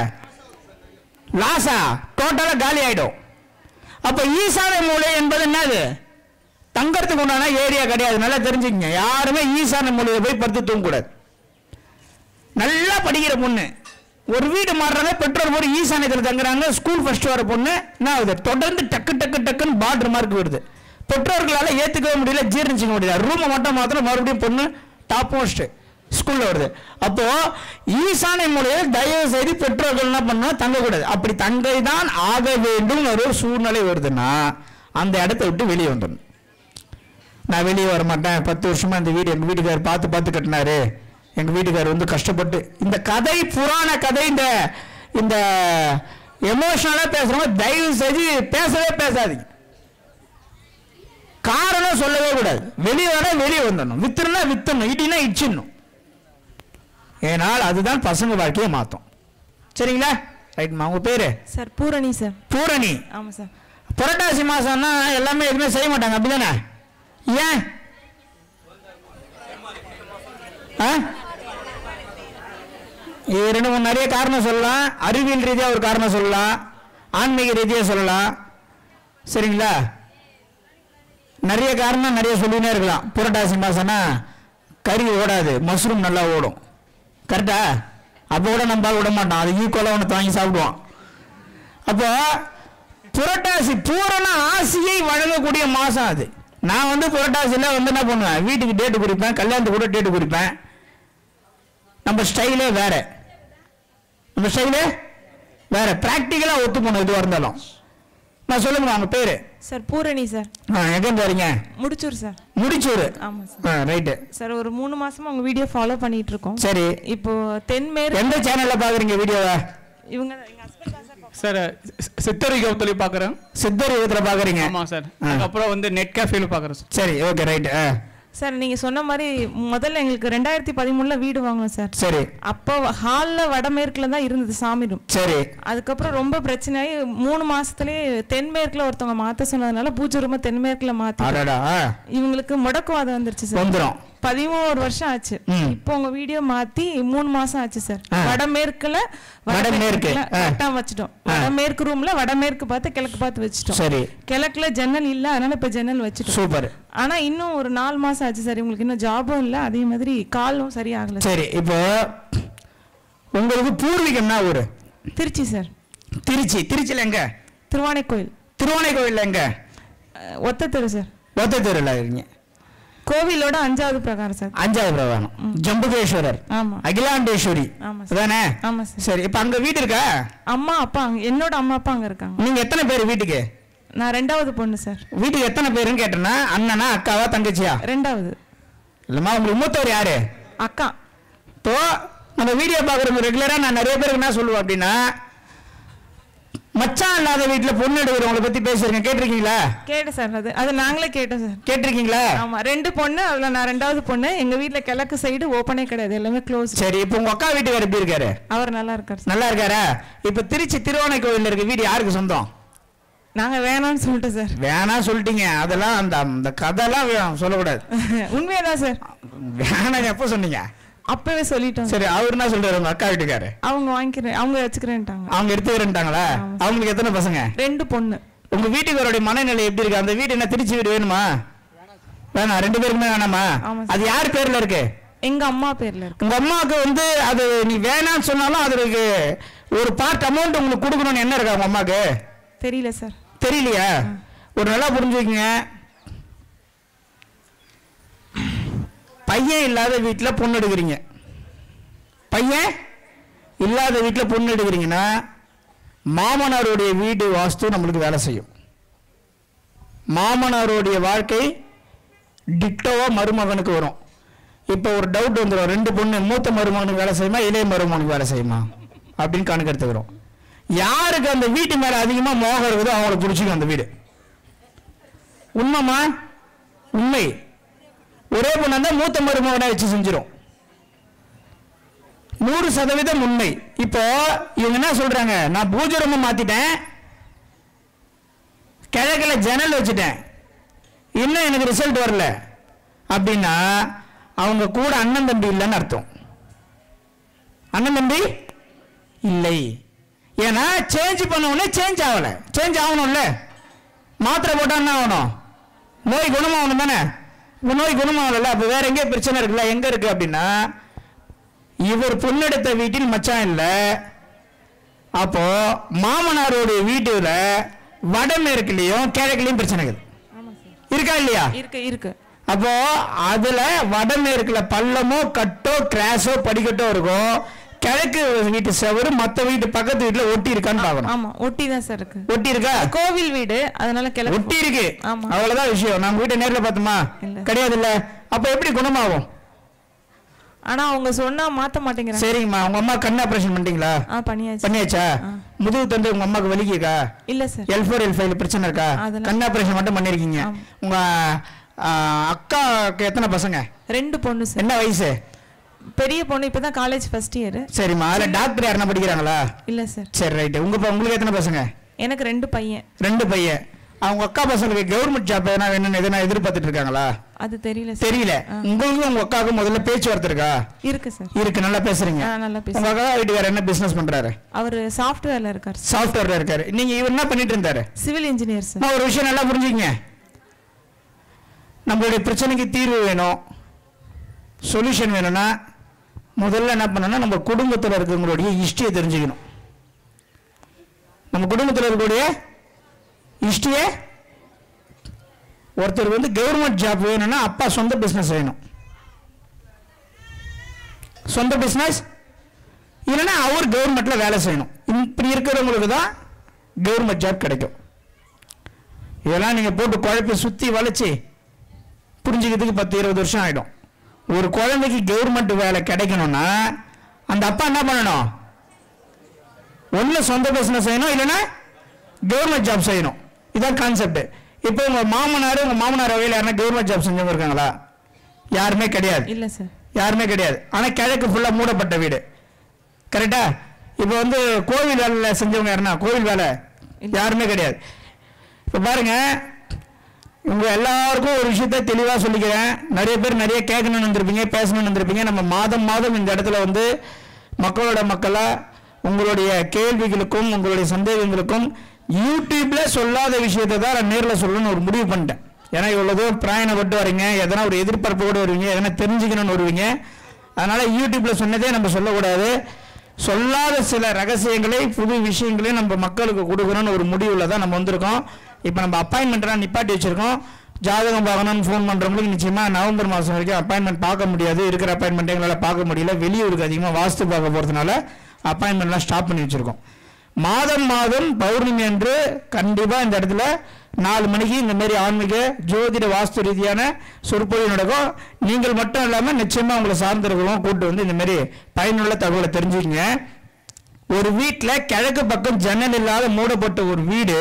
லாஸா டோட்டலா காலி ஆயிடும். அப்ப ஈசானிய மூலை என்பது என்னது? தங்கறதுக்கு உண்டான ஏரியா கிடையாது. நல்லா தெரிஞ்சுக்கங்க. யாருமே ஈசானிய மூலையில போய் படுத்து தூங்கக்கூடாது. நல்லா படிக்கிற பொண்ணு ஒரு வீடு மாறுறாங்க, பெட்ரோல் போய் ஈசானியத்தில் தங்குறாங்க, ஸ்கூல் ஃபர்ஸ்ட் வர பொண்ணு என்ன ஆகுது, தொடர்ந்து டக்கு டக்கு டக்குன்னு பார்டர் மார்க் வருது. பெற்றோர்களால ஏத்துக்கவே முடியல, ஜீர்ணிச்சிக்க முடியல. ரூமை மட்டும் மாத்திரம் மறுபடியும் பொண்ணு டாப் மோஸ்ட் ஸ்கூல்ல வருது. அப்போ ஈசானிய மூலையில் தயவு செய்து பெற்றோர்கள் என்ன பண்ணா தங்கக்கூடாது. அப்படி தங்கைதான் ஆக வேண்டும் ஒரு சூழ்நிலை வருதுன்னா அந்த இடத்தை விட்டு வெளியே வந்துடணும். நான் வெளியே வர மாட்டேன், 10 வருஷமா இந்த வீடு எங்க வீட்டுக்காரர் பார்த்து பார்த்து கட்டினாரு, எங்க வீட்டுக்காரர் வந்து கஷ்டப்பட்டு, இந்த கதை புராண கதை, இந்த எமோஷனலா பேசுறவங்க தயவு செய்து பேசவே பேசாதீங்க. காரணம் சொல்லவே கூடாது. வெளியே வர வெளியே வந்துடணும், வித்துனா வித்தணும், இடினா இடிச்சிடணும். ஏனால் அதுதான் பசங்க வாழ்க்கையை மாற்றும். சரிங்களா? ரைட்மா. உங்க பேரு? Sir Poorani sir. பூரணி. ஆமாம் சார். புரட்டாசி மாசம்னா எல்லாமே எதுவுமே செய்ய மாட்டாங்க அப்படிதானே? ஏன்? இது 2-3 நிறைய காரணம் சொல்லலாம். அறிவியல் ரீதியாக ஒரு காரணம் சொல்லலாம், ஆன்மீக ரீதியாக சொல்லலாம். சரிங்களா? நிறைய காரணம் நிறைய சொல்லினே இருக்கலாம். புரட்டாசி மாசம்னா கறி ஓடாது, மஷ்ரூம் நல்லா ஓடும். கரெக்டா? அப்போ கூட நம்ம விட மாட்டோம், அது ஈக்குவலாக ஒன்று வாங்கி சாப்பிடுவோம். அப்போ புரட்டாசி பூரண ஆசையை வழங்கக்கூடிய மாதம் அது. நான் வந்து புரட்டாசியில் வந்து என்ன பண்ணுவேன், வீட்டுக்கு டேட்டு குறிப்பேன், கல்யாணத்துக்கு கூட டேட்டு குறிப்பேன். நம்ம ஸ்டைலே வேற, நம்ம ஸ்டைலே வேற. ப்ராக்டிக்கலாக ஒத்துக்கணும் எதுவாக இருந்தாலும். நான் சொல்லுங்க அவங்க பேரு? Sir Poorani sir. எங்கேருந்து வரீங்க? முடிச்சூர் சார். முடிச்சூர். ஆமாம் சார். Right sir. ஒரு 3 மாசமா உங்க வீடியோ ஃபாலோ பண்ணிட்டு இருக்கோம். சரி. இப்போ தென்மேற்கு எந்த சேனல்ல பாக்குறீங்க வீடியோவை? இவங்க எங்க ஹஸ்பண்ட் தான் சார். சித்தர் யுகத்துல பாக்குறேன். சித்தர் யுகத்துல பாக்குறீங்க? ஆமா சார். அதுக்கப்புறம் வந்து நெட் கேஃபேல பாக்குறேன். சரி, ஓகே, ரைட். சார் நீங்க சொன்ன மாதிரி முதல்ல எங்களுக்கு 2013 வீடு வாங்கணும் சார். சரி. அப்போ ஹால்ல வடமேற்குல தான் இருந்தது சாமி ரூம். சரி. அதுக்கப்புறம் ரொம்ப பிரச்சனையாகி 3 மாசத்துலயே தென்மேற்குல ஒருத்தவங்க மாத்த சொன்னதுனால பூஜை ரூம தென்மேற்குல மாத்தி இவங்களுக்கு முடக்குவாதம் வந்துருச்சு சார். 13 வருஷம் ஆச்சு. இப்போ உங்க வீடியோ மாத்தி 3 மாசம் ஆச்சு சார். வடமேற்குல கரெக்டா வச்சிட்டோம். வடமேற்கு ரூம்ல வடமேற்கு பார்த்து கிழக்கு பார்த்து வச்சிட்டோம். சரி. கிழக்குல ஜன்னல் இல்ல, அதனால இப்ப ஜன்னல் வச்சிட்டோம். சூப்பர். ஆனா இன்னும் ஒரு 4 மாசம் ஆச்சு சார். உங்களுக்கு இன்னும் ஜாபும் இல்ல, அதே மாதிரி காலும் சரியாகல. சரி. இப்போ உங்களுக்கு பூர்வீகம்னா ஊரு? திருச்சி சார். திருச்சி. திருச்சியில எங்க? திருவானைக்கோயில். திருவானைக்கோயில்ல எங்க? ஒத்த தெரு சார். ஒத்த தெருல இருக்கீங்க. கோவிலோட 5வது பிரகாரம் சார். 5வது பிரகாரம். ஜம்புகேஸ்வரர். ஆமா. அகிலாண்டேஸ்வரி. அதானே? ஆமா சார். சரி. இப்ப அங்க வீடு இருக்கா? அம்மா அப்பா என்னோட அம்மா அப்பா அங்க இருக்காங்க. நீங்க எத்தனை பேர் வீட்டுக்கு? நான் 2வது பொண்ணு சார். வீட்டுக்கு எத்தனை பேருன்னு கேட்டேன்னா, அண்ணனா அக்காவா தங்கச்சியா? 2வது. இல்லம்மா, உங்களுக்கு மூத்தவர் யாரு? அக்கா. இப்போ நம்ம வீடியோ பாக்குறவங்க ரெகுலரா நான் நிறைய பேருக்கு என்ன சொல்லுவேன் அப்படின்னா, மச்சான் இல்லாத வீட்டுல பொண்ணு எடுக்கிறவங்களை பத்தி பேசுறீங்க, கேட்டிருக்கீங்களா? கேட்டேன் சார். அது நாங்களே கேட்டோம் சார். கேட்டிருக்கீங்களா? ஆமா. 2 பொண்ணு, அதுல நான் 2வது பொண்ணு. எங்க வீட்டுல கிழக்கு சைடு ஓப்பனே கிடையாது, எல்லாமே க்ளோஸ். சரி. இப்போ உங்க அக்கா வீட்டுக்காரர் எப்படி இருக்காரு? அவர் நல்லா இருக்காரு. நல்லா இருக்காரா? இப்ப திருச்சி திருவானைக்கோயில்ல இருக்க வீடு யாருக்கு சொந்தம்? நாங்க வேணாம்னு சொல்லிட்டோம் சார். வேணாம் சொல்லிட்டீங்க. அதெல்லாம் அந்த கதைலாம் சொல்லக்கூடாது. உண்மையதான் சார். வேணாம் எப்ப சொன்னீங்க? அப்பவே சொல்லிட்டோம். சரி. அவர் என்ன சொல்றாரு உங்க அக்கா வீட்டுக்காரு? அவங்க வாங்கிக்கிறேன், அவங்க வச்சுக்கிறேன்ட்டாங்க. அவங்க எடுத்துக்கிறேன்ட்டாங்களா? அவங்களுக்கு எத்தனை பசங்க? 2 பொண்ணு. உங்க வீட்டுக்காரோட மனநிலை எப்படி இருக்கு? அந்த வீடு என்ன திருச்சி வீடு வேணுமா? வேணாம். 2 பேருக்குமே வேணாமா? அது யார் பேர்ல இருக்கு? எங்க அம்மா பேர்ல இருக்கு. உங்க அம்மாவுக்கு வந்து அது நீ வேணாம்னு சொன்னாலும் அதுக்கு ஒரு பார்ட் அமௌண்ட் உங்களுக்கு கொடுக்கணும்னு என்ன இருக்கா உங்க அம்மாக்கு? தெரியல சார். தெரியலையா? ஒரு நல்லா புரிஞ்சுக்கங்க. பையன் இல்லாத வீட்டில் பொண்ணு எடுக்கிறீங்க. பையன் இல்லாத வீட்டில் பொண்ணு எடுக்கிறீங்கன்னா மாமனாருடைய வீடு வாஸ்து நம்மளுக்கு வேலை செய்யும். மாமனாருடைய வாழ்க்கை டிக்டோவா மருமகனுக்கு வரும். இப்போ ஒரு டவுட் வந்துடும், 2 பொண்ணு மூத்த மருமகனுக்கு வேலை செய்யுமா இளைய மருமகனுக்கு வேலை செய்யுமா அப்படின்னு கணக்கு எடுத்துக்கிறோம். யாருக்கு அந்த வீட்டு மேல அதிகமா மோகம் இருக்குதோ அவங்களுக்கு பிடிச்சிக்கும் அந்த வீடு. உண்மைமா? உண்மை. ஒரே பொண்ணு தான் மூத்த மருமகனை வச்சு செஞ்சிடும். 100% உண்மை. இப்போ இவங்க என்ன சொல்றாங்க, நான் பூஜை ரூம் மாத்திட்டேன், கிழக்குல ஜன்னல் வச்சுட்டேன், இன்னும் எனக்கு ரிசல்ட் வரல அப்படின்னா அவங்க கூட அண்ணன் தம்பி இல்லைன்னு அர்த்தம். அண்ணன் தம்பி இல்லை. ஏன்னா சேஞ்ச் பண்ண உடனே சேஞ்ச் ஆகல. சேஞ்ச் ஆகணும்ல. மாத்திரை போட்டா என்ன ஆகணும்? நோய் குணமாகணும் தானே? நோய் குணமாகல. அப்ப வேற எங்கே பிரச்சனை இருக்குல்ல? எங்க இருக்கு அப்படின்னா, இவர் பொண்ணெடுத்த வீட்டில் மச்சான் இல்ல. அப்போ மாமனாரோடைய வீட்டுல வடமேற்குலயும் கிழக்குலயும் பிரச்சனை இருக்கா இல்லையா? இருக்கு. அப்போ அதுல வடமேற்குல பள்ளமோ கட்டோ கிராஸோ படிக்கட்டோ இருக்கும். கிழக்கு வீட்டு செவரு மத்த வீட்டு பக்கத்து வீட்டுல ஒட்டி இருக்கான்னு பாக்கணும். ஆமா, ஒட்டி தான் சார் இருக்கு. ஒட்டி இருக்கா? கோவில் வீடு, அதனால கிழக்கு ஒட்டி இருக்கு. அவ்வளவுதான் விஷயம். நம்ம வீட்டை நேர்ல பார்த்தோமா? கிடையாது இல்ல. அப்ப எப்படி குணமாகும்? ஆனா அவங்க சொன்னா மாத்த மாட்டேங்கிறாங்க. சரிங்கம்மா. உங்க அம்மா கண் ஆபரேஷன் பண்ணிட்டீங்களா? பண்ணியாச்சா? முதுகு தண்டு உங்க அம்மாக்கு வலிக்கா? இல்ல சார். L4 L5 பிரச்சனை இருக்கா? கண் ஆபரேஷன் மட்டும் பண்ணிருக்கீங்க. உங்க அக்காக்கு எத்தனை பசங்க? 2 பொண்ணு சார். என்ன வயசு? பெரிய பொண்ணு இப்பதான் காலேஜ் ஃபர்ஸ்ட் இயர். சரிம்மா. அதில் டாக்டர் யாருன்னா படிக்கிறாங்களா? இல்லை சார். சரி ரைட்டு. உங்களுக்கு எத்தனை பசங்க? எனக்கு 2 பையன். 2 பையன். அவங்க அக்கா பசங்களுக்கு கவர்மெண்ட் ஜாப் எதனா வேணும்னு எதனா எதிர்பார்த்துட்டு இருக்காங்களா? அது தெரியல. தெரியல. உங்களுக்கு உங்க அக்காவுக்கு முதல்ல பேச்சுவார்த்தை இருக்கா? இருக்கு சார். இருக்கு. நல்லா பேசுறீங்க. நல்லா பேசுறேன். உங்க அக்கா வீட்டுக்காரர் என்ன பிசினஸ் பண்றாரு? அவர் சாஃப்ட்வேர்ல இருக்காரு. சாஃப்ட்வேர்ல இருக்காரு. நீங்க இவர் என்ன பண்ணிட்டு இருந்தாரு? Civil engineer sir. நான் ஒரு விஷயம் நல்லா புரிஞ்சுக்கங்க. நம்மளுடைய பிரச்சனைக்கு தீர்வு வேணும், சொல்யூஷன் வேணும்னா முதல்ல என்ன பண்ணணும்னா நம்ம குடும்பத்தில் இருக்கிறவங்களுடைய ஹிஸ்டரியை தெரிஞ்சுக்கணும். நம்ம குடும்பத்தில் இருக்கக்கூடிய ஹிஸ்டரியை, ஒருத்தர் வந்து கவர்மெண்ட் ஜாப் வேணும்னா அப்பா சொந்த பிஸ்னஸ் வேணும். சொந்த பிஸ்னஸ் இல்லைன்னா அவர் கவர்மெண்ட்ல வேலை செய்யணும். இப்படி இருக்கிறவங்களுக்கு தான் கவர்மெண்ட் ஜாப் கிடைக்கும். இதெல்லாம் நீங்கள் போட்டு குழப்பி சுற்றி வளைச்சி புரிஞ்சுக்கிறதுக்கு 10-20 வருஷம் ஆகிடும். ஒரு குழந்தைக்கு கவர்மெண்ட் வேலை கிடைக்கணும்னா அந்த அப்பா என்ன பண்ணணும்? ஒன்று சொந்த பிஸ்னஸ் செய்யணும், இல்லைன்னா கவர்மெண்ட் ஜாப் செய்யணும். இதுதான் கான்செப்ட். இப்போ உங்கள் மாமனார் வகையில் யாருன்னா கவர்மெண்ட் ஜாப் செஞ்சவங்க இருக்காங்களா? யாருமே கிடையாது. இல்லை சார், யாருமே கிடையாது. ஆனால் கிழக்கு ஃபுல்லாக மூடப்பட்ட வீடு. கரெக்டா? இப்போ வந்து கோவில் வேலை செஞ்சவங்க யாருன்னா கோவில் வேலை யாருமே கிடையாது. இப்போ பாருங்க, உங்க எல்லாருக்கும் ஒரு விஷயத்த தெளிவாக சொல்லிக்கிறேன். நிறைய பேர் நிறைய கேட்கணும்னு வந்திருப்பீங்க, பேசணும்னு வந்திருப்பீங்க. நம்ம மாதம் இந்த இடத்துல வந்து மக்களாக உங்களுடைய கேள்விகளுக்கும் உங்களுடைய சந்தேகங்களுக்கும் யூடியூப்ல சொல்லாத விஷயத்தை தான் நான் நேரில் சொல்லணும்னு ஒரு முடிவு பண்ணிட்டேன். ஏன்னா இவ்வளோ தூரம் பிரயாணப்பட்டு வரீங்க, எதனா ஒரு எதிர்பார்ப்போடு வருவீங்க, எதனா தெரிஞ்சுக்கணும்னு வருவீங்க. அதனால யூடியூப்ல சொன்னதே நம்ம சொல்லக்கூடாது. சொல்லாத சில ரகசியங்களை, புது விஷயங்களையும் நம்ம மக்களுக்கு கொடுக்கணும்னு ஒரு முடிவில் தான் நம்ம வந்திருக்கோம். இப்போ நம்ம அப்பாயின்மெண்ட்லாம் நிப்பாட்டி வச்சிருக்கோம். ஜாதகம் பார்க்கணும்னு ஃபோன் பண்ணுறவங்களுக்கு நிச்சயமாக நவம்பர் மாதம் வரைக்கும் அப்பாயின்மெண்ட் பார்க்க முடியாது. இருக்கிற அப்பாயின்மெண்ட்டை எங்களால் பார்க்க முடியல. வெளியூருக்கு அதிகமாக வாஸ்து பார்க்க போகிறதுனால அப்பாயின்மெண்ட்லாம் ஸ்டாப் பண்ணி வச்சுருக்கோம். மாதம் பௌர்ணமி அன்று கண்டிப்பாக இந்த இடத்துல 4 மணிக்கு இந்த மாதிரி ஆன்மீக ஜோதிட வாஸ்து ரீதியான சொற்பொழிவு நடக்கும். நீங்கள் மட்டும் இல்லாமல் நிச்சயமாக உங்களை சார்ந்தவர்களும் கூப்பிட்டு வந்து இந்த மாதிரி பயனுள்ள தகவலை தெரிஞ்சுக்கங்க. ஒரு வீட்டில் கிழக்கு பக்கம் ஜன்னல் இல்லாத மூடப்பட்ட ஒரு வீடு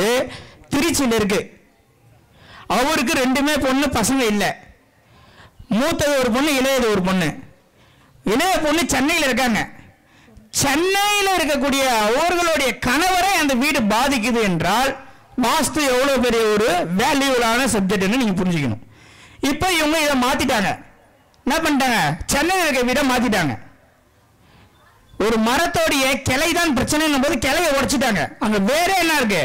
திருச்சியில் இருக்கு. அவருக்கு 2 பொண்ணு, பசங்க இல்லை. மூத்தது ஒரு பொண்ணு, இளையது ஒரு பொண்ணு. இளைய பொண்ணு சென்னையில் இருக்காங்க. சென்னையில் இருக்கக்கூடிய அவர்களுடைய கணவரை அந்த வீடு பாதிக்குது என்றால் வாஸ்து எவ்வளவு பெரிய ஒரு வேல்யூலான சப்ஜெக்ட்னு நீங்க புரிஞ்சுக்கணும். இப்போ இவங்க இதை மாத்திட்டாங்க. என்ன பண்ணிட்டாங்க? சென்னையில் இருக்க வீடை மாத்திட்டாங்க. ஒரு மரத்தோடைய கிளை தான் பிரச்சனை போது கிளையை உடைச்சிட்டாங்க. அங்க வேற என்ன இருக்கு?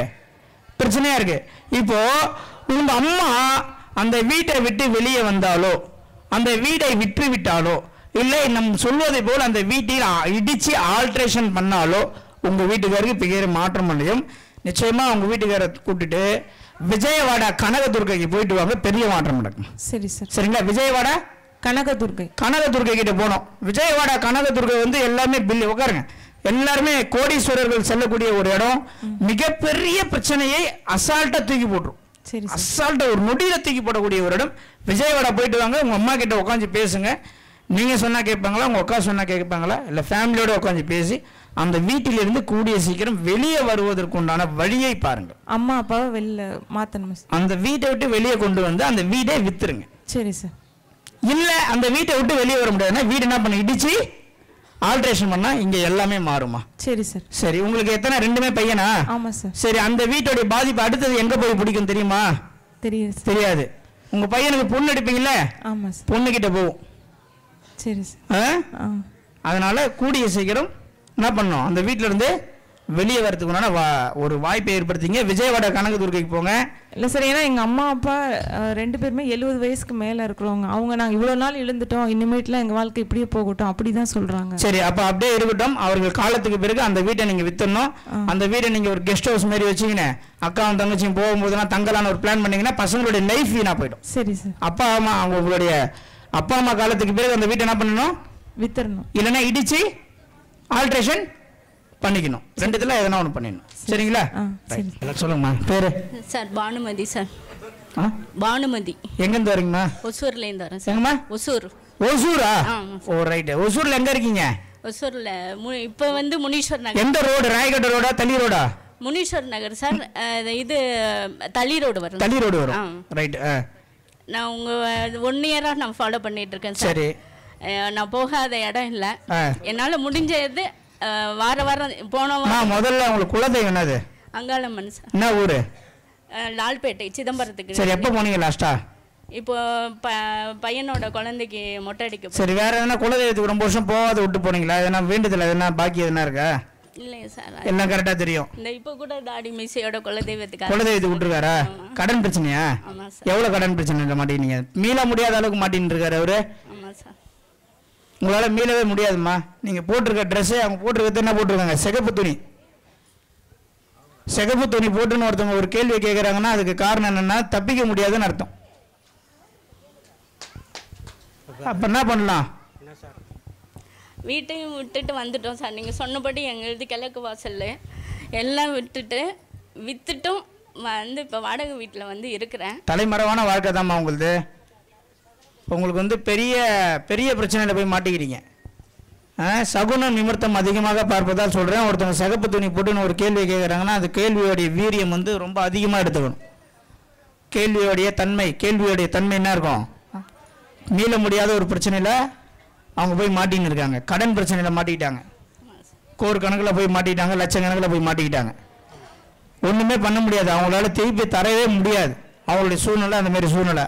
பிரச்சனையா இருக்கு. இப்போ உங்க அம்மா அந்த வீட்டை விட்டு வெளியே வந்தாலோ, அந்த வீட்டை விற்று விட்டாலோ, இல்லை நம்ம சொல்வதை போல் அந்த வீட்டில் இடிச்சு ஆல்ட்ரேஷன் பண்ணாலோ உங்க வீட்டுக்காருக்கு பெரிய மாற்றம் அடையும். நிச்சயமா உங்க வீட்டுக்கார கூட்டிட்டு விஜயவாடா கனகதுர்கைக்கு போயிட்டு வாங்க, பெரிய மாற்றம் நடக்கும். சரி சார். சரிங்களா? விஜயவாடா கனகதுர்கை கிட்ட போனோம். விஜயவாடா கனகதுர்கை வந்து எல்லாமே பில்லு உட்காருங்க, எல்லாருமே கோடீஸ்வரர்கள் செல்லக்கூடிய ஒரு இடம். மிகப்பெரிய பிரச்சனையை அசால்ட்டா தூக்கி போட்டுரும். அசால்ட்டா ஒரு நொடியில தூக்கி போடக்கூடிய ஒரு இடம். விஜயவாடா போயிட்டு வாங்க. உங்க அம்மா கிட்ட உட்காந்து பேசுங்க. நீங்க சொன்னா கேட்பாங்களா, உங்க அக்கா சொன்னா கேட்பாங்களா, இல்ல ஃபேமிலியோட உட்காந்து பேசி அந்த வீட்டிலிருந்து கூடிய சீக்கிரம் வெளியே வருவதற்கு உண்டான வழியை பாருங்க. அம்மா அப்பாவை வெளில மாத்தணும். அந்த வீட்டை விட்டு வெளியே கொண்டு வந்து அந்த வீடை வித்துருங்க. சரி சார். இல்ல அந்த வீட்டை விட்டு வெளியே வர முடியாதுன்னா வீடு என்ன பண்ண இடிச்சு ஆல்ட்ரேஷன் பண்ணா இங்க எல்லாமே மாறுமா? சரி சார். சரி, உங்களுக்கு எத்தனை? 2 பையனா? ஆமா சார். சரி, அந்த வீட்டோட பாதிப்பு அடுத்தது எங்க போய் பிடிக்கும் தெரியுமா? தெரியாது. உங்க பையனுக்கு பொண்ணு எடுப்பீங்கல்ல? ஆமா சார். பொண்ணு கிட்ட போகும். சரி சார். அதனால கூடிய சீக்கிரம் என்ன பண்ணோம், அந்த வீட்டில இருந்து வெளியே வரதுக்குனால ஒரு வாய்ப்பை ஏற்படுத்திங்க. விஜயவாடா கனகதுர்கைக்கு போங்க. இல்லை சார், ஏன்னா எங்கள் அம்மா அப்பா 2 பேருமே 70 வயசுக்கு மேலே இருக்கிறவங்க. அவங்க நாங்கள் இவ்வளோ நாள் இழந்துட்டோம், இனிமேட்லாம் எங்கள் வாழ்க்கை இப்படியே போகட்டும் அப்படி தான் சொல்கிறாங்க. சரி, அப்போ அப்படியே இருக்கட்டும். அவர்கள் காலத்துக்கு பிறகு அந்த வீட்டை நீங்கள் வித்துடணும். அந்த வீட்டை நீங்கள் ஒரு கெஸ்ட் ஹவுஸ் மாதிரி வச்சிங்கன்னு அக்காவும் தங்கச்சியும் போகும்போதெல்லாம் தங்கலான ஒரு பிளான் பண்ணிங்கன்னா பசங்களுடைய லைஃப் வீணாக போயிடும். சரி சார். அப்பா அம்மா உங்களுடைய அப்பா அம்மா காலத்துக்கு பிறகு அந்த வீட்டை என்ன பண்ணணும்? வித்துடணும். இல்லைன்னா இடிச்சு ஆல்ட்ரேஷன் பண்ணிக்கணும். 2த்துல எதனா ஒன்று பண்ணிடணும். சரிங்களா? சொல்லுங்கம்மா. பேரு? சார் பானுமதி. சார் பானுமதி. எங்கேருந்து வரீங்கம்மா? ஒசூர்லேருந்து வரேன் சார். எங்கம்மா? ஒசூர். ஒசூரா? ஓ ரைட்டு. ஒசூர்ல எங்க இருக்கீங்க? ஒசூர்ல இப்போ வந்து முனீஸ்வர் நகர். எந்த ரோடு? ராயகட் ரோடா தளி ரோடா? முனீஸ்வர் நகர் சார். இது தளி ரோடு வரும். தளி ரோடு வரும். ரைட். நான் உங்க 1 இயரா நான் ஃபாலோ பண்ணிட்டு இருக்கேன் சார். சரி. நான் போகாத இடம் இல்லை. என்னால் முடிஞ்சது வாரம் போன முதல்ல உங்களுக்கு குலதெய்வம் என்னது? அங்காளம்மன் சார். என்ன ஊர்? லால்பேட்டை சிதம்பரத்துக்கு. சரி, எப்போ போனீங்க லாஸ்டா? இப்போ பையனோட குழந்தைக்கு மொட்டை அடிக்க. சரி, வேற எதனா குலதெய்வத்துக்கு ரொம்ப வருஷம் போகாத விட்டு போனீங்களா? எதனா வேண்டுதல் எதனா பாக்கி எதனா இருக்கா? இல்லையா சார், எல்லாம் கரெக்டா தெரியும். இந்த இப்போ கூட தாடி மீசையோட குலதெய்வத்துக்கு விட்டுருக்காரா? கடன் பிரச்சனையா? எவ்வளவு கடன் பிரச்சனை மாட்டீங்க? மீள முடியாத அளவுக்கு மாட்டின்னு இருக்காரு அவரு. ஆமா சார். உங்களால மீளவே முடியாதுமா. நீங்க போட்டிருக்க ட்ரெஸ், அவங்க போட்டிருக்கிறது என்ன போட்டிருக்காங்க? சிகப்பு துணி. சிகப்பு துணி போட்டுன்னு ஒருத்தவங்க ஒரு கேள்வி கேட்கறாங்கன்னா அதுக்கு காரணம் என்னன்னா தப்பிக்க முடியாதுன்னு அர்த்தம். அப்ப என்ன பண்ணலாம்? வீட்டையும் விட்டுட்டு வந்துட்டோம் சார். நீங்கள் சொன்னபடி எங்களுது கிழக்கு வாசல் எல்லாம் விற்றுட்டும் இப்போ வாடகை வீட்டில் இருக்கிறேன். தலைமறைவான வாழ்க்கை தான்மா உங்களுது. உங்களுக்கு பெரிய பெரிய பிரச்சனையில் போய் மாட்டிக்கிறீங்க. சகுனம் நிமித்தம் அதிகமாக பார்ப்பதால் சொல்கிறேன். ஒருத்தவங்க சிகப்பு துணி போட்டுன்னு ஒரு கேள்வி கேட்குறாங்கன்னா அது கேள்வியோடைய வீரியம் ரொம்ப அதிகமாக எடுத்துக்கணும். கேள்வியோடைய தன்மை என்ன இருக்கும்? மீள முடியாத ஒரு பிரச்சனையில் அவங்க போய் மாட்டின்னு இருக்காங்க. கடன் பிரச்சனையில் மாட்டிக்கிட்டாங்க. கோர் கணக்கில் போய் மாட்டிக்கிட்டாங்க. லட்சக்கணக்கில் போய் மாட்டிக்கிட்டாங்க. ஒன்றுமே பண்ண முடியாது. அவங்களால திருப்பி தரவே முடியாது. அவங்களுடைய சூழ்நிலை அந்த மாதிரி சூழ்நிலை.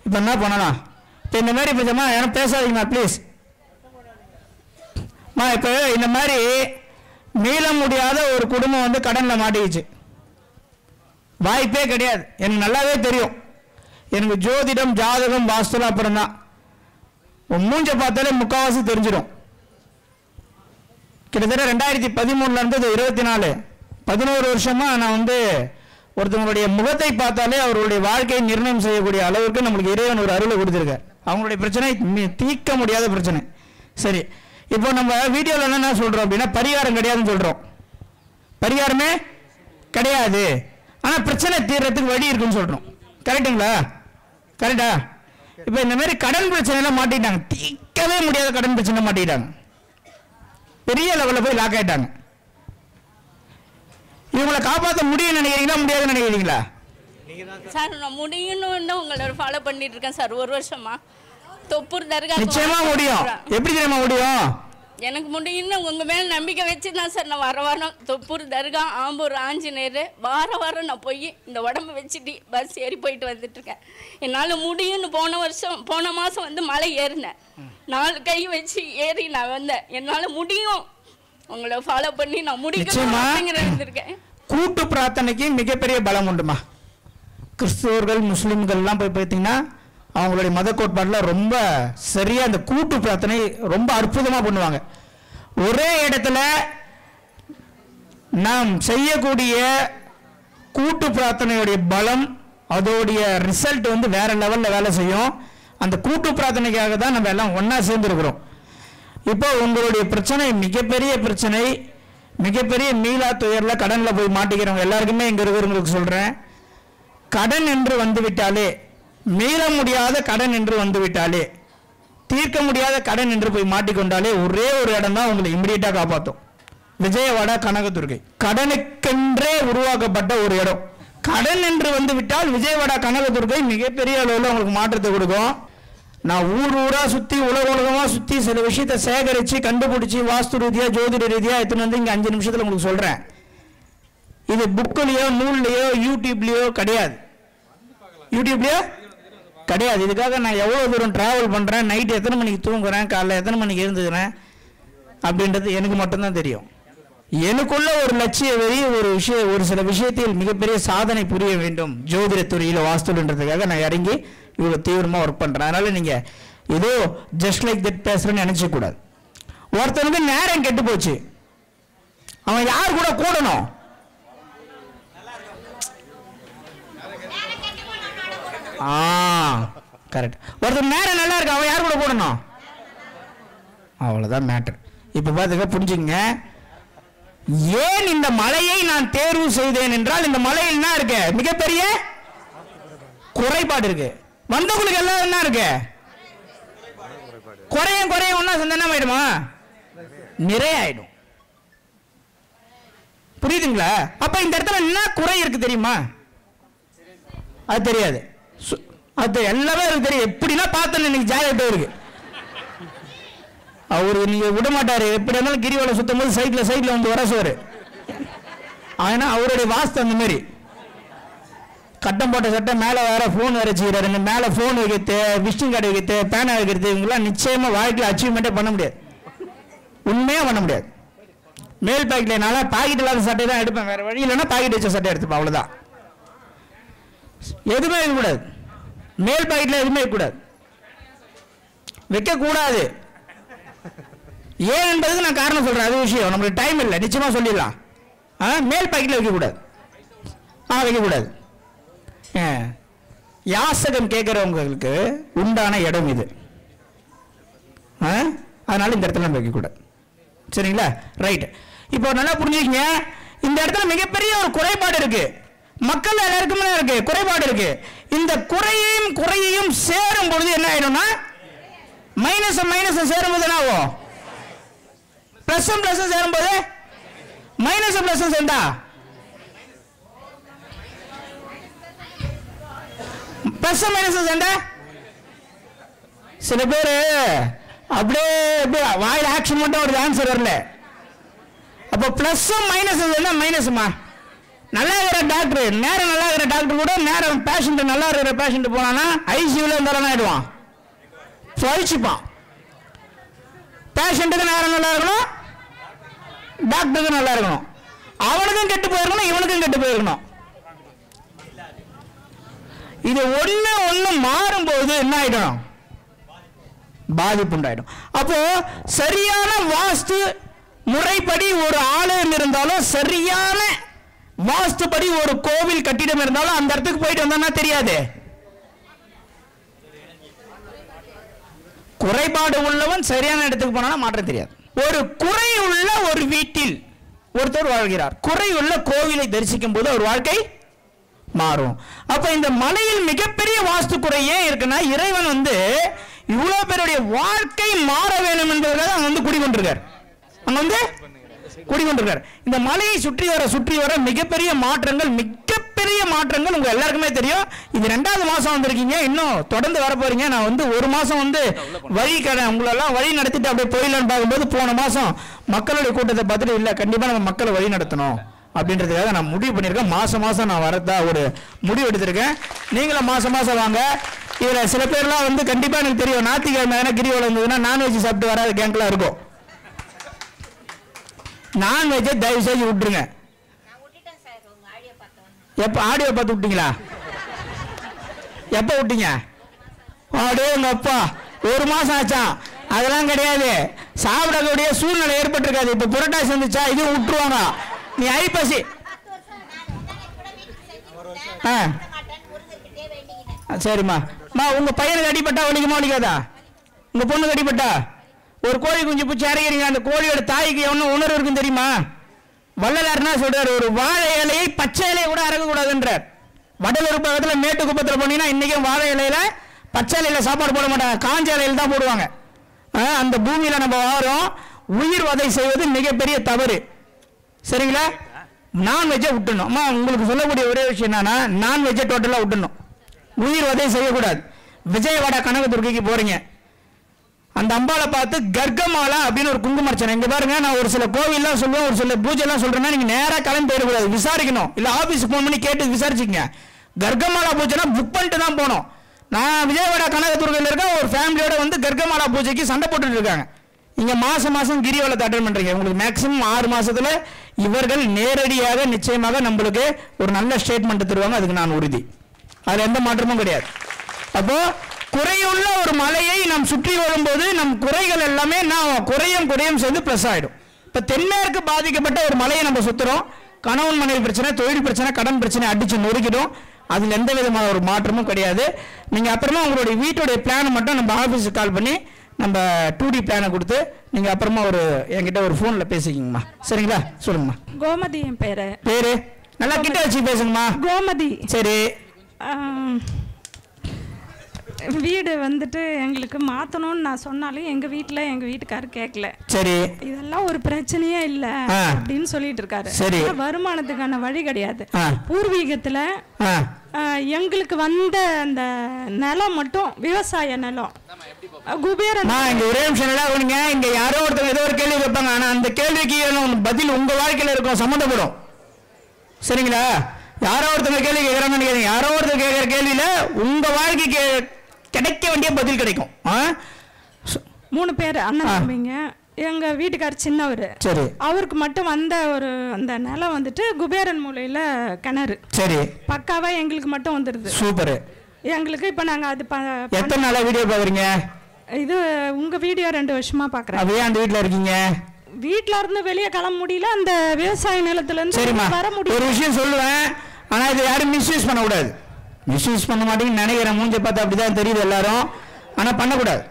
இப்போ என்ன பண்ணலாம்? இப்போ இந்த மாதிரி பிரச்சனை யாரும் பேசாதீங்கண்ணா ப்ளீஸ். இப்போ இந்த மாதிரி மீள முடியாத ஒரு குடும்பம் கடனில் மாட்டிக்கிச்சு. வாய்ப்பே கிடையாது. எனக்கு நல்லாவே தெரியும். எனக்கு ஜோதிடம், ஜாதகம், வாஸ்துலாம் அப்புறம் தான். மூஞ்ச பார்த்தாலே முக்கால்வாசி தெரிஞ்சிடும். கிட்டத்தட்ட 2013 இருந்து 24 11 வருஷமா நான் ஒருத்தவங்களுடைய முகத்தை பார்த்தாலே அவர்களுடைய வாழ்க்கையை நிர்ணயம் செய்யக்கூடிய அளவுக்கு நம்மளுக்கு இறைவன் ஒரு அருளை கொடுத்துருக்கார். அவங்களுடைய பிரச்சனை தீர்க்க முடியாத பிரச்சனை. சரி, இப்போ நம்ம வீடியோவில் என்ன சொல்றோம் அப்படின்னா பரிகாரம் கிடையாதுன்னு சொல்றோம். பரிகாரமே கிடையாது, ஆனால் பிரச்சனை தீர்றதுக்கு வழி இருக்குன்னு சொல்றோம். கரெக்டுங்களா? கரெக்டா? இப்போ இந்த மாதிரி கடன் பிரச்சனைலாம் மாட்டிட்டாங்க. தீர்க்கவே முடியாத கடன் பிரச்சனை மாட்டிட்டாங்க. பெரிய லெவலில் போய் லாக் ஆயிட்டாங்க. இவங்களை காப்பாற்ற முடியும் நினைக்கிறீங்களா முடியாதுன்னு நினைக்கிறீங்களா? சார், நான் முடியும்னு உங்களோட ஃபாலோ பண்ணிட்டு இருக்கேன் சார் 1 வருஷமா. தொப்பூர் தர்கா நிச்சயமா முடியும். எப்படி தெரியுமா முடியும்? எனக்கு முடியும்னு உங்க மேல நம்பிக்கை வச்சு தான் சார் நான் வாரம் தொப்பூர் தர்கா, ஆம்பூர் ஆஞ்சநேயர் வாரம் நான் போய் இந்த உடம்பு வச்சுட்டு பஸ் ஏறி போயிட்டு வந்துட்டு இருக்கேன். என்னால் முடியும்னு போன மாதம் மலை ஏறினேன். 4 கை வச்சு ஏறி நான் வந்தேன். என்னால் முடியும், உங்களை ஃபாலோ பண்ணி நான் முடிக்கிறேன். கூட்டு பிரார்த்தனைக்கு மிகப்பெரிய பலம் உண்டுமா. கிறிஸ்தவர்கள், முஸ்லிம்கள்லாம் போய் பார்த்தீங்கன்னா அவங்களுடைய மத கோட்பாட்டில் ரொம்ப சரியாக அந்த கூட்டு பிரார்த்தனை ரொம்ப அற்புதமாக பண்ணுவாங்க. ஒரே இடத்துல நாம் செய்யக்கூடிய கூட்டு பிரார்த்தனையுடைய பலம், அதோடைய ரிசல்ட் வேற லெவலில் வேலை செய்யும். அந்த கூட்டு பிரார்த்தனைக்காக தான் நம்ம எல்லாம் ஒன்றா சேர்ந்துருக்கிறோம். இப்போ உங்களுடைய பிரச்சனை மிகப்பெரிய பிரச்சனை, மிகப்பெரிய மீளா துயரில் கடனில் போய் மாட்டிக்கிறவங்க எல்லாருக்குமே இங்கே இருக்கிறவங்களுக்கு சொல்கிறேன், கடன் என்று வந்துவிட்டாலே, மீள முடியாத கடன் என்று வந்துவிட்டாலே, தீர்க்க முடியாத கடன் என்று போய் மாட்டிக்கொண்டாலே ஒரே ஒரு இடம் தான் உங்களை இமிடியேட்டா காப்பாற்றும். விஜயவாடா கனகதுர்கை கடனுக்கென்றே உருவாக்கப்பட்ட ஒரு இடம். கடன் என்று வந்துவிட்டால் விஜயவாடா கனகதுர்கை மிகப்பெரிய அளவில் உங்களுக்கு மாற்றத்தை கொடுக்கும். நான் ஊரா சுற்றி உலகமாக சுற்றி சில விஷயத்தை சேகரித்து கண்டுபிடிச்சி வாஸ்து ரீதியாக ஜோதிட ரீதியாக எடுத்துன்னு வந்து இங்கே 5 நிமிஷத்தில் உங்களுக்கு சொல்கிறேன். இது புக்குலேயோ நூல்லையோ யூடியூப்லேயோ கிடையாது. யூடியூப்லேயோ கிடையாது. இதுக்காக நான் எவ்வளோ தூரம் ட்ராவல் பண்ணுறேன், நைட்டு எத்தனை மணிக்கு தூங்குறேன், காலைல எத்தனை மணிக்கு எழுந்துக்கிறேன் அப்படின்றது எனக்கு மட்டும்தான் தெரியும். எனக்குள்ள ஒரு லட்சிய வெறி, ஒரு சில விஷயத்தில் மிகப்பெரிய சாதனை புரிய வேண்டும் ஜோதிட துறையில் வாஸ்துன்றதுக்காக நான் இறங்கி இவ்வளோ தீவிரமாக ஒர்க் பண்ணுறேன். அதனால் நீங்கள் ஏதோ ஜஸ்ட் லைக் தட் பேசுகிறேன்னு நினச்சக்கூடாது. ஒருத்தனுக்கு நேரம் கெட்டு போச்சு, அவன் யார் கூட கூடணும்? கரெக்ட். ஒருத்தர் நேரம் நல்லா இருக்கு, அவன் யார் கூட கூடணும்? அவ்வளோதான் மேட்டர். இப்போ பார்த்துக்க, புரிஞ்சுங்க. ஏன் இந்த மலையை நான் தேர்வு செய்தேன் என்றால் இந்த மலையில் என்ன இருக்கு? மிகப்பெரிய குறைபாடு இருக்கு. வந்தவங்களுக்கு எல்லாம் என்ன இருக்கு? குறையும் ஒன்னா சொன்ன ஆயிடுமா? நிறைய ஆயிடும். புரியுதுங்களா? அப்ப இந்த இடத்துல என்ன குறை இருக்கு தெரியுமா? அது தெரியாது. அது எல்லாமே இருக்கு தெரியும். எப்படின்னா பார்த்தேன் இன்னைக்கு ஜாலியாக இருக்கு. அவரு நீங்க விட மாட்டாரு. எப்படி இருந்தாலும் கிரிவலம் சுத்தும் போது சைட்ல வந்து வரசுவாரு. ஆனா அவருடைய வாஸ்து அந்த மாதிரி கட்டம் போட்ட சட்டை மேலே வேற ஃபோன் வேற வச்சுக்கிறாரு. மேலே ஃபோன் வைக்கிறது, விசிட்டிங் கார்டு வைக்கிறது, பேனா வைக்கிறது, இவங்கெல்லாம் நிச்சயமா வாழ்க்கையில் அச்சீவ்மெண்ட்டே பண்ண முடியாது, உண்மையாக பண்ண முடியாது. மேல் பாக்கெட்ல என்னால் பாக்கெட் இல்லாத சட்டை தான் எடுப்பேன், வேற வழி இல்லைன்னா பாக்கெட் வச்ச சட்டை எடுத்துப்பேன், அவ்வளோதான். எதுவுமே வைக்கக்கூடாது, மேல் பாக்கெட்ல எதுவுமே வைக்கக்கூடாது, வைக்கக்கூடாது. ஏன் என்பதுக்கு நான் காரணம் சொல்றேன், அது விஷயம் நம்மளுக்கு டைம் இல்லை, நிச்சயமா சொல்லிடலாம். மேல் பாக்கெட்ல வைக்கக்கூடாது, வைக்கக்கூடாது. யாசகம் கேட்கிறவங்களுக்கு உண்டான இடம் இது, அதனால இந்த இடத்துல நம்ம வைக்கக்கூடாது. சரிங்களா? ரைட். இப்போ நல்லா புரிஞ்சுக்கங்க, இந்த இடத்துல மிகப்பெரிய ஒரு குறைபாடு இருக்கு, மக்கள் எல்லாருக்குமே இருக்கு, குறைபாடு இருக்கு. இந்த குறையையும் சேரும் பொழுது என்ன ஆயிடும்னா, மைனஸ் சேரும்போது என்ன ஆகும்? பிளஸ் சேரும்போது மைனஸ் சேர்ந்தா பிளஸ் மைனஸ் சேர்ந்தா சில பேர் அப்படியே வாயில் ஆக்ஷன் மட்டும் ஒரு ஆன்சர் வரல. அப்போ பிளஸ் மைனஸ் மைனஸ்மா. நல்லா இருக்கிற டாக்டர், நேரம் நல்லா இருக்கிற டாக்டர் கூட நேரம் பேஷண்ட் நல்லா இருக்கிற பேஷண்ட் போனானா ஐசியூல இருந்தாலும் ஆயிடுவான், சுழிச்சுப்பான். பேஷண்ட்டுக்கு நேரம் நல்லா இருக்கணும், டாக்டருக்கு நல்லா இருக்கணும், அவனுக்கும் கெட்டு போயிருக்கணும், இவனுக்கும் கெட்டு போயிருக்கணும். இது ஒண்ணு மாறும்போது என்ன ஆயிடும்? பாதிப்பு உண்டாயிடும். அப்போ சரியான வாஸ்து முறைப்படி ஒரு ஆலயம் இருந்தாலும், சரியான வாஸ்துப்படி ஒரு கோவில் கட்டிடம் இருந்தாலும் அந்த இடத்துக்கு போயிட்டு வந்தோம்னா தெரியாது. குறைபாடு உள்ளவன் சரியான இடத்துக்கு போனா மாற்றம் தெரியாது. ஒரு குறை உள்ள ஒரு வீட்டில் ஒருத்தர் வாழ்கிறார், குறை உள்ள கோவிலை தரிசிக்கும் போது ஒரு வாழ்க்கை மாறும். அப்ப இந்த மலையில் மிகப்பெரிய வாஸ்து குறை ஏன் இருக்குன்னா, இறைவன் வந்து இவ்வளவு பேருடைய வாழ்க்கை மாற வேண்டும் என்பதற்காக அங்க வந்து குடிகொண்டிருக்கார். இந்த மலையை சுற்றி வர மிகப்பெரிய மாற்றங்கள் உங்க எல்லாருக்குமே தெரியும். இது 2வது மாசம் வந்திருக்கீங்க, இன்னும் தொடர்ந்து வர போறீங்க. நான் வந்து ஒரு மாசம் வந்து வழி கடை உங்களெல்லாம் வழி நடத்திட்டு அப்படியே போயிடலான்னு பார்க்கும்போது, போன மாசம் மக்களுடைய கூட்டத்தை பார்த்துட்டு இல்ல கண்டிப்பா நம்ம மக்களை வழி நடத்தணும் அப்படின்றதுக்காக நான் முடிவு பண்ணியிருக்கேன். மாசம் நான் வரதா ஒரு முடிவு எடுத்திருக்கேன். நீங்களும் மாசம் வாங்க. இதுல சில பேர்லாம் வந்து கண்டிப்பா எனக்கு தெரியும், ஞாயிற்றுக்கிழமை கிரிவலம் இருந்ததுன்னா நான்வெஜ் சாப்பிட்டு வராத கேங்க்லாம் இருக்கும். நான்வெஜ்ஜை தயவு செஞ்சு விட்டுருங்க. எப்ப ஆடியோ பார்த்து விட்டீங்களா? எப்ப விட்டீங்க? உங்க அப்பா ஒரு மாசம் ஆச்சா? அதெல்லாம் கிடையாது, சாப்பிடக்கூடிய சூழ்நிலை ஏற்பட்டிருக்காது. இப்ப புரட்டாசி வந்துச்சா, இதுவும் விட்டுருவாங்க. நீ ஐப்பசி சரிம்மா. உங்க பையனுக்கு அடிப்பட்டா வலிக்குமா வலிக்காதா? உங்க பொண்ணுக்கு அடிப்பட்டா ஒரு கோழி குஞ்சு பூச்சி இறங்கிறீங்க, அந்த கோழியோட தாய்க்கு எவ்வளவு உணர்வு இருக்குன்னு தெரியுமா? வள்ளலார் என்ன சொல்றாரு, ஒரு வாழை இலையை பச்சை இலையை கூட அறக்கக்கூடாதுன்றார். வடலூர் பக்கத்தில் மேட்டு குப்பத்தில் போனீங்கன்னா இன்னைக்கும் வாழை இலையில பச்சை இலையில சாப்பாடு போட மாட்டாங்க, காஞ்ச இலையில தான் போடுவாங்க. அந்த பூமியில நம்ம வாழறோம், உயிர் வதை செய்வது மிகப்பெரிய தவறு. சரிங்களா? நான்வெஜ்ஜை விட்டுணும். அம்மா உங்களுக்கு சொல்லக்கூடிய ஒரே விஷயம் என்னன்னா, நான்வெஜ்ஜை டோட்டலா விட்டுணும், உயிர் வதை செய்யக்கூடாது. விஜயவாடா கனகதுர்கைக்கு போறீங்க, அந்த அம்பாவை பார்த்து கர்க்கமாலா அப்படின்னு ஒரு குங்குமர்ச்சனை. இங்க பாருங்க, நான் ஒரு சில கோவில்லாம் சொல்லுவேன், ஒரு சில பூஜை எல்லாம் சொல்றேன்னா நீங்க நேரா கிளம்பி போயிடக்கூடாது, விசாரிக்கணும். இல்ல ஆபீஸுக்கு போன் பண்ணி கேட்டு விசாரிச்சுக்கங்க. கர்க்கமாலா பூஜைனா புக் பண்ணிட்டு தான் போனோம். நான் விஜயவாடா கனகதுர்கையில் இருக்க ஒரு ஃபேமிலியோட வந்து கர்க்கமாலா பூஜைக்கு சண்டை போட்டுட்டு இருக்காங்க. இங்க மாசம் கிரிவலத்தை அட்டெண்ட் பண்றீங்க. உங்களுக்கு மேக்சிமம் 6 மாசத்துல இவர்கள் நேரடியாக நிச்சயமாக நம்மளுக்கு ஒரு நல்ல ஸ்டேட்மெண்ட் தருவாங்க, அதுக்கு நான் உறுதி. அதுல எந்த மாற்றமும் கிடையாது. அப்போ குறையுள்ள ஒரு மலையை நாம் சுற்றி வரும்போது நம் குறைகள் எல்லாமே நான் குறையும் சேர்ந்து பிளஸ் ஆயிடும். இப்ப தென்மேற்கு பாதிக்கப்பட்ட ஒரு மலையை நம்ம சுத்துறோம், கணவன் மனைவி பிரச்சனை, தொழில் பிரச்சனை, கடன் பிரச்சனை அடிச்சு நொறுக்கிடும். அதுல எந்த விதமான ஒரு மாற்றமும் கிடையாது. நீங்க அப்புறமா உங்களுடைய வீட்டுடைய பிளான் மட்டும் நம்ம ஆபீஸுக்கு கால் பண்ணி நம்ம 2D பிளானை கொடுத்து நீங்க அப்புறமா என்கிட்ட ஒரு போன்ல பேசிக்கிங்கம்மா. சரிங்களா? சொல்லுங்கம்மா. கோமதி என் பேரு. நல்லா கிட்ட வச்சு பேசுங்கம்மா. கோமதி. சரி. வீடு வந்துட்டு எங்களுக்கு மாற்றணும்னு நான் சொன்னாலும் எங்கள் வீட்டுக்காரர் கேட்கல. சரி, இதெல்லாம் ஒரு பிரச்சனையே இல்லை அப்படின்னு சொல்லிட்டு இருக்காரு. சரி, வருமானத்துக்கான வழி கிடையாது. பூர்வீகத்தில் எங்களுக்கு வந்த அந்த நிலம் மட்டும் விவசாய நிலம். குபேரன் இங்க ஒரே நிமிஷம் இங்க யாரோ ஒருத்தவங்க ஏதோ ஒரு கேள்வி கேட்பாங்க. ஆனா அந்த கேள்விக்கு பதில் உங்க வாழ்க்கையில இருக்கும், சம்மந்தப்படும். சரிங்களா? யாரோ ஒருத்தவங்க கேள்வி கேட்கறாங்கன்னு கேட்குறீங்க. யாரோ ஒருத்தர் கேட்கிற கேள்வியில உங்க வாழ்க்கைக்கு கிடைக்க வேண்டிய பதில் கிடைக்கும். 3 பேர் அண்ணன் தம்பிங்க. எங்க வீட்டுக்காரர் சின்னவர். சரி, அவருக்கு மட்டும் வந்த அந்த நிலம் வந்துட்டு குபேரன் மூலையில கிணறு. சரி, பக்காவா எங்களுக்கு மட்டும் வந்துருது. சூப்பர். எங்களுக்கு இப்ப நாங்க அது எத்தனை நாளா வீடியோ பாக்குறீங்க? இது உங்க வீடியோ 2 வருஷமா பாக்குறேன். அப்படியே அந்த வீட்ல இருக்கீங்க? வீட்ல இருந்து வெளியே கிளம்ப முடியல. அந்த விவசாய நிலத்துல இருந்து வர முடியல. ஒரு விஷயம் சொல்லுவேன், ஆனா இது யாரும் மிஸ்யூஸ் பண்ணக்கூடாது. மிஸ்யூஸ் பண்ண மாட்டேங்குன்னு நினைக்கிறேன். மூஞ்ச பார்த்தா அப்படிதான் தெரியுது எல்லாரும். ஆனா பண்ணக்கூடாது.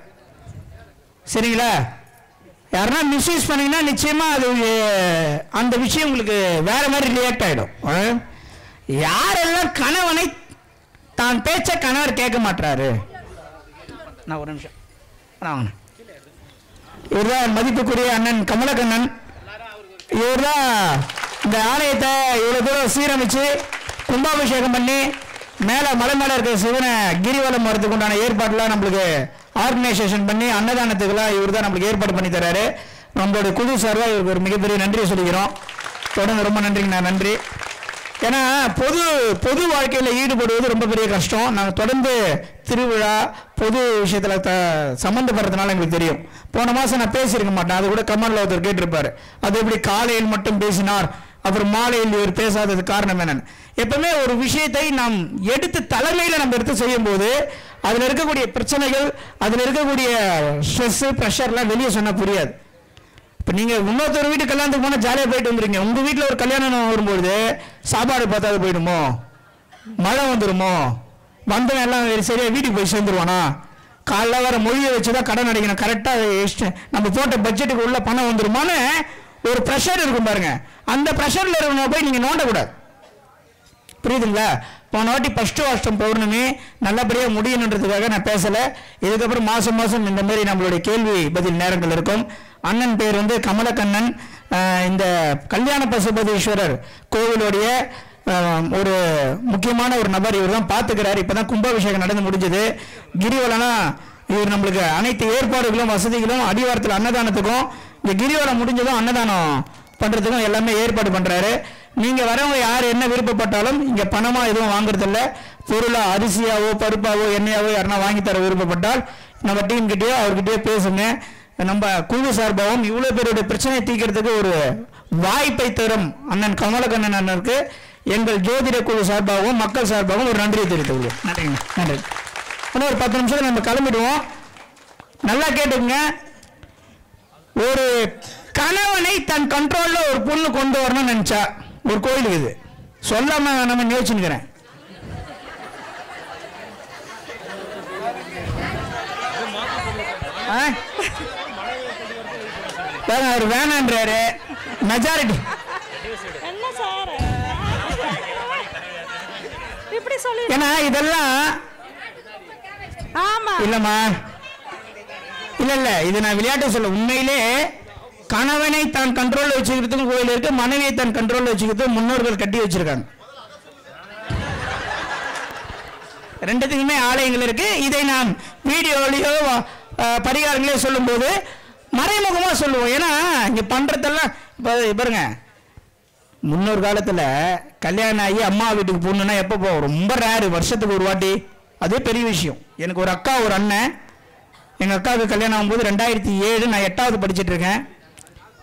சரிங்களா? யாருன்னா மிஸ்யூஸ் பண்ணீங்கன்னா நிச்சயமா அது அந்த விஷயம் உங்களுக்கு வேற மாதிரி ரியாக்ட் ஆயிடும். யாரெல்லாம் கணவனை தான் பேச்ச கணவர் கேட்க மாட்டாரு. நான் ஒரு நிமிஷம் இவர்தான் மதிப்புக்குரிய அண்ணன் கமலக்கண்ணன். இவர்தான் இந்த ஆலயத்தை இவ்வளவு தூரம் சீரமைச்சு கும்பாபிஷேகம் பண்ணி மேல மலை மேல இருக்கிற சிவனை கிரிவலம் வரதுக்கு உண்டான ஏற்பாடுலாம் நம்மளுக்கு ஆர்கனைசேஷன் பண்ணி அன்னதானத்துக்கெல்லாம் இவர் தான் நம்மளுக்கு ஏற்பாடு பண்ணி தராரு. நம்மளுடைய குழு சார்பாக இவருக்கு ஒரு மிகப்பெரிய நன்றியை சொல்லிக்கிறோம். தொடர்ந்து ரொம்ப நன்றிங்கண்ணா. நன்றி. ஏன்னா பொது வாழ்க்கையில் ஈடுபடுவது ரொம்ப பெரிய கஷ்டம். நாங்கள் தொடர்ந்து திருவிழா பொது விஷயத்தில் சம்மந்தப்படுறதுனால எங்களுக்கு தெரியும். போன மாதம் நான் பேசியிருக்க மாட்டேன். அது கூட கமலில் ஒருத்தர் கேட்டிருப்பாரு, அது எப்படி காலையில் மட்டும் பேசினார், அப்புறம் மாலையில் இவர் பேசாதது காரணம் என்னன்னு. எப்பவுமே ஒரு விஷயத்தை நாம் எடுத்து தலைமையில் நம்ம எடுத்து செய்யும் போது அதில் இருக்கக்கூடிய பிரச்சனைகள், அதில் இருக்கக்கூடிய ஸ்ட்ரெஸ் ப்ரெஷர்லாம் வெளியே சொன்னால் புரியாது. இப்போ நீங்கள் இன்னொருத்தர் வீட்டு கல்யாணத்துக்கு போனால் ஜாலியாக போயிட்டு வந்துருங்க. உங்கள் வீட்டில் ஒரு கல்யாணம் வரும்பொழுது சாப்பாடு பார்த்தாது போயிடுமோ, மழை வந்துடுமோ, வந்தவன் எல்லாம் சரியாக வீட்டுக்கு போய் சேர்ந்துருவானா, காலைல வர மொழியை வச்சு தான் கடன் அடைக்கணும், கரெக்டாக நம்ம போட்ட பட்ஜெட்டுக்கு உள்ள பணம் வந்துருமான்னு ஒரு ப்ரெஷர் இருக்கும் பாருங்க. அந்த ப்ரெஷரில் இருக்கிறவங்க போய் நீங்கள் நோண்டக்கூடாது. புரியுதுங்களா? போன வாட்டி ஃபர்ஸ்ட் வாஷ்டம் பௌர்ணமி நல்லபடியாக முடியணுன்றதுக்காக நான் பேசலை. இதுக்கப்புறம் மாதம் மாதம் இந்த மாதிரி நம்மளுடைய கேள்வி பதில் நேரங்கள் இருக்கும். அண்ணன் பேர் வந்து கமலக்கண்ணன். இந்த கல்யாண பசுபதீஸ்வரர் கோவிலுடைய ஒரு முக்கியமான ஒரு நபர். இவர் தான் பார்த்துக்கிறார். இப்போ தான் கும்பாபிஷேகம் நடந்து முடிஞ்சது. கிரிவலம்னா இவர் நம்மளுக்கு அனைத்து ஏற்பாடுகளும் வசதிகளும் அடிவாரத்தில் அன்னதானத்துக்கும் இந்த கிரிவலம் முடிஞ்சதும் அன்னதானம் பண்ணுறதுக்கும் எல்லாமே ஏற்பாடு பண்ணுறாரு. நீங்கள் வரவங்க யார் என்ன விருப்பப்பட்டாலும் இங்கே பணமாக எதுவும் வாங்குறதில்ல. பொருளாக அரிசியாவோ பருப்பாவோ எண்ணெயாவோ யாருன்னா வாங்கி தர விருப்பப்பட்டால் நம்ம டீம்கிட்டயோ அவர்கிட்டயோ பேசுங்க. நம்ம குழு சார்பாகவும் இவ்வளோ பேருடைய பிரச்சனையை தீர்க்கிறதுக்கு ஒரு வாய்ப்பை தரும் அண்ணன் கமலக்கண்ணன் அண்ணனுக்கு எங்கள் ஜோதிட குழு சார்பாகவும் மக்கள் சார்பாகவும் ஒரு நன்றியை தெரிவித்துக் கொள்வோம். நன்றிங்க. நன்றி. இன்னும் ஒரு 10 நிமிஷத்துல நம்ம கிளம்பிடுவோம். நல்லா கேட்டுங்க. ஒரு கணவனை தன் கண்ட்ரோல்ல ஒரு பொண்ணு கொண்டு வரணும்னு நினைச்சா ஒரு கோயில் இது சொல்லாம நம்ம யோசிச்சுக்கிறேன். அவர் வேணான்றாரு மெஜாரிட்டி. என்ன சார் இப்படி சொல்லி? ஏன்னா இதெல்லாம் ஆமா இல்லம்மா, இல்ல இது நான் விளையாட்டு சொல்ல. உண்மையிலே கணவனை தான் கண்ட்ரோல்ல வச்சுக்கிறதுக்கும் கோயில் இருக்கு, மனைவியை தான் கண்ட்ரோல்ல வச்சுக்கிறதுக்கும் முன்னோர்கள் கட்டி வச்சிருக்காங்க. ரெண்டுத்துக்குமே ஆலயங்கள் இருக்கு. இதை நாம் வீடியோலயோ பரிகாரங்களே சொல்லும் போது மறைமுகமா சொல்லுவோம். ஏன்னா இங்க பண்றதெல்லாம் பாருங்க, முன்னொரு காலத்துல கல்யாணம் ஆகி அம்மா வீட்டுக்கு போகணும்னா எப்போ போவோம்? ரொம்ப ரேரு, வருஷத்துக்கு ஒரு வாட்டி. அதே பெரிய விஷயம். எனக்கு ஒரு அக்கா ஒரு அண்ணன். எங்கள் அக்காவுக்கு கல்யாணம் ஆகும்போது 2007, நான் 8வது படிச்சுட்டு இருக்கேன்.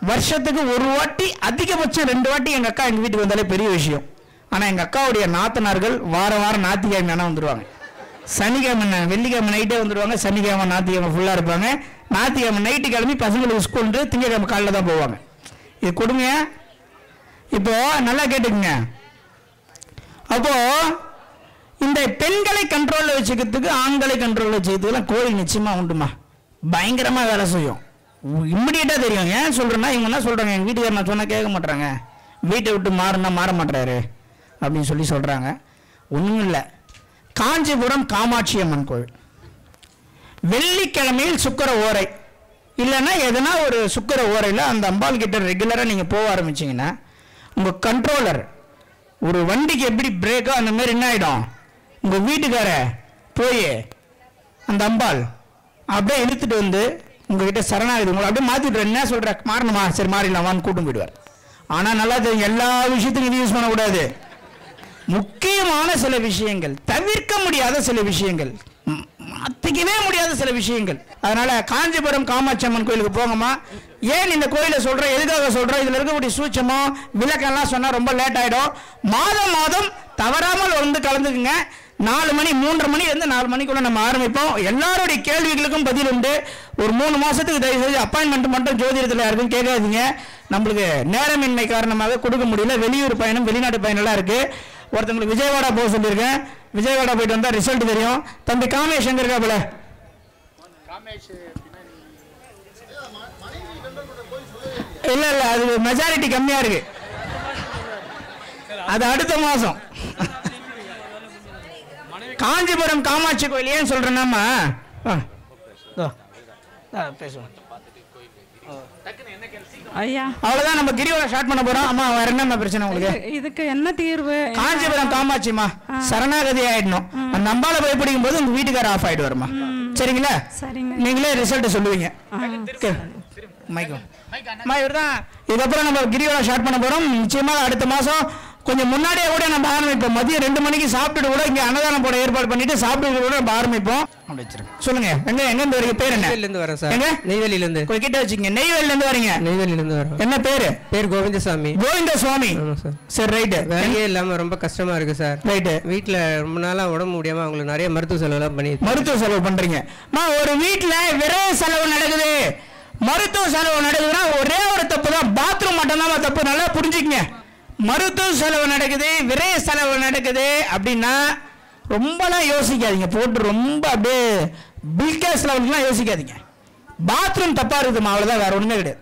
வருஷத்துக்கு ஒரு வாட்டி, அதிகபட்சம் 2 வாட்டி எங்கள் அக்கா எங்கள் வீட்டுக்கு வந்தாலே பெரிய விஷயம். ஆனால் எங்கள் அக்காவுடைய நாத்தனார்கள் வாரம் ஞாயிற்றுக்கிழமை ஆனால் வந்துடுவாங்க. சனிக்கிழமை வெள்ளிக்கிழமை நைட்டே வந்துடுவாங்க. சனிக்கிழமை ஞாயிற்றுக்கிழமை ஃபுல்லாக இருப்பாங்க. ஞாயிற்றுக்கிழமை நைட்டு கிளம்பி பசங்களுக்கு ஸ்கூலுக்கு திங்கக்கிழமை காலையில் தான் போவாங்க. இது கொடுங்க. இப்போ நல்லா கேட்டுக்குங்க. அப்போ இந்த பெண்களை கண்ட்ரோலில் வச்சுக்கிறதுக்கு ஆண்களை கண்ட்ரோலில் வச்சுக்கிறதுக்குலாம் கோயில் நிச்சயமாக உண்டுமா, பயங்கரமாக வேலை செய்யும். இம்மிடியேட்டாக தெரியும். ஏன் சொல்கிறேன்னா இவங்க என்ன சொல்கிறாங்க, எங்கள் வீட்டுக்காரர் நான் சொன்னால் கேட்க மாட்டாங்க, வீட்டை விட்டு மாறுனா மாற மாட்டாரு அப்படின்னு சொல்லி சொல்கிறாங்க. ஒன்றும் இல்லை, காஞ்சிபுரம் காமாட்சி அம்மன் கோவில் வெள்ளிக்கிழமையில் சுக்கிர ஓரை இல்லைன்னா எதனா ஒரு சுக்கிர ஓரையில் அந்த அம்பாள் கிட்ட ரெகுலராக நீங்கள் போக ஆரம்பிச்சிங்கன்னா உங்கள் கண்ட்ரோலர் ஒரு வண்டிக்கு எப்படி பிரேக்கோ அந்த மாதிரி என்ன ஆகிடும், உங்கள் வீட்டுக்கார போய் அந்த அம்பாள் அப்படியே இழுத்துட்டு வந்து உங்ககிட்ட சரணாகுது, உங்களை அப்படியே மாற்றிட்டு என்ன சொல்கிற மாறணுமா, சரி மாறிடலாமான்னு கூட்டம் போயிடுவார். ஆனால் நல்லா தெரியும் எல்லா விஷயத்துக்கும் இது யூஸ் பண்ணக்கூடாது. முக்கியமான சில விஷயங்கள், தவிர்க்க முடியாத சில விஷயங்கள், மாற்றிக்கவே முடியாத சில விஷயங்கள். அதனால காஞ்சிபுரம் காமாட்சி அம்மன் கோயிலுக்கு போங்கம்மா. ஏன் இந்த கோயிலை சொல்கிறேன், எதுக்காக சொல்கிறேன், இதில் இருக்கக்கூடிய சூட்சமோ விளக்கெல்லாம் சொன்னால் ரொம்ப லேட் ஆகிடும். மாதம் மாதம் தவறாமல் வந்து கலந்துக்குங்க. 4 மணி 3:30 மணிலேருந்து 4 மணிக்குள்ள நம்ம ஆரம்பிப்போம். எல்லாருடைய கேள்விகளுக்கும் பதில் உண்டு. ஒரு 3 மாதத்துக்கு தயவு செய்து அப்பாயின்மெண்ட் மட்டும் ஜோதிடத்தில் யாருக்கும் கேட்காதீங்க. நம்மளுக்கு நேரமின்மை காரணமாக கொடுக்க முடியல. வெளியூர் பயணம் வெளிநாட்டு பயணம்லாம் இருக்குது. ஒருத்தவங்களுக்கு விஜயவாடா போக சொல்லியிருக்கேன். விஜயவாடா போயிட்டு வந்தால் ரிசல்ட் தெரியும். தம்பி காமேஷ் எங்கே இருக்கா போல? இல்லை இல்லை, அது மெஜாரிட்டி கம்மியாக இருக்கு. அது அடுத்த மாதம். காஞ்சிபுரம் காமாட்சி கோயில் ஏன் சொல்றேன்னா பேசுவோம். ஐயா அவ்வளவுதான், நம்ம கிரிவல ஸ்டார்ட் பண்ண போறோம். அம்மா வேற என்ன பிரச்சனை உங்களுக்கு? இதுக்கு என்ன தீர்வு? காஞ்சிபுரம் காமாட்சிமா சரணாகதி ஆயிடணும். அந்த அம்பால போய் பிடிக்கும் போது உங்க வீட்டுக்கார ஆஃப் ஆயிட்டு வருமா? சரிங்களா? நீங்களே ரிசல்ட் சொல்லுவீங்க. இவர்தான். இதுக்கப்புறம் நம்ம கிரிவலம் ஸ்டார்ட் பண்ண போறோம். நிச்சயமா அடுத்த மாசம் கொஞ்சம் முன்னாடியே கூட நம்ம ஆரம்பிப்போம். மதியம் 2 மணிக்கு சாப்பிட்டுட்டு கூட இங்க அன்னதானம் போட ஏற்பாடு பண்ணிட்டு சாப்பிட்டு கூட நம்ம ஆரம்பிப்போம். சொல்லுங்க, எங்க இருந்து வரீங்க? பேர் என்ன? நெய்வேலியிலிருந்து வரேன் சார். நெய்வேலியில இருந்து. கொஞ்சம் கிட்ட வச்சுங்க. நெய்வேலியில இருந்து வரீங்க? நெய்வேலியில இருந்து வரேன். என்ன பேரு? பேர் கோவிந்தசாமி. கோவிந்தசாமி. சரி ரைட். வேலையே இல்லாம ரொம்ப கஷ்டமா இருக்கு சார். ரைட். வீட்டுல ரொம்ப நாளா உடம்பு முடியாம அவங்களுக்கு நிறைய மருத்துவ செலவு எல்லாம் பண்ணி மருத்துவ செலவு பண்றீங்க. ஒரு வீட்டுல விரைய செலவு நடக்குது, மருத்துவ செலவு நடக்குதுன்னா ஒரே ஒரு தப்பு தான், பாத்ரூம் மட்டும் தான் தப்பு. நல்லா புரிஞ்சுக்கங்க. மருத்துவ செலவு நடக்குது, விரைய செலவு நடக்குது அப்படின்னா ரொம்பலாம் யோசிக்காதீங்க. போட்டு ரொம்ப அப்படியே பில்கேஸ் லெவலுக்குலாம் யோசிக்காதீங்க. பாத்ரூம் தப்பா இருக்குதுமா, அவ்வளோதான். வேற ஒன்றுமே கிடையாது,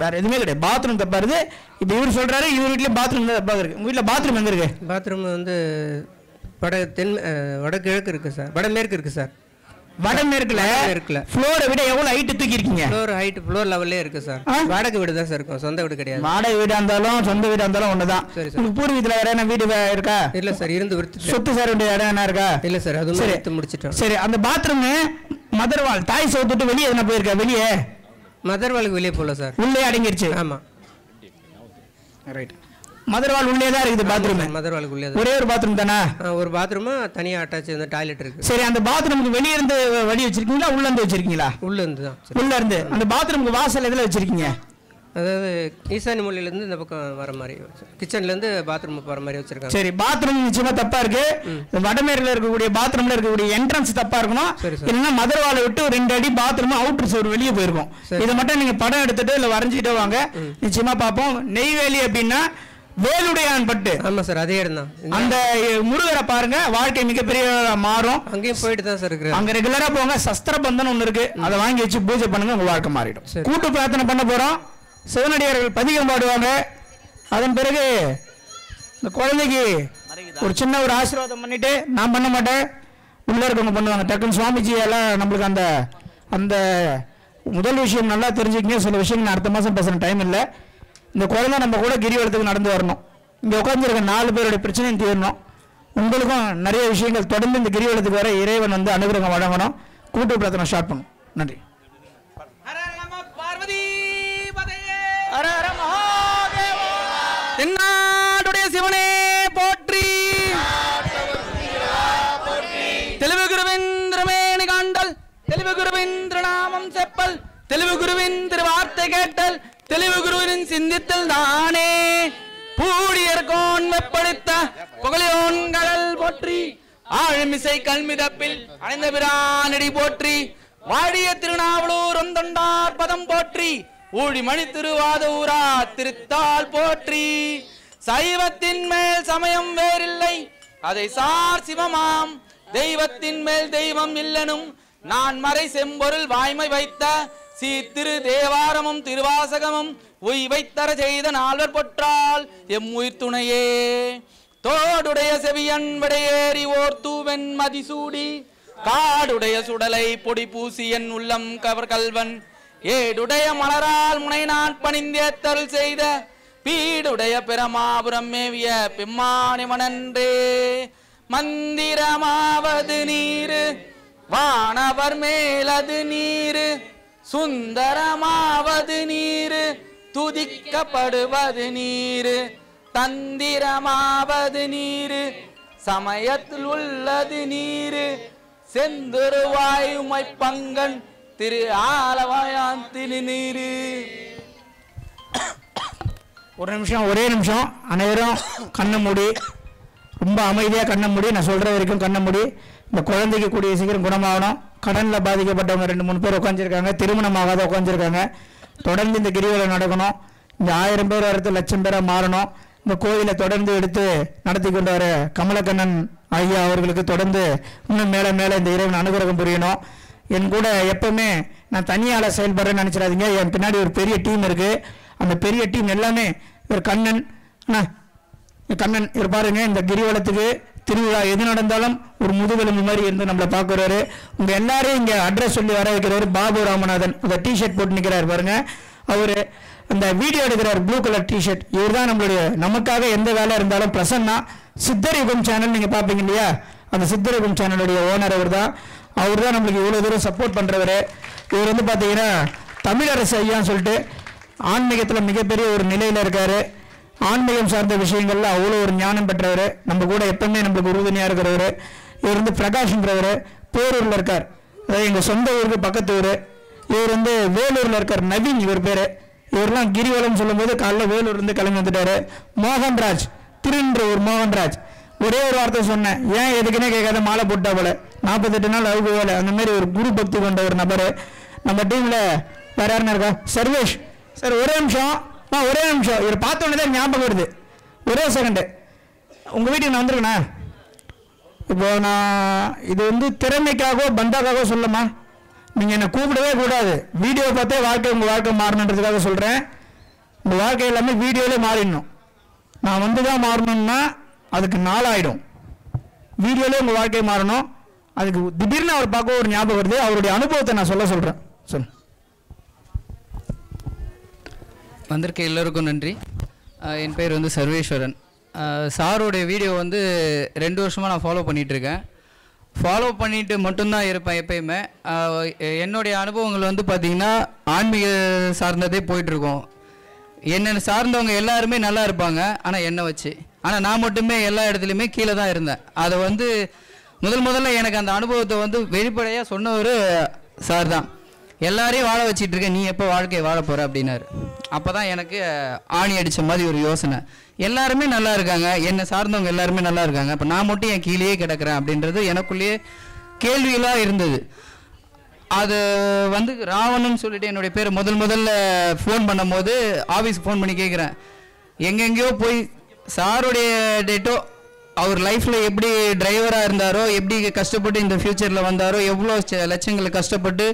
வேற எதுவுமே கிடையாது. பாத்ரூம் தப்பா இருக்குது. இப்போ இவர் சொல்றாரு இவர் வீட்லயும் பாத்ரூம் தான் தப்பா இருக்கு. உங்க வீட்டில் பாத்ரூம் எங்க இருக்கு? பாத்ரூம் வந்து வடகிழக்கு இருக்கு சார், வடமேற்கு இருக்கு சார். வடமேற்குல ஃப்ளோரை விட எவ்வளவு ஹைட் தூக்கி இருக்கீங்க? ஃப்ளோர் லெவல்லே இருக்கு சார். வாடகை வீடு தான் சார் இருக்கும், சொந்த வீடு கிடையாது. வாடகை வீடா இருந்தாலும் சொந்த வீடா இருந்தாலும் ஒண்ணுதான். உங்களுக்கு பூர்வீகத்துல வேற என்ன வீடு இருக்கா? இல்ல சார், இருந்து விட்டு சொத்து சார் வேண்டிய இடம் என்ன இருக்கா? இல்ல சார், அதுவும் எடுத்து முடிச்சிட்டோம். சரி, அந்த பாத்ரூம் மதர்வால் தாய் சவுத்துட்டு வெளியே என்ன போயிருக்கா? வெளியே மதர்வாலுக்கு வெளியே போல சார், உள்ளே அடங்கிருச்சு. ஆமா ரைட். மதர்வால் உள்ளே தான் இருக்குது பாத்ரூம். மதர்வாலுக்கு உள்ளே ஒரே ஒரு பாத்ரூம் தானே? ஒரு பாத்ரூம் தனியா அட்டாச் அந்த டாய்லெட் இருக்கு. சரி, அந்த பாத்ரூமுக்கு வெளிய இருந்து வழி வச்சிருக்கீங்களா உள்ள இருந்து வச்சிருக்கீங்களா? உள்ள இருந்து தான். உள்ள இருந்து. அந்த பாத்ரூமுக்கு வாசல் எதுல வச்சிருக்கீங்க? அதாவது ஈசானி மூலையில இருந்து இந்த பக்கம் வர மாதிரி, கிச்சன்ல இருந்து பாத்ரூம் போற மாதிரி வச்சிருக்காங்க. சரி, பாத்ரூம் நிச்சயமா தப்பா இருக்கு. வடமேற்குல இருக்கக்கூடிய பாத்ரூம்ல இருக்கக்கூடிய என்ட்ரன்ஸ் தப்பா இருக்கணும். இல்லைன்னா மதர்வாலை விட்டு 2 அடி பாத்ரூம் அவுட்டர் சைடு வெளியே போயிருக்கும். இதை மட்டும் நீங்க படம் எடுத்துட்டு இல்ல வரைஞ்சிட்டே வாங்க, நிச்சயமா பார்ப்போம். நெய்வேலி அப்படின்னா வேலுடையான் பட்டு. ஆமா சார், அதே இடம் தான். அந்த முருகரை பாருங்க, வாழ்க்கை மிகப்பெரிய மாறும். அங்கேயும் போயிட்டு தான் சார் இருக்கு. அங்க ரெகுலரா போங்க. சஸ்திர பந்தன் ஒண்ணு இருக்கு, அதை வாங்கி வச்சு பூஜை பண்ணுங்க, உங்க வாழ்க்கை மாறிடும். கூட்டு பிரார்த்தனை பண்ண போறோம். சிவனடியார்கள் பதிகம் பாடுவாங்க. அதன் பிறகு இந்த குழந்தைக்கு ஒரு சின்ன ஒரு ஆசீர்வாதம் பண்ணிட்டு, நான் பண்ண மாட்டேன், உள்ள இருக்கவங்க பண்ணுவாங்க. டக்குன்னு சுவாமிஜி எல்லாம் நம்மளுக்கு அந்த அந்த முதல் விஷயம் நல்லா தெரிஞ்சுக்கங்க. சில விஷயங்கள் நான் அடுத்த மாசம் பேசுறேன், டைம் இல்லை. இந்த குழந்தை நம்ம கூட கிரிவலத்துக்கு நடந்து வரணும். இங்கே உட்காந்துருக்க 4 பேருடைய பிரச்சனையும் தீரணும். உங்களுக்கும் நிறைய விஷயங்கள் தொடர்ந்து இந்த கிரிவலத்துக்கு வர இறைவன் வந்து அனுகிரகம் வழங்கணும். கூட்டு பிரார்த்தனை ஸ்டார்ட் பண்ணும். நன்றி. தென்னாடுடைய சிவனே போற்றி. தெளிவு குருவிந்திரமேனி காண்டல், தெளிவு குருவிந்திர நாமம் செப்பல், தெளிவு குருவின் திருவார்த்தை கேட்டல், தெளிவு குருவின் சிந்தித்தல் தானே. பூடியர்கோன் வெப்படுத்த புகழியோன் கடல் போற்றி. ஆழ்மிசை கல்மிதப்பில் அணைந்த பிரானடி போற்றி. வாடிய திருநாவலூர் தொண்டார் பதம் போற்றி. ஊழி மணி திருவாதூரா திருத்தால் போற்றி. சைவத்தின் மேல் சமயம் வேறில்லை, அதை சார் சிவமாம். தெய்வத்தின் மேல் தெய்வம் இல்லனும் நான் மறை செம்பொருள் வாய்மை வைத்த சீர்திரு தேவாரமும் திருவாசகமும் உய் வைத்தர செய்த நால்வர் பொற்றால் எம் உயிர் துணையே. தோடுடைய செவியன் விடையேறி ஓர் தூவென் மதிசூடி காடுடைய சுடலை பொடி பூசி என் உள்ளம் கவர் கல்வன் ஏடுடைய மலரால் முனை நான் பணிந்தேத்தருள் செய்த பீடுடைய பிரமாபுரம் மேவிய பிம்மானிமனன்றே மந்திரமாவது நீரு வானவர் மேலது நீரு சுந்தரமாவது நீரு துதிக்கப்படுவது நீரு தந்திரமாவது நீரு சமயத்தில் உள்ளது நீரு செந்துருவாய் உமை பங்கன் திரு ஆலவாயான் திருநீரு. ஒரு நிமிஷம், ஒரே நிமிஷம். அனைவரும் கண்ணை மூடி, ரொம்ப அமைதியாக கண்ணை மூடி, நான் சொல்கிற வரைக்கும் கண்ணை மூடி. இந்த குழந்தைக்கு கூடிய சீக்கிரம் குணமாகணும். கடனில் பாதிக்கப்பட்டவங்க 2-3 பேர் உட்காந்துருக்காங்க, திருமணமாகாத உட்காந்துருக்காங்க. தொடர்ந்து இந்த கிரிவலம் நடக்கணும். இந்த 1000 பேர் வரது 1,00,000 பேராக மாறணும். இந்த கோயிலை தொடர்ந்து எடுத்து நடத்தி கொண்டு வர கமலக்கண்ணன் ஐயா அவர்களுக்கு தொடர்ந்து இன்னும் மேலே மேலே இந்த இறைவன் அனுகிரகம் புரியணும். என் கூட எப்பவுமே நான் தனியால் செயல்படுறேன்னு நினச்சிடாதீங்க. என் பின்னாடி ஒரு பெரிய டீம் இருக்குது. அந்த பெரிய டீம் எல்லாமே இவர் கண்ணன் கண்ணன் இவர் பாருங்க. இந்த கிரிவலத்துக்கு திருவிழா எது நடந்தாலும் ஒரு முதுகெலும்பு மாதிரி இருந்து நம்மளை பார்க்குறாரு. உங்கள் எல்லாரையும் இங்கே அட்ரஸ் சொல்லி வர வைக்கிறவர் பாபு ராமநாதன். அந்த டிஷர்ட் போட்டு நிற்கிறார் பாருங்க. அவர் அந்த வீடியோ எடுக்கிறார், ப்ளூ கலர் டிஷர்ட். இவர் தான் நம்மளுடைய நமக்காக எந்த வேலை இருந்தாலும் பிரசன்னா சித்தரிகம் சேனல் நீங்கள் பார்ப்பீங்க இல்லையா, அந்த சித்தரிகம் சேனலுடைய ஓனர் அவர் தான். அவர் தான் நம்மளுக்கு இவ்வளோ தூரம் சப்போர்ட் பண்ணுறவர். இவர் வந்து பார்த்தீங்கன்னா தமிழரசு ஐயான்னு சொல்லிட்டு ஆன்மீகத்தில் மிகப்பெரிய ஒரு நிலையில் இருக்கார். ஆன்மீகம் சார்ந்த விஷயங்கள்ல அவ்வளோ ஒரு ஞானம் பெற்றவர். நம்ம கூட எப்பவுமே நம்மளுக்கு உறுதுணையாக இருக்கிறவர். இவர் வந்து பிரகாஷ்ன்றவர் பேரூரில் இருக்கார். அதாவது எங்கள் சொந்த ஊருக்கு பக்கத்து ஊர். இவர் வந்து வேலூரில் இருக்கார். நவீன் இவர் பேர். இவரெல்லாம் கிரிவலம் சொல்லும் போது காலைல வேலூர்லேருந்து கிளம்பி வந்துட்டாரு. மோகன்ராஜ், திருன்றூர் மோகன்ராஜ். ஒரே ஒரு வார்த்தை சொன்னேன், ஏன் எதுக்குன்னே கேட்காத மாலை போட்டா போல 48 நாள் அவுகு வேலை. அந்த மாதிரி ஒரு குரு பக்தி கொண்ட ஒரு நபர் நம்ம டீமில் வேற யாருன்னா இருக்கா? சர்வேஷ் சார். ஒரே நிமிஷம், ஒரே நிமிஷம். இவர் பார்த்த உடனே தான் ஞாபகம் வருது. ஒரே செகண்டு. உங்கள் வீட்டுக்கு நான் வந்திருக்கேண்ணா. இப்போ நான் இது வந்து திறமைக்காகவோ பந்தாக்காகவோ சொல்லமா, நீங்கள் என்னை கூப்பிடவே கூடாது. வீடியோ பார்த்தே உங்கள் வாழ்க்கை மாறணுன்றதுக்காக சொல்கிறேன். இந்த வாழ்க்கை எல்லாமே வீடியோவிலே மாறிடணும். நான் வந்து தான் மாறணும்னா அதுக்கு நாளாயிடும். வீடியோவிலே உங்கள் வாழ்க்கை மாறணும். அதுக்கு திடீர்னு அவர் பார்க்க ஒரு ஞாபகம் வருது. அவருடைய அனுபவத்தை நான் சொல்கிறேன். சொல். வந்திருக்க எல்லோருக்கும் நன்றி. என் பேர் வந்து சர்வேஸ்வரன். சாரோடைய வீடியோ வந்து 2 வருஷமாக நான் ஃபாலோ பண்ணிகிட்ருக்கேன். ஃபாலோ பண்ணிட்டு மட்டும்தான் இருப்பேன் எப்பயுமே. என்னுடைய அனுபவங்கள் வந்து பார்த்திங்கன்னா ஆன்மீக சார்ந்ததே போயிட்டுருக்கோம். என்னை சார்ந்தவங்க எல்லாருமே நல்லா இருப்பாங்க, ஆனால் என்னை வச்சு. ஆனால் நான் மட்டுமே எல்லா இடத்துலையுமே கீழே தான் இருந்தேன். அதை வந்து முதல்ல எனக்கு அந்த அனுபவத்தை வந்து வெளிப்படையாக சொன்னவர் சார் தான். எல்லாரையும் வாழ வச்சிட்டு இருக்கேன், நீ எப்போ வாழ்க்கையை வாழ போகிற அப்படின்னாரு. அப்போ தான் எனக்கு ஆணி அடித்த மாதிரி ஒரு யோசனை. எல்லாருமே நல்லா இருக்காங்க, என்னை சார்ந்தவங்க எல்லாருமே நல்லா இருக்காங்க, அப்போ நான் மட்டும் என் கீழேயே கிடக்கிறேன் அப்படின்றது எனக்குள்ளேயே கேள்விகளாக இருந்தது. அது வந்து ராவணன் சொல்லிட்டு என்னுடைய பேர் முதல்ல ஃபோன் பண்ணும்போது ஆஃபீஸ்க்கு ஃபோன் பண்ணி கேட்குறேன். எங்கெங்கேயோ போய் சாருடைய டேட்டோ அவர் லைஃப்பில் எப்படி டிரைவராக இருந்தாரோ, எப்படி கஷ்டப்பட்டு இந்த ஃப்யூச்சரில் வந்தாரோ, எவ்வளோ லட்சங்களை கஷ்டப்பட்டு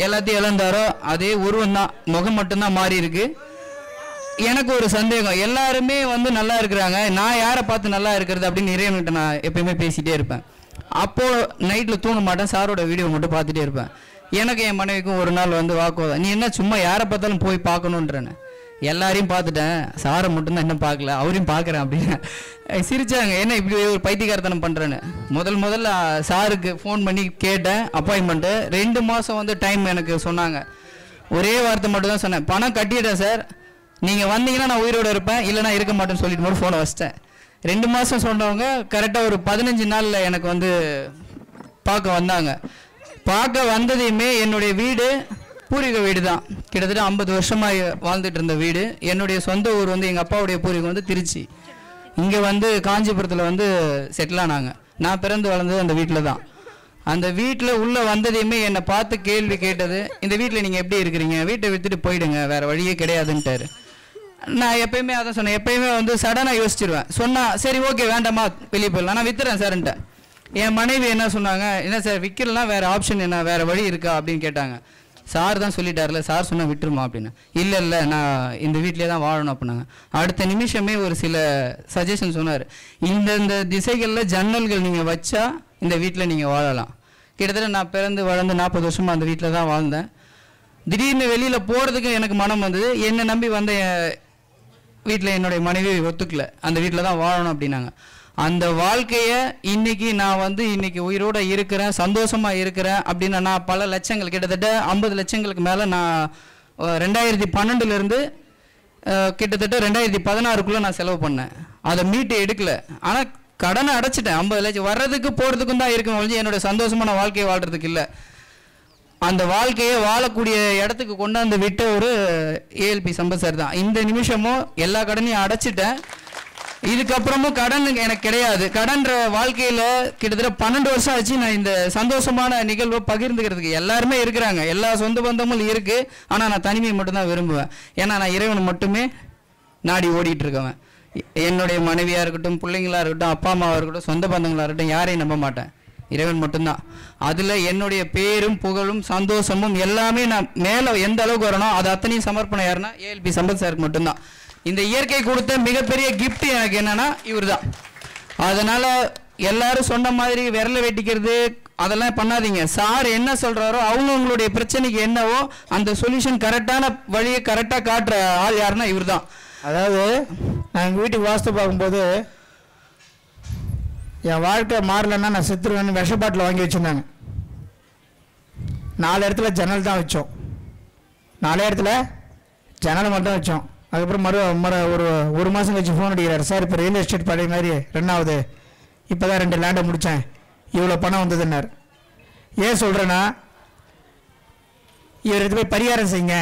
எல்லாத்தையும் இழந்தாரோ, அதே உருவம் தான், முகம் மட்டும்தான் மாறி இருக்கு. எனக்கு ஒரு சந்தேகம், எல்லாருமே வந்து நல்லா இருக்கிறாங்க, நான் யாரை பார்த்து நல்லா இருக்கிறது அப்படின்னு இறைவன்கிட்ட நான் எப்பயுமே பேசிகிட்டே இருப்பேன். அப்போது நைட்டில் தூங்க மாட்டேன், சாரோட வீடியோ மட்டும் பார்த்துட்டே இருப்பேன். எனக்கு என் மனைவிக்கும் ஒரு நாள் வந்து வாக்குவாதம், நீ என்ன சும்மா யாரை பார்த்தாலும் போய் பார்க்கணுன்றேன்னு. எல்லாரையும் பார்த்துட்டேன், சாரை மட்டும்தான் இன்னும் பார்க்கல, அவரையும் பார்க்குறேன் அப்படின்னு சிரிச்சாங்க. என்ன இப்படி ஒரு பைத்தியக்காரத்தனம் பண்ணுறேன்னு. முதல்ல சாருக்கு ஃபோன் பண்ணி கேட்டேன் அப்பாயின்மெண்ட்டு. 2 மாதம் வந்து டைம் எனக்கு சொன்னாங்க. ஒரே வார்த்தை மட்டும் தான் சொன்னேன், பணம் கட்டிட்டேன் சார், நீங்கள் வந்தீங்கன்னா நான் உயிரோடு இருப்பேன், இல்லைனா இருக்க மாட்டேன்னு சொல்லிட்டு மட்டும் ஃபோனை வச்சிட்டேன். 2 மாதம் சொன்னவங்க கரெக்டாக ஒரு 15 நாளில் எனக்கு வந்து பார்க்க வந்தாங்க. பார்க்க வந்ததையுமே என்னுடைய வீடு பூர்வீக வீடு தான், கிட்டத்தட்ட 50 வருஷமாக வாழ்ந்துட்டு இருந்த வீடு. என்னுடைய சொந்த ஊர் வந்து எங்கள் அப்பாவுடைய பூர்வீகம் வந்து திருச்சி. இங்கே வந்து காஞ்சிபுரத்தில் வந்து செட்டில் ஆனாங்க. நான் பிறந்து வளர்ந்தது அந்த வீட்டில் தான். அந்த வீட்டில் உள்ளே வந்ததையுமே என்னை பார்த்து கேள்வி கேட்டது, இந்த வீட்டில் நீங்கள் எப்படி இருக்கிறீங்க, வீட்டை விற்றுட்டு போயிடுங்க, வேறு வழியே கிடையாதுன்ட்டாரு. நான் எப்பயுமே அதான் சொன்னேன், எப்பயுமே வந்து சடனாக யோசிச்சிருவேன். சொன்னால் சரி ஓகே வேண்டாமா வெளியே போயிடலாம், நான் விற்றுறேன் சார்ன்ட்டேன். என் மனைவி என்ன சொன்னாங்க, என்ன சார் விற்கலாம், வேறு ஆப்ஷன் என்ன, வேறு வழி இருக்கா அப்படின்னு கேட்டாங்க. சார் தான் சொல்லிட்டார்ல, சார் சொன்னால் விட்டுருமா அப்படின்னு. இல்லை நான் இந்த வீட்டிலே தான் வாழணும் அப்படின்னாங்க. அடுத்த நிமிஷமே ஒரு சில சஜஷன் சொன்னார். இந்த திசைகளில் ஜன்னல்கள் நீங்கள் வச்சா இந்த வீட்டில் நீங்கள் வாழலாம், கிட்டத்தட்ட நான் பிறந்து வளர்ந்து 40 வருஷமாக அந்த வீட்டில் தான் வாழ்ந்தேன். திடீர்னு வெளியில் போகிறதுக்கு எனக்கு மனம் வந்தது. என்னை நம்பி வந்த வீட்டில் என்னுடைய மனைவி ஒத்துக்கல, அந்த வீட்டில் தான் வாழணும் அப்படின்னாங்க. அந்த வாழ்க்கையை இன்னைக்கு நான் வந்து இன்னைக்கு உயிரோடு இருக்கிறேன், சந்தோஷமாக இருக்கிறேன் அப்படின்னா நான் பல லட்சங்கள், கிட்டத்தட்ட 50 லட்சங்களுக்கு மேலே நான் 2012 கிட்டத்தட்ட 2016 நான் செலவு பண்ணேன். அதை மீட்டு எடுக்கல. ஆனால் கடனை அடைச்சிட்டேன். 50 லட்சம் வர்றதுக்கு போகிறதுக்கும் தான் இருக்கும் ஒழிஞ்சு என்னோட சந்தோஷமான வாழ்க்கையை வாழ்கிறதுக்கு இல்லை. அந்த வாழ்க்கையை வாழக்கூடிய இடத்துக்கு கொண்டாந்து விட்ட ஒரு ஏஎல்பி சம்பத் சார் தான். இந்த நிமிஷமும் எல்லா கடனையும் அடைச்சிட்டேன். இதுக்கப்புறமும் கடன் எனக்கு கிடையாது. கடன்ற வாழ்க்கையில் கிட்டத்தட்ட 12 வருஷம் ஆச்சு. நான் இந்த சந்தோஷமான நிகழ்வை பகிர்ந்துக்கிறதுக்கு எல்லாருமே இருக்கிறாங்க, எல்லா சொந்த பந்தமும் இருக்குது. ஆனால் நான் தனிமையை மட்டும்தான் விரும்புவேன். ஏன்னா நான் இறைவனை மட்டுமே நாடி ஓடிட்டு இருக்கவன். என்னுடைய மனைவியாக இருக்கட்டும், பிள்ளைங்களாக இருக்கட்டும், அப்பா அம்மாவாக இருக்கட்டும், சொந்த பந்தங்களாக இருக்கட்டும், யாரையும் நம்ப மாட்டேன். இறைவன் மட்டும்தான். அதில் என்னுடைய பேரும் புகழும் சந்தோஷமும் எல்லாமே நான் மேலே எந்த அளவுக்கு வரணும் அது அத்தனையும் சமர்ப்பணம் யாருன்னா ஏஎல்பி சம்பத் சாருக்கு மட்டும்தான். இந்த இயற்கை கொடுத்த மிகப்பெரிய கிஃப்ட் எனக்கு என்னன்னா இவர் தான். அதனால் எல்லாரும் சொன்ன மாதிரி விரலை வெட்டிக்கிறது அதெல்லாம் பண்ணாதீங்க. சார் என்ன சொல்கிறாரோ அவங்கவுங்களுடைய பிரச்சனைக்கு என்னவோ அந்த சொல்யூஷன் கரெக்டான வழியை கரெக்டாக காட்டுற ஆள் யாருன்னா இவர் தான். அதாவது நான் எங்கள் வீட்டுக்கு வாஸ்து பார்க்கும்போது என் வாழ்க்கை மாறலன்னா நான் செத்துருவேன்னு விஷ பாட்டில் வாங்கி வச்சுருந்தாங்க. 4 இடத்துல ஜன்னல் தான் வச்சோம். 4 இடத்துல ஜன்னலை மட்டும் வச்சோம். அதுக்கப்புறம் ஒரு மாதம் கழிச்சு ஃபோன் அடிக்கிறார். சார் இப்போ ரியல் எஸ்டேட் பழைய மாதிரி 2வது இப்போ தான் 2 லேண்டை முடித்தேன், இவ்வளோ பணம் வந்ததுன்னார். ஏன் சொல்கிறேன்னா இவர் இது போய் பரிகாரம் செய்யுங்க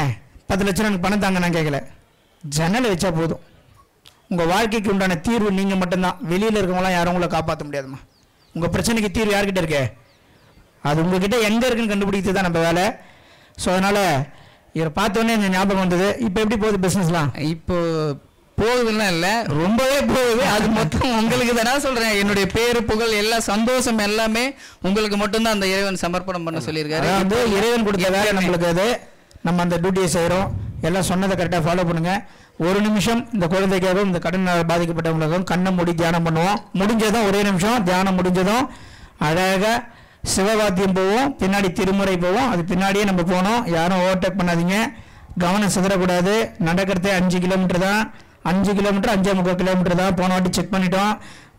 10 லட்சம் எனக்கு பணம் தாங்க நான் கேட்கல. ஜன்னலை வச்சா போதும். உங்கள் வாழ்க்கைக்கு உண்டான தீர்வு நீங்கள் மட்டும்தான். வெளியில் இருக்கவங்களாம் யாரும் உங்களை காப்பாற்ற முடியாதுமா. உங்கள் பிரச்சனைக்கு தீர்வு யார்கிட்ட இருக்கு? அது உங்ககிட்ட எங்கே இருக்குன்னு கண்டுபிடிக்கிறது தான் நம்ம வேலை. ஸோ அதனால் இவரை பார்த்தோன்னே இந்த ஞாபகம் வந்தது. இப்போ எப்படி போகுது பிஸ்னஸ்லாம்? இப்போ போகுதுன்னா இல்லை, ரொம்பவே போகுது. அது மொத்தம் உங்களுக்கு தானே சொல்கிறேன். என்னுடைய பேரு புகழ் எல்லா சந்தோஷம் எல்லாமே உங்களுக்கு மட்டும்தான் அந்த இறைவன் சமர்ப்பணம் பண்ண சொல்லியிருக்காரு. வந்து இறைவன் கொடுத்த வேலை நம்மளுக்கு. அது நம்ம அந்த டியூட்டியை செய்கிறோம். எல்லாம் சொன்னதை கரெக்டாக ஃபாலோ பண்ணுங்கள். ஒரு நிமிஷம் இந்த குழந்தைக்காகவும் இந்த கடன் பாதிக்கப்பட்டவங்களுக்கும் கண்ணை மூடி தியானம் பண்ணுவோம். முடிஞ்சதும் ஒரே நிமிஷம் தியானம் முடிஞ்சதும் அழகாக சிவவாத்தியம் போவோம், பின்னாடி திருமுறை போவோம். அது பின்னாடியே நம்ம போகணும். யாரும் ஓவர்டேக் பண்ணாதீங்க, கவனம் சிதறக்கூடாது. நடக்கிறதே 5 கிலோமீட்டர் தான். 5 கிலோமீட்டர் 5.25 கிலோமீட்டர் தான். போன வாட்டி செக் பண்ணிட்டோம்.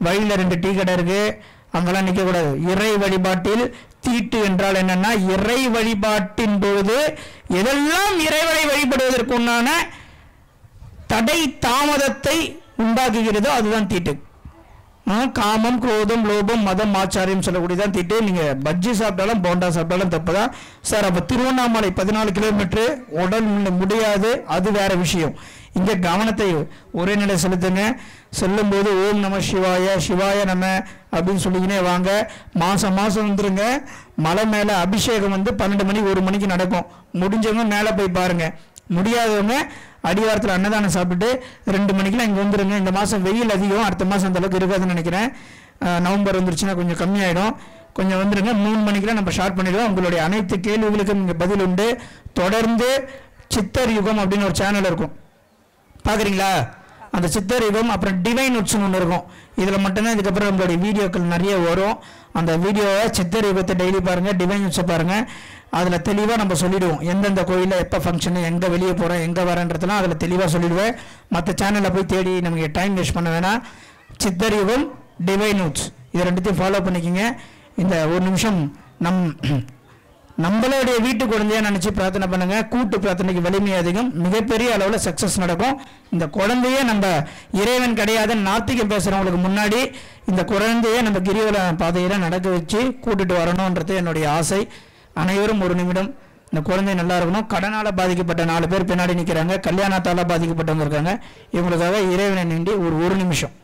வழியில் 2 டீ கடை இருக்குது, அங்கெல்லாம் நிற்கக்கூடாது. இறை வழிபாட்டில் தீட்டு என்றால் என்னன்னா இறை வழிபாட்டின் பொழுது எதெல்லாம் இறைவனை வழிபடுவதற்கு உண்டான தடை தாமதத்தை உண்டாக்குகிறதோ அதுதான் தீட்டு. காமம், குரோதம், லோபம், மதம், ஆச்சாரியம் சொல்லக்கூடியதான் தீட்டு. நீங்கள் பஜ்ஜி சாப்பிட்டாலும் போண்டா சாப்பிட்டாலும் தப்பு தான் சார். அப்போ திருவண்ணாமலை 14 கிலோமீட்டரு உடல் முடியாது, அது வேற விஷயம். இங்கே கவனத்தை ஒரே நிலை செலுத்துங்க. செல்லும்போது ஓம் நம சிவாய, சிவாய நம அப்படின்னு சொல்லிக்கினே வாங்க. மாதம் வந்துருங்க. மலை மேலே அபிஷேகம் 12 மணி 1 மணிக்கு நடக்கும். முடிஞ்சவங்க மேலே போய் பாருங்கள். முடியாதவங்க அடிவாரத்தில் அன்னதானம் சாப்பிட்டு 2 மணிக்கெலாம் இங்கே வந்துடுங்க. இந்த மாதம் வெயில் அதிகம், அடுத்த மாதம் அந்தளவுக்கு இருக்காதுன்னு நினைக்கிறேன். நவம்பர் வந்துருச்சுன்னா கொஞ்சம் கம்மியாயிடும். கொஞ்சம் வந்துடுங்க. 3 மணிக்கெலாம் நம்ம ஸ்டார்ட் பண்ணிடுவோம். உங்களுடைய அனைத்து கேள்விகளுக்கும் இங்கே பதில் உண்டு. தொடர்ந்து சித்தர் யுகம் அப்படின்னு ஒரு சேனல் இருக்கும், பார்க்குறீங்களா? அந்த சித்தர் யுகம் அப்புறம் டிவைன் நோட்ஸ்னு ஒன்று இருக்கும். இதில் மட்டும்தான் இதுக்கப்புறம் நம்மளுடைய வீடியோக்கள் நிறைய வரும். அந்த வீடியோவை சித்தர் யுகத்தை டெய்லி பாருங்கள், டிவைன் நோட்ஸை பாருங்கள். அதில் தெளிவாக நம்ம சொல்லிவிடுவோம் எந்தெந்த கோயிலில் எப்போ ஃபங்க்ஷனு, எங்கே வெளியே போகிறோம், எங்கே வரன்றதுலாம் அதில் தெளிவாக சொல்லிவிடுவேன். மற்ற சேனலில் போய் தேடி நமக்கு டைம் வேஸ்ட் பண்ண வேணாம். சித்தர் யுகம், டிவைன் நோட்ஸ் இது 2த்தையும் ஃபாலோ பண்ணிக்கிங்க. இந்த ஒரு நிமிஷம் நம்மளுடைய வீட்டு குழந்தையா நினச்சி பிரார்த்தனை பண்ணுங்க. கூட்டு பிரார்த்தனைக்கு வலிமை அதிகம், மிகப்பெரிய அளவில் சக்ஸஸ் நடக்கும். இந்த குழந்தையே நம்ம இறைவன் கிடையாது நாத்திகம் பேசுகிறவங்களுக்கு முன்னாடி இந்த குழந்தைய நம்ம கிரிவல பாதையில் நடக்க வச்சு கூட்டுட்டு வரணுன்றது என்னுடைய ஆசை. அனைவரும் ஒரு நிமிடம் இந்த குழந்தை நல்லா இருக்கணும். கடனால் பாதிக்கப்பட்ட 4 பேர் பின்னாடி நிற்கிறாங்க, கல்யாணத்தால் பாதிக்கப்பட்டவங்க இருக்காங்க. இவங்களுக்காக இறைவனை நின்று ஒரு நிமிஷம்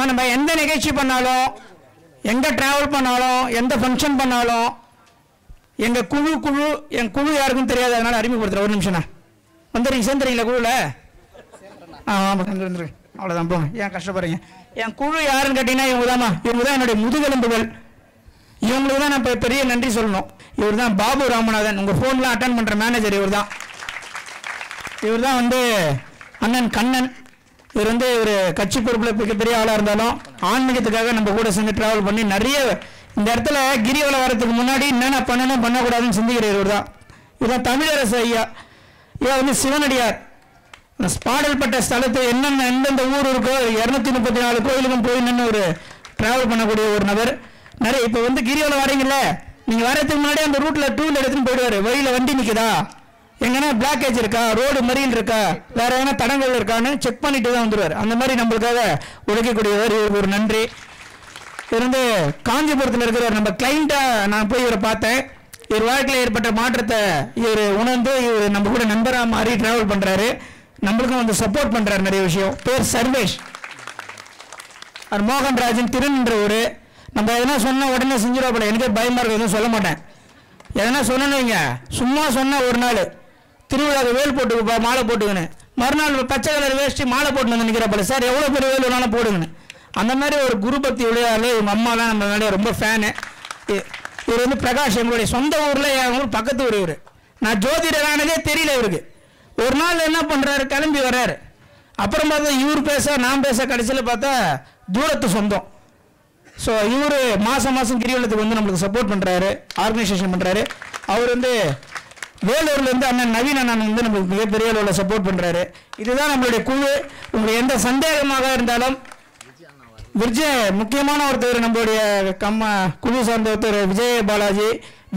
நம்ம எந்த நிகழ்ச்சி பண்ணாலும், எங்கே ட்ராவல் பண்ணாலும், எந்த ஃபங்க்ஷன் பண்ணாலும் எங்கள் என் குழு யாருக்கும் தெரியாது, அதனால் அறிமுகப்படுத்துகிறேன். ஒரு நிமிஷம்ண்ணா வந்துடுறீங்க, சேர்ந்துறீங்களா குழுவில்? ஆமாம் வந்துருந்துருங்க, அவ்வளோதான் போங்க, ஏன் கஷ்டப்படுறீங்க. என் குழு யாருன்னு கேட்டிங்கன்னா இவங்க தான் என்னுடைய முதுகெலும்புகள். இவங்களுக்கு தான் நான் இப்போ பெரிய நன்றி சொல்லணும். இவர் தான் பாபு ராமநாதன், உங்கள் ஃபோன்லாம் அட்டன் பண்ணுற மேனேஜர் இவர் தான் வந்து அண்ணன் கண்ணன். இவர் வந்து ஒரு கட்சி பொறுப்பில் மிகப்பெரிய ஆளாக இருந்தாலும் ஆன்மீகத்துக்காக நம்ம கூட சேர்ந்து ட்ராவல் பண்ணி நிறைய இந்த இடத்துல கிரிவலம் வரத்துக்கு முன்னாடி என்னென்ன பண்ணணும் பண்ணக்கூடாதுன்னு சிந்திக்கிற இவர் தான். இதுதான் தமிழரசு ஐயா. இவர் வந்து சிவனடியார். பாடல்பட்ட ஸ்தலத்து என்னென்ன எந்தெந்த ஊர் இருக்கோ 234 கோயிலுக்கும் போய் நின்று ஒரு ட்ராவல் பண்ணக்கூடிய ஒரு நபர். நிறைய இப்போ வந்து கிரிவலம் வரீங்கல்ல, நீங்கள் வரதுக்கு முன்னாடி அந்த ரூட்டில் டூ வீலர் எடுத்துன்னு போயிடுவார். வழியில் வண்டி நிற்குதா, எங்கன்னா பிளாக்கேஜ் இருக்கா, ரோடு மறியல் இருக்கா, வேற எதனா தடங்கள் இருக்கான்னு செக் பண்ணிட்டு தான் வந்துடுவார். அந்த மாதிரி நம்மளுக்காக உழைக்கக்கூடியவர். இவருக்கு ஒரு நன்றி. இவர் வந்து காஞ்சிபுரத்தில் இருக்கிறவர். நம்ம கிளைண்ட்டாக நான் போய் இவரை பார்த்தேன். இவர் வாழ்க்கையில் ஏற்பட்ட மாற்றத்தை இவர் உணர்ந்து இவர் நம்ம கூட நண்பராக மாறி ட்ராவல் பண்ணுறாரு. நம்மளுக்கும் வந்து சப்போர்ட் பண்ணுறாரு நிறைய விஷயம். பேர் சர்வேஷ். அவர் மோகன்ராஜன் திருநின்ற ஊர். நம்ம எதனா சொன்னால் உடனே செஞ்சிருவாப்பில்ல. எனக்கே பயமாக இருக்கும், எதுவும் சொல்ல மாட்டேன். எதனா சொன்னீங்க சும்மா சொன்னால் ஒரு நாள் திருவிழாவுக்கு வேல் போட்டுக்குப்பா, மாலை போட்டுக்கணும். மறுநாள் பச்சை கலர் வேஷ்டி மாலை போட்டு வந்து நிற்கிறப்பல, சார் எவ்வளோ பெரிய வேல் வேணாலும் போடுங்கன்னு. அந்த மாதிரி ஒரு குரு பக்தி உடையாள். இவங்க அம்மாலாம் நம்ம மேலே ரொம்ப ஃபேனு. இவர் வந்து பிரகாஷ், எங்களுடைய சொந்த ஊரில் என் ஊர் பக்கத்து ஊர். இவர் நான் ஜோதிடரானதே தெரியல இவருக்கு. ஒரு நாள் என்ன பண்ணுறாரு, கிளம்பி வர்றாரு. அப்புறம் பார்த்தா இவர் பேச நான் பேச, கடைசியில் பார்த்தா தூரத்து சொந்தம். ஸோ இவர் மாதம் கிரிவலத்துக்கு வந்து நம்மளுக்கு சப்போர்ட் பண்ணுறாரு, ஆர்கனைசேஷன் பண்ணுறாரு. அவர் வந்து வேலூர்லேருந்து அண்ணன் நவீன் அண்ணன் வந்து நம்மளுக்கு மிகப்பெரிய அளவில் சப்போர்ட் பண்ணுறாரு. இதுதான் நம்மளுடைய குழு. உங்களுக்கு எந்த சந்தேகமாக இருந்தாலும் விஜய் முக்கியமான ஒருத்தர், நம்மளுடைய குழு சார்ந்த ஒருத்தர் விஜய் பாலாஜி,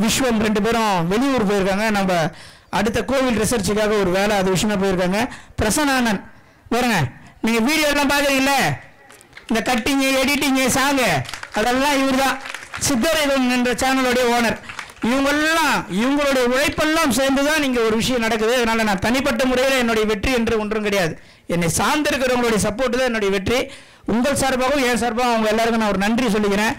விஸ்வம் 2 பேரும் வெளியூர் போயிருக்காங்க. நம்ம அடுத்த கோவில் ரிசர்ச்சுக்காக ஒரு வேலை அது விஷயமா போயிருக்காங்க. பிரசன்னானன் பாருங்க, நீங்கள் வீடியோலாம் பார்க்குறீங்களே, இந்த கட்டிங்கு எடிட்டிங்கு சாங்கு அதெல்லாம் இவர் தான். சித்தரைவன் என்ற சேனலுடைய ஓனர். இவங்களுடைய உழைப்பெல்லாம் சேர்ந்து தான் நீங்கள் ஒரு விஷயம் நடக்குது. அதனால் நான் தனிப்பட்ட முறையில் என்னுடைய வெற்றி என்று ஒன்றும் கிடையாது. என்னை சார்ந்திருக்கிறவங்களுடைய சப்போர்ட்டு தான் என்னுடைய வெற்றி. உங்கள் சார்பாகவும் என் சார்பாகவும் அவங்க எல்லாருக்கும் நான் ஒரு நன்றி சொல்லிக்கிறேன்.